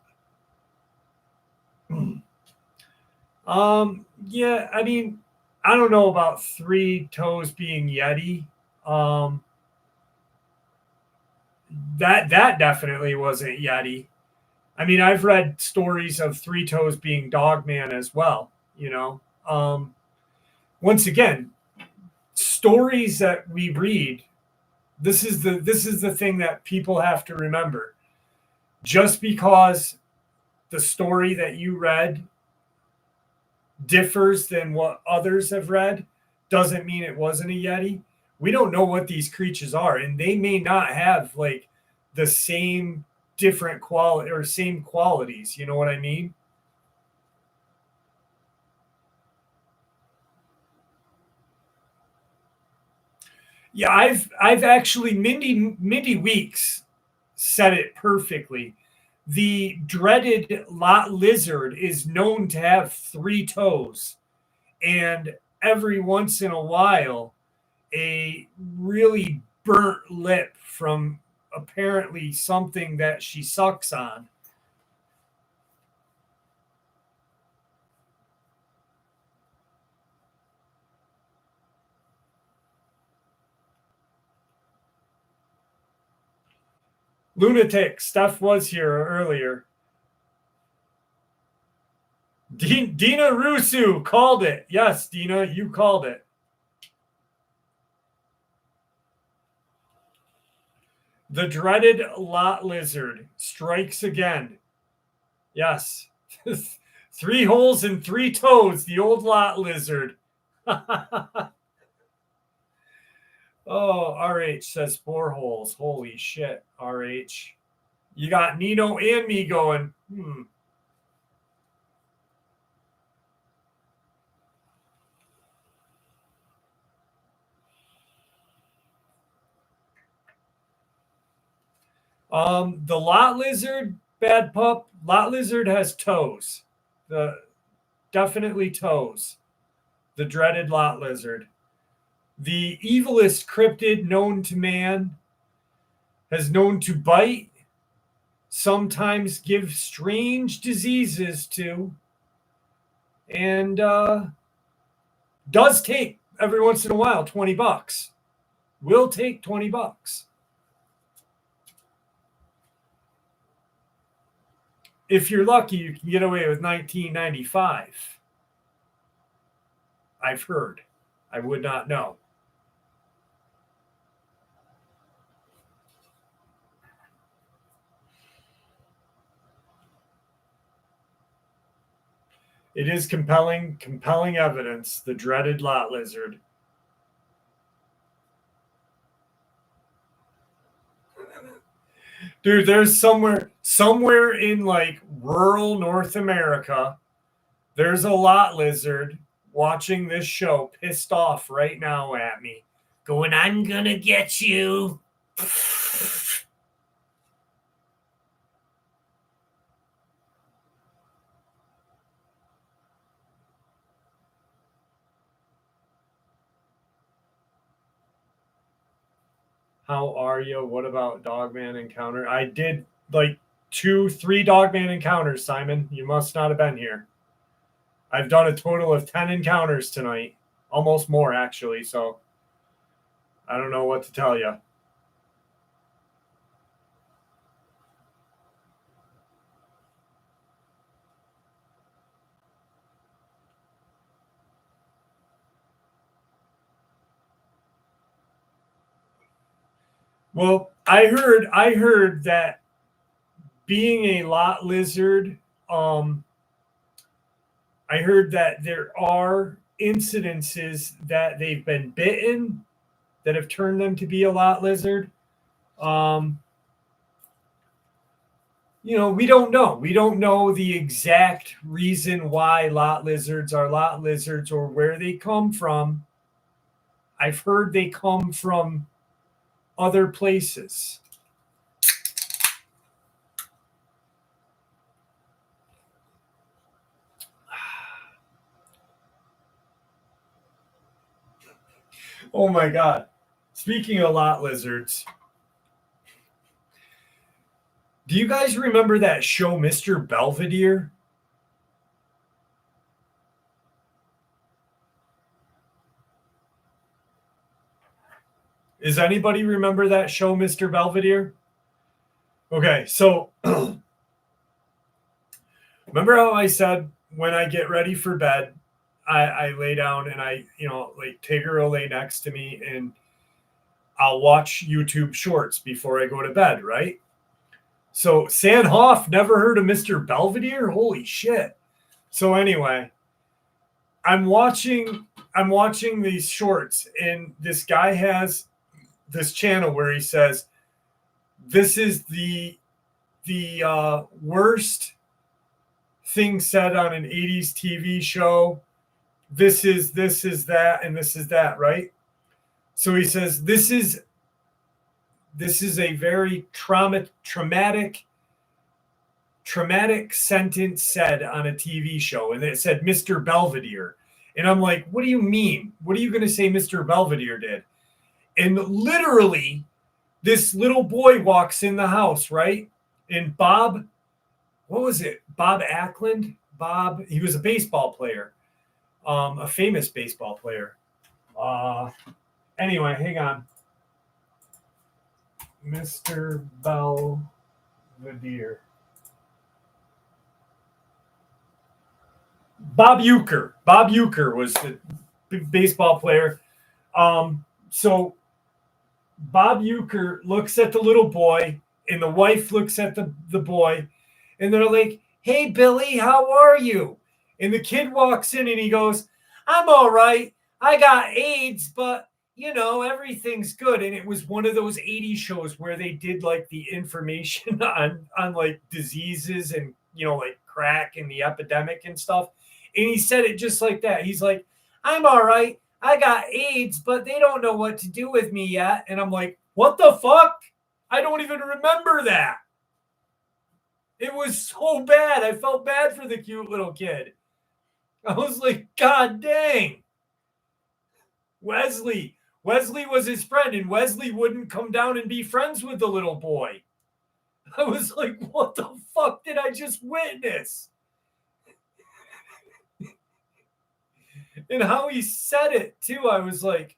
Yeah, I mean, I don't know about three toes being Yeti. That definitely wasn't Yeti. I mean, I've read stories of three toes being Dogman as well, you know. Once again, stories that we read, this is the thing that people have to remember. Just because the story that you read differs than what others have read doesn't mean it wasn't a Yeti. We don't know what these creatures are, and they may not have like the same different quality or same qualities. You know what I mean? Yeah, I've actually Mindy Weeks said it perfectly. The dreaded lot lizard is known to have three toes, and every once in a while, a really burnt lip from apparently something that she sucks on. Lunatic, Steph was here earlier. Dina Rusu called it. Yes, Dina, you called it. The dreaded lot lizard strikes again. Yes. Three holes and three toes, the old lot lizard. Oh, RH says four holes. Holy shit, RH. You got Nino and me going, The lot lizard, bad pup. Lot lizard has toes. Definitely toes. The dreaded lot lizard. The evilest cryptid known to man, has known to bite, sometimes give strange diseases to, and does take every once in a while $20. Will take $20. If you're lucky, you can get away with $19.95. I've heard. I would not know. It is compelling evidence. The dreaded lot lizard. Dude, there's somewhere in like rural North America, there's a lot lizard watching this show, pissed off right now at me, going, "I'm gonna get you." How are you? What about Dogman encounter? I did like 2-3 Dogman encounters, Simon. You must not have been here. I've done a total of 10 encounters tonight, almost more actually. So I don't know what to tell you. Well, I heard that being a lot lizard, I heard that there are incidences that they've been bitten that have turned them to be a lot lizard. Um, we don't know. We don't know the exact reason why lot lizards are lot lizards or where they come from. I've heard they come from other places. Oh my God. Speaking of lot lizards, do you guys remember that show, Mr. Belvedere? Does anybody remember that show, Mr. Belvedere? Okay, so remember how I said when I get ready for bed, I lay down and like Tigger will lay next to me and I'll watch YouTube shorts before I go to bed, right? So Sandhoff never heard of Mr. Belvedere? Holy shit. So anyway, I'm watching these shorts and this guy has this channel where he says this is the worst thing said on an 80s TV show. This is that and this is that, right? So he says this is a very traumatic sentence said on a TV show, and it said Mr. Belvedere. And I'm like, what do you mean? What are you going to say Mr. Belvedere did? And literally, this little boy walks in the house, right? And Bob, what was it? Bob Ackland? He was a baseball player, a famous baseball player. Anyway, hang on. Mr. Belvedere. Bob Uecker. Bob Uecker was the baseball player. So Bob Uecker looks at the little boy, and the wife looks at the boy, and they're like, "Hey, Billy, how are you?" And the kid walks in and he goes, "I'm all right. I got AIDS, but everything's good." And it was one of those 80s shows where they did like the information on like diseases and like crack and the epidemic and stuff. And he said it just like that. He's like, "I'm all right. I got AIDS, but they don't know what to do with me yet." And I'm like, what the fuck? I don't even remember that. It was so bad. I felt bad for the cute little kid. I was like, God dang. Wesley was his friend, and Wesley wouldn't come down and be friends with the little boy. I was like, what the fuck did I just witness? And how he said it, too, I was like,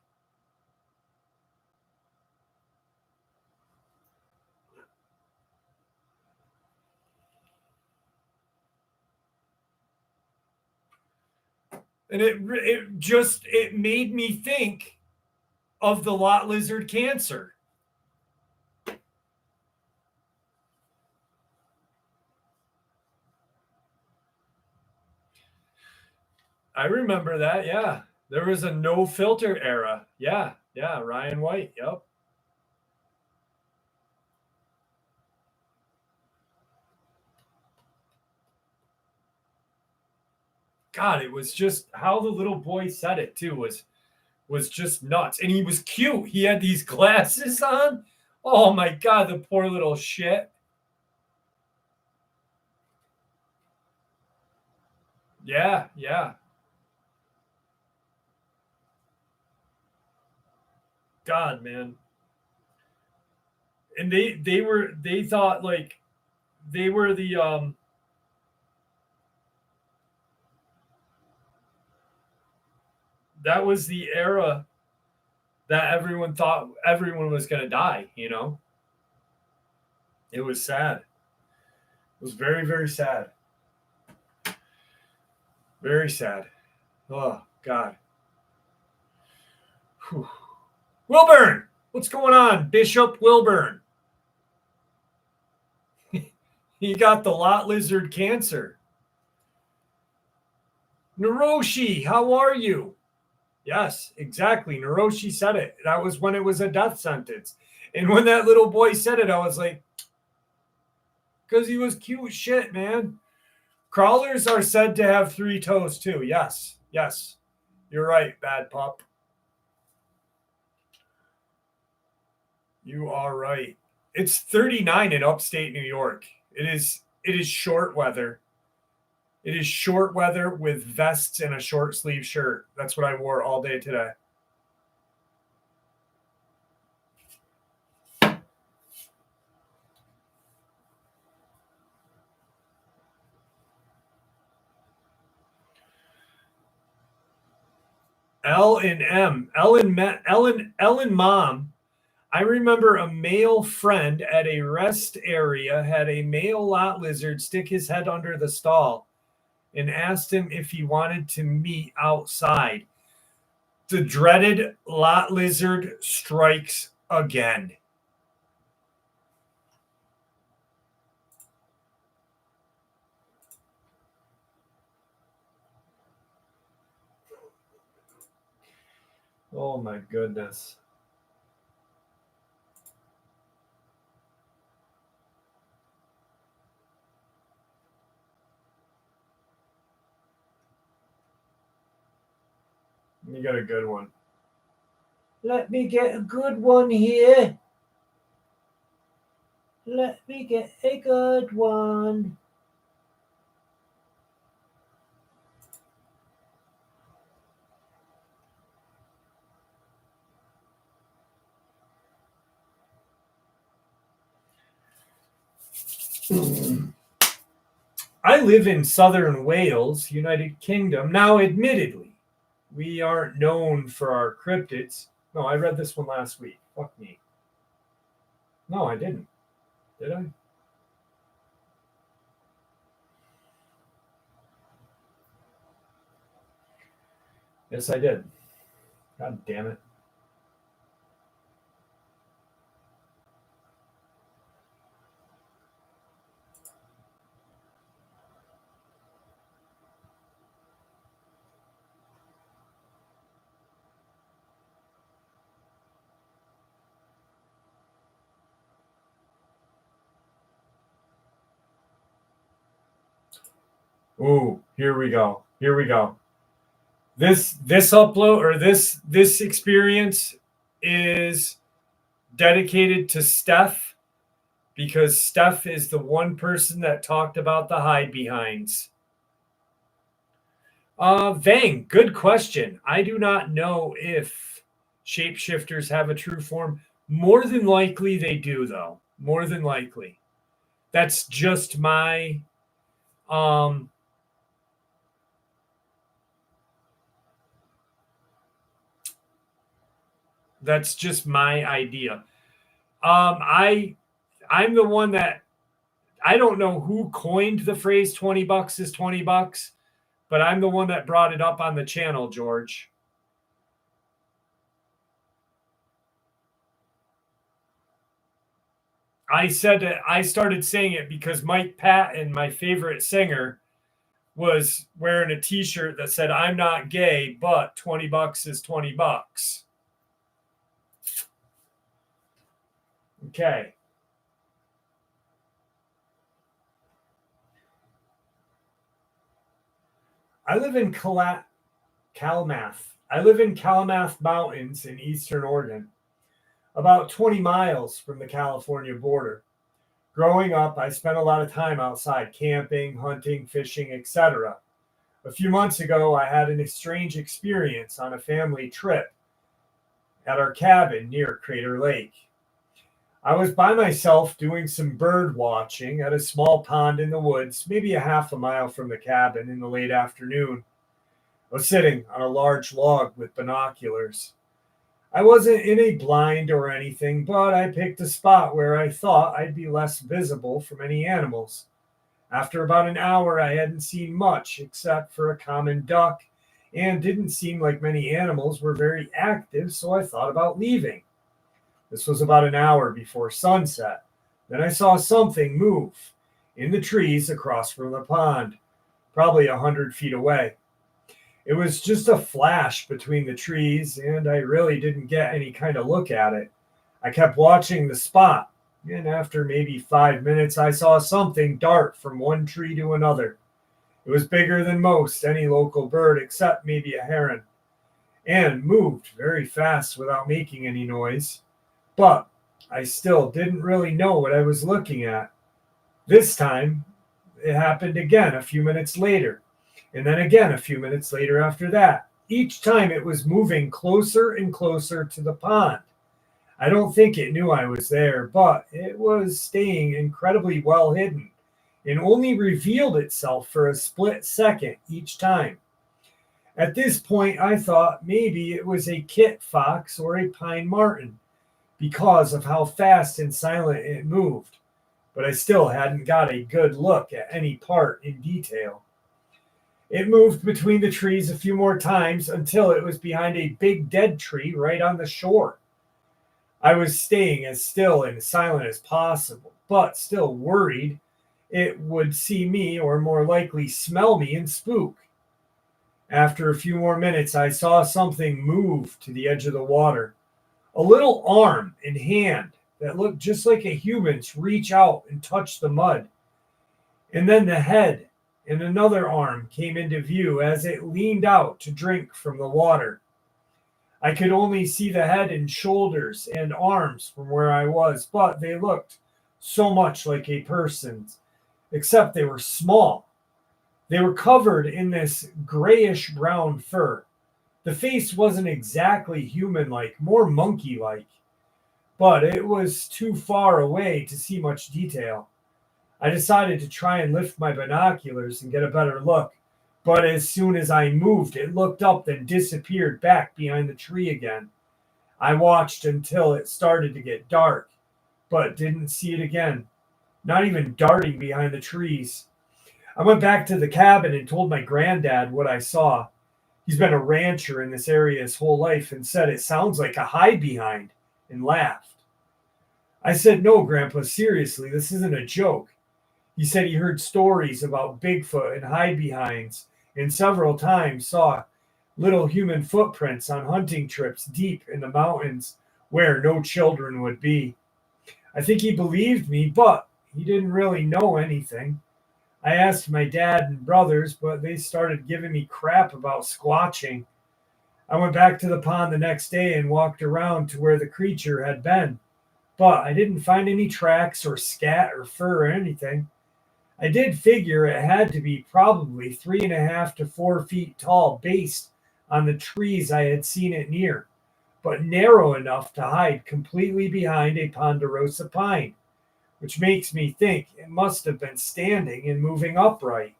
and it made me think of the lot lizard cancer. I remember that. Yeah. There was a no filter era. Yeah. Yeah. Ryan White. Yep. God, it was just how the little boy said it too was just nuts. And he was cute. He had these glasses on. Oh my God, the poor little shit. Yeah, yeah. God, man. And they thought like they were the that was the era that everyone thought everyone was gonna die, you know? It was sad. It was very, very sad. Very sad. Oh God. Whew. Wilburn! What's going on, Bishop Wilburn? He got the lot lizard cancer. Naroshi, how are you? Yes, exactly. Naroshi said it. That was when it was a death sentence. And when that little boy said it, I was like, because he was cute shit, man. Crawlers are said to have 3 toes too. Yes, yes. You're right, bad pup. You are right. It's 39 in upstate New York. It is short weather. It is short weather with vests and a short sleeve shirt. That's what I wore all day today. L and M, Ellen mom. I remember a male friend at a rest area had a male lot lizard stick his head under the stall and asked him if he wanted to meet outside. The dreaded lot lizard strikes again. Oh my goodness. You got a good one. Let me get a good one here. Let me get a good one. I live in southern Wales, United Kingdom. Now, admittedly, we aren't known for our cryptids. No, I read this one last week. Fuck me. No, I didn't. Did I? Yes, I did. God damn it. Ooh, here we go. Here we go. This upload or this experience is dedicated to Steph because Steph is the one person that talked about the hide behinds. Vang, good question. I do not know if shapeshifters have a true form. More than likely they do, though. More than likely. That's just my um that's just my idea. I'm the one that I don't know who coined the phrase 20 bucks is 20 bucks, but I'm the one that brought it up on the channel, George. I said that I started saying it because Mike Patton, my favorite singer, was wearing a t-shirt that said, "I'm not gay, but $20 is $20." Okay. I live in Kalamath. I live in Kalamath Mountains in eastern Oregon, about 20 miles from the California border. Growing up, I spent a lot of time outside camping, hunting, fishing, etc. A few months ago, I had an strange experience on a family trip at our cabin near Crater Lake. I was by myself doing some bird watching at a small pond in the woods, maybe a half a mile from the cabin in the late afternoon. I was sitting on a large log with binoculars. I wasn't in a blind or anything, but I picked a spot where I thought I'd be less visible from any animals. After about an hour, I hadn't seen much except for a common duck, and didn't seem like many animals were very active, so I thought about leaving. This was about an hour before sunset. Then I saw something move in the trees across from the pond, probably 100 feet away. It was just a flash between the trees, and I really didn't get any kind of look at it. I kept watching the spot, and after maybe 5 minutes, I saw something dart from one tree to another. It was bigger than most any local bird, except maybe a heron, and moved very fast without making any noise. But I still didn't really know what I was looking at. This time, it happened again a few minutes later, and then again a few minutes later after that. Each time it was moving closer and closer to the pond. I don't think it knew I was there, but it was staying incredibly well hidden and only revealed itself for a split second each time. At this point, I thought maybe it was a kit fox or a pine marten because of how fast and silent it moved, but I still hadn't got a good look at any part in detail. It moved between the trees a few more times until it was behind a big dead tree right on the shore. I was staying as still and silent as possible, but still worried it would see me or more likely smell me and spook. After a few more minutes, I saw something move to the edge of the water. A little arm and hand that looked just like a human's reach out and touch the mud. And then the head and another arm came into view as it leaned out to drink from the water. I could only see the head and shoulders and arms from where I was, but they looked so much like a person's, except they were small. They were covered in this grayish brown fur. The face wasn't exactly human like, more monkey like, but it was too far away to see much detail. I decided to try and lift my binoculars and get a better look, but as soon as I moved, it looked up and disappeared back behind the tree again. I watched until it started to get dark, but didn't see it again, not even darting behind the trees. I went back to the cabin and told my granddad what I saw. He's been a rancher in this area his whole life and said it sounds like a hide behind, and laughed. I said, "No, Grandpa, seriously, this isn't a joke." He said he heard stories about Bigfoot and hide behinds, and several times saw little human footprints on hunting trips deep in the mountains where no children would be. I think he believed me, but he didn't really know anything. I asked my dad and brothers, but they started giving me crap about squatching. I went back to the pond the next day and walked around to where the creature had been, but I didn't find any tracks or scat or fur or anything. I did figure it had to be probably 3.5 to 4 feet tall based on the trees I had seen it near, but narrow enough to hide completely behind a ponderosa pine, which makes me think it must have been standing and moving upright.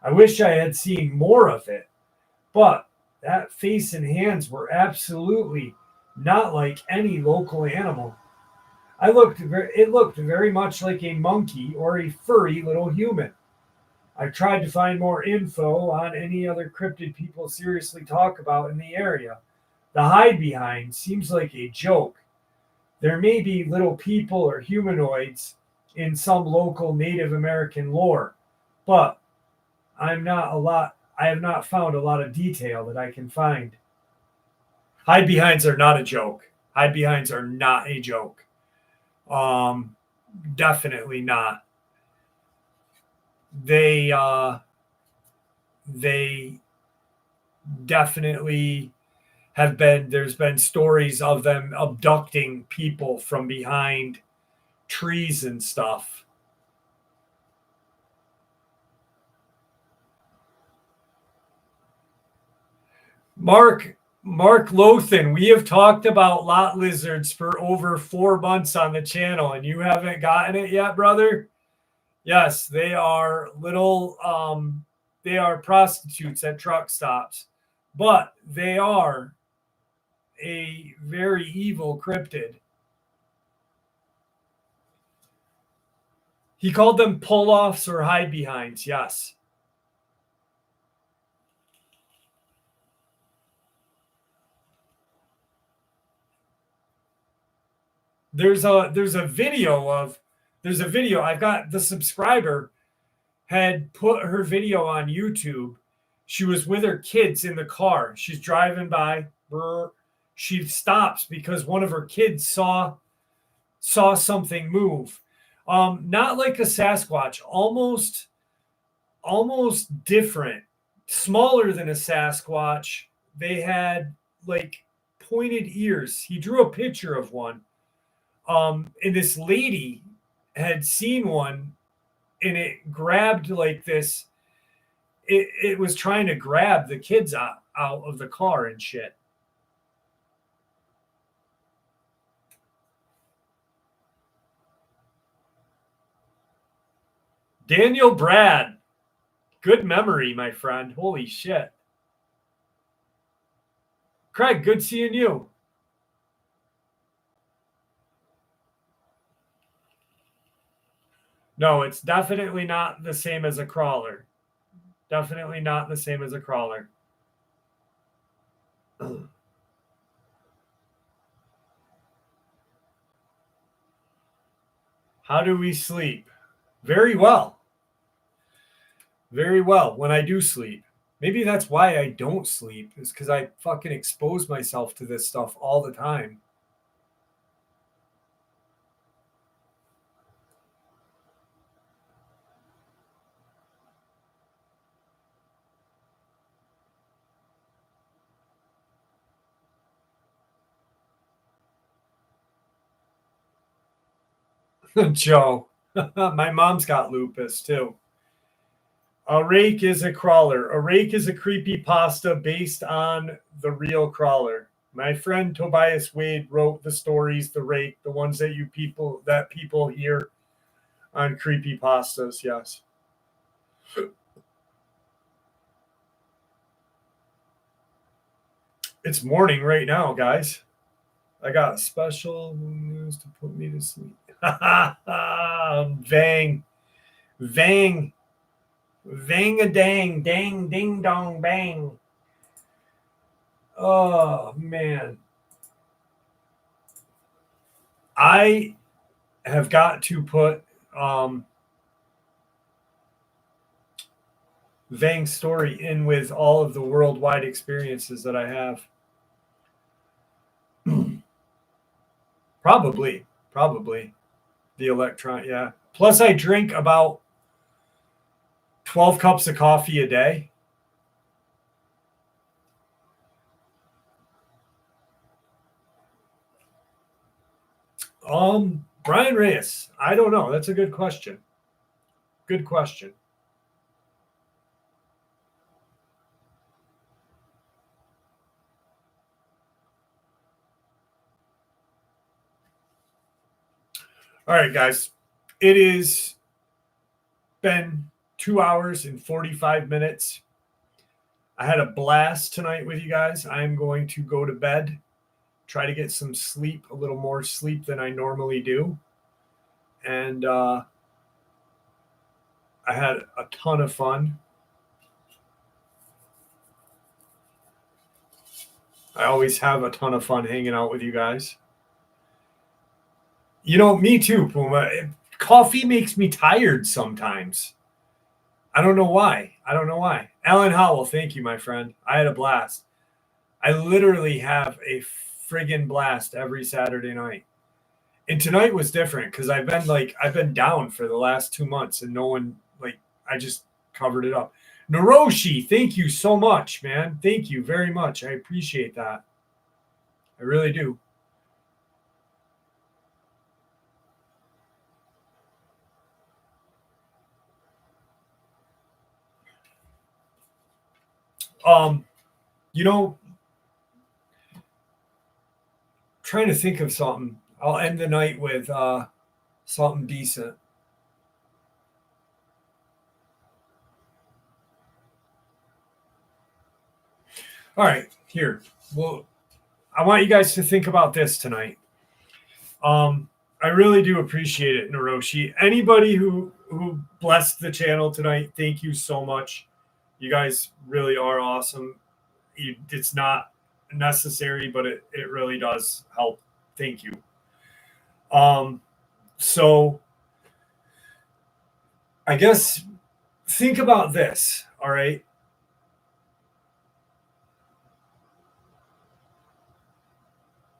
I wish I had seen more of it, but that face and hands were absolutely not like any local animal. It looked very much like a monkey or a furry little human. I tried to find more info on any other cryptid people seriously talk about in the area. The hide behind seems like a joke. There may be little people or humanoids in some local Native American lore, but I have not found a lot of detail that I can find. Hide behinds are not a joke. Hide behinds are not a joke. Definitely not. They definitely have been. There's been stories of them abducting people from behind trees and stuff. Mark Lothan, we have talked about lot lizards for over 4 months on the channel, and you haven't gotten it yet, brother? Yes, they are little they are prostitutes at truck stops, but they are a very evil cryptid. He called them pull-offs or hide-behinds, yes. There's a video I've got. The subscriber had put her video on YouTube. She was with her kids in the car. She's driving by. She stops because one of her kids saw something move. Not like a Sasquatch, almost different, smaller than a Sasquatch. They had like pointed ears. He drew a picture of one. And this lady had seen one, and it grabbed like this. It was trying to grab the kids out of the car and shit. Daniel Brad. Good memory, my friend. Holy shit. Craig, good seeing you. No, it's definitely not the same as a crawler. Definitely not the same as a crawler. How do we sleep? Very well. Very well when I do sleep. Maybe that's why I don't sleep, is because I fucking expose myself to this stuff all the time. Joe, my mom's got lupus too. A rake is a crawler. A rake is a creepy pasta based on the real crawler. My friend Tobias Wade wrote the stories, the rake, the ones that people hear on creepy pastas. Yes. It's morning right now, guys. I got special news to put me to sleep. Vang. Vang a dang, dang, ding dong, bang. Oh, man. I have got to put Vang's story in with all of the worldwide experiences that I have. Probably. The electron, yeah. Plus, I drink about 12 cups of coffee a day. Brian Reyes, I don't know. That's a good question. Good question. All right, guys. It is been 2 hours and 45 minutes. I had a blast tonight with you guys. I'm going to go to bed, try to get some sleep, a little more sleep than I normally do. And I had a ton of fun. I always have a ton of fun hanging out with you guys. You know, me too, Puma. Coffee makes me tired sometimes. I don't know why. Alan Howell, thank you, my friend. I had a blast. I literally have a friggin' blast every Saturday night. And tonight was different because I've been down for the last 2 months and no one, I just covered it up. Naroshi, thank you so much, man. Thank you very much. I appreciate that. I really do. You know, trying to think of something. I'll end the night with something decent. All right, here. Well, I want you guys to think about this tonight. I really do appreciate it, Naroshi. Anybody who blessed the channel tonight, thank you so much. You guys really are awesome. It's not necessary, but it really does help. Thank you. So I guess think about this, all right?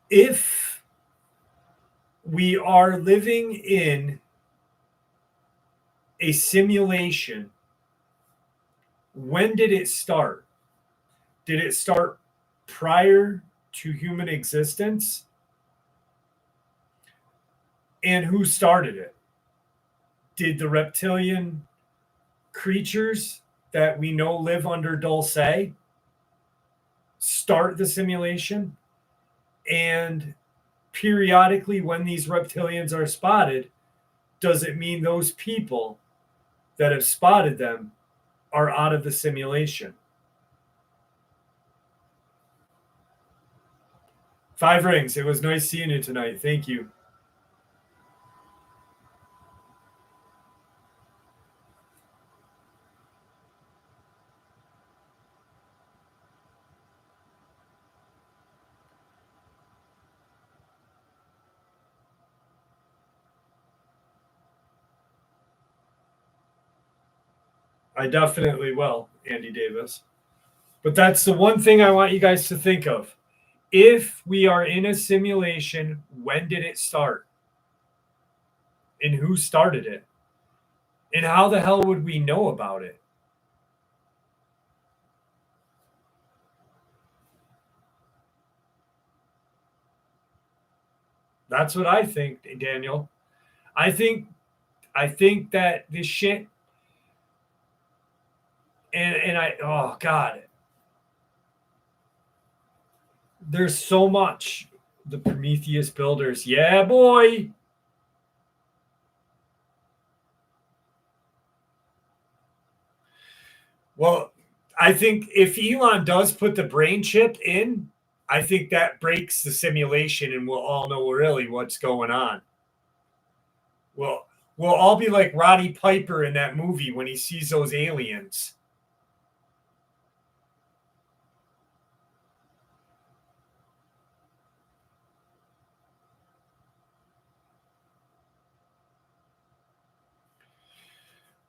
If we are living in a simulation, when did it start? Did it start prior to human existence? And who started it? Did the reptilian creatures that we know live under Dulce start the simulation? And periodically, when these reptilians are spotted, does it mean those people that have spotted them are out of the simulation? 5 rings. It was nice seeing you tonight. Thank you. I definitely will, Andy Davis. But that's the one thing I want you guys to think of. If we are in a simulation, when did it start? And who started it? And how the hell would we know about it? That's what I think, Daniel. I think that this shit and I oh god. There's so much. The Prometheus builders. Yeah, boy. Well, I think if Elon does put the brain chip in, I think that breaks the simulation and we'll all know really what's going on. We'll all be like Roddy Piper in that movie when he sees those aliens.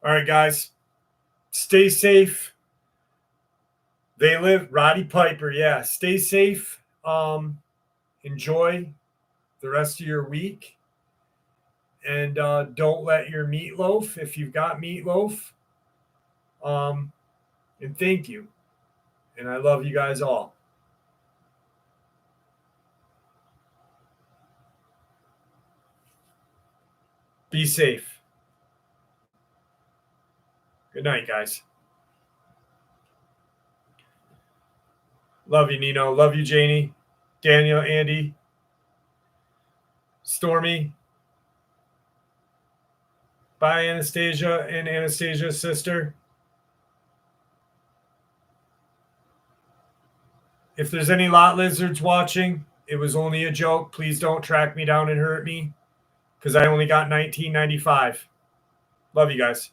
All right, guys. Stay safe. They live Roddy Piper, yeah. Stay safe. Enjoy the rest of your week. And don't let your meatloaf, if you've got meatloaf. And thank you. And I love you guys all. Be safe. Good night, guys. Love you, Nino. Love you, Janie, Daniel, Andy, Stormy. Bye, Anastasia and Anastasia's sister. If there's any lot lizards watching, it was only a joke. Please don't track me down and hurt me because I only got 1995. Love you guys.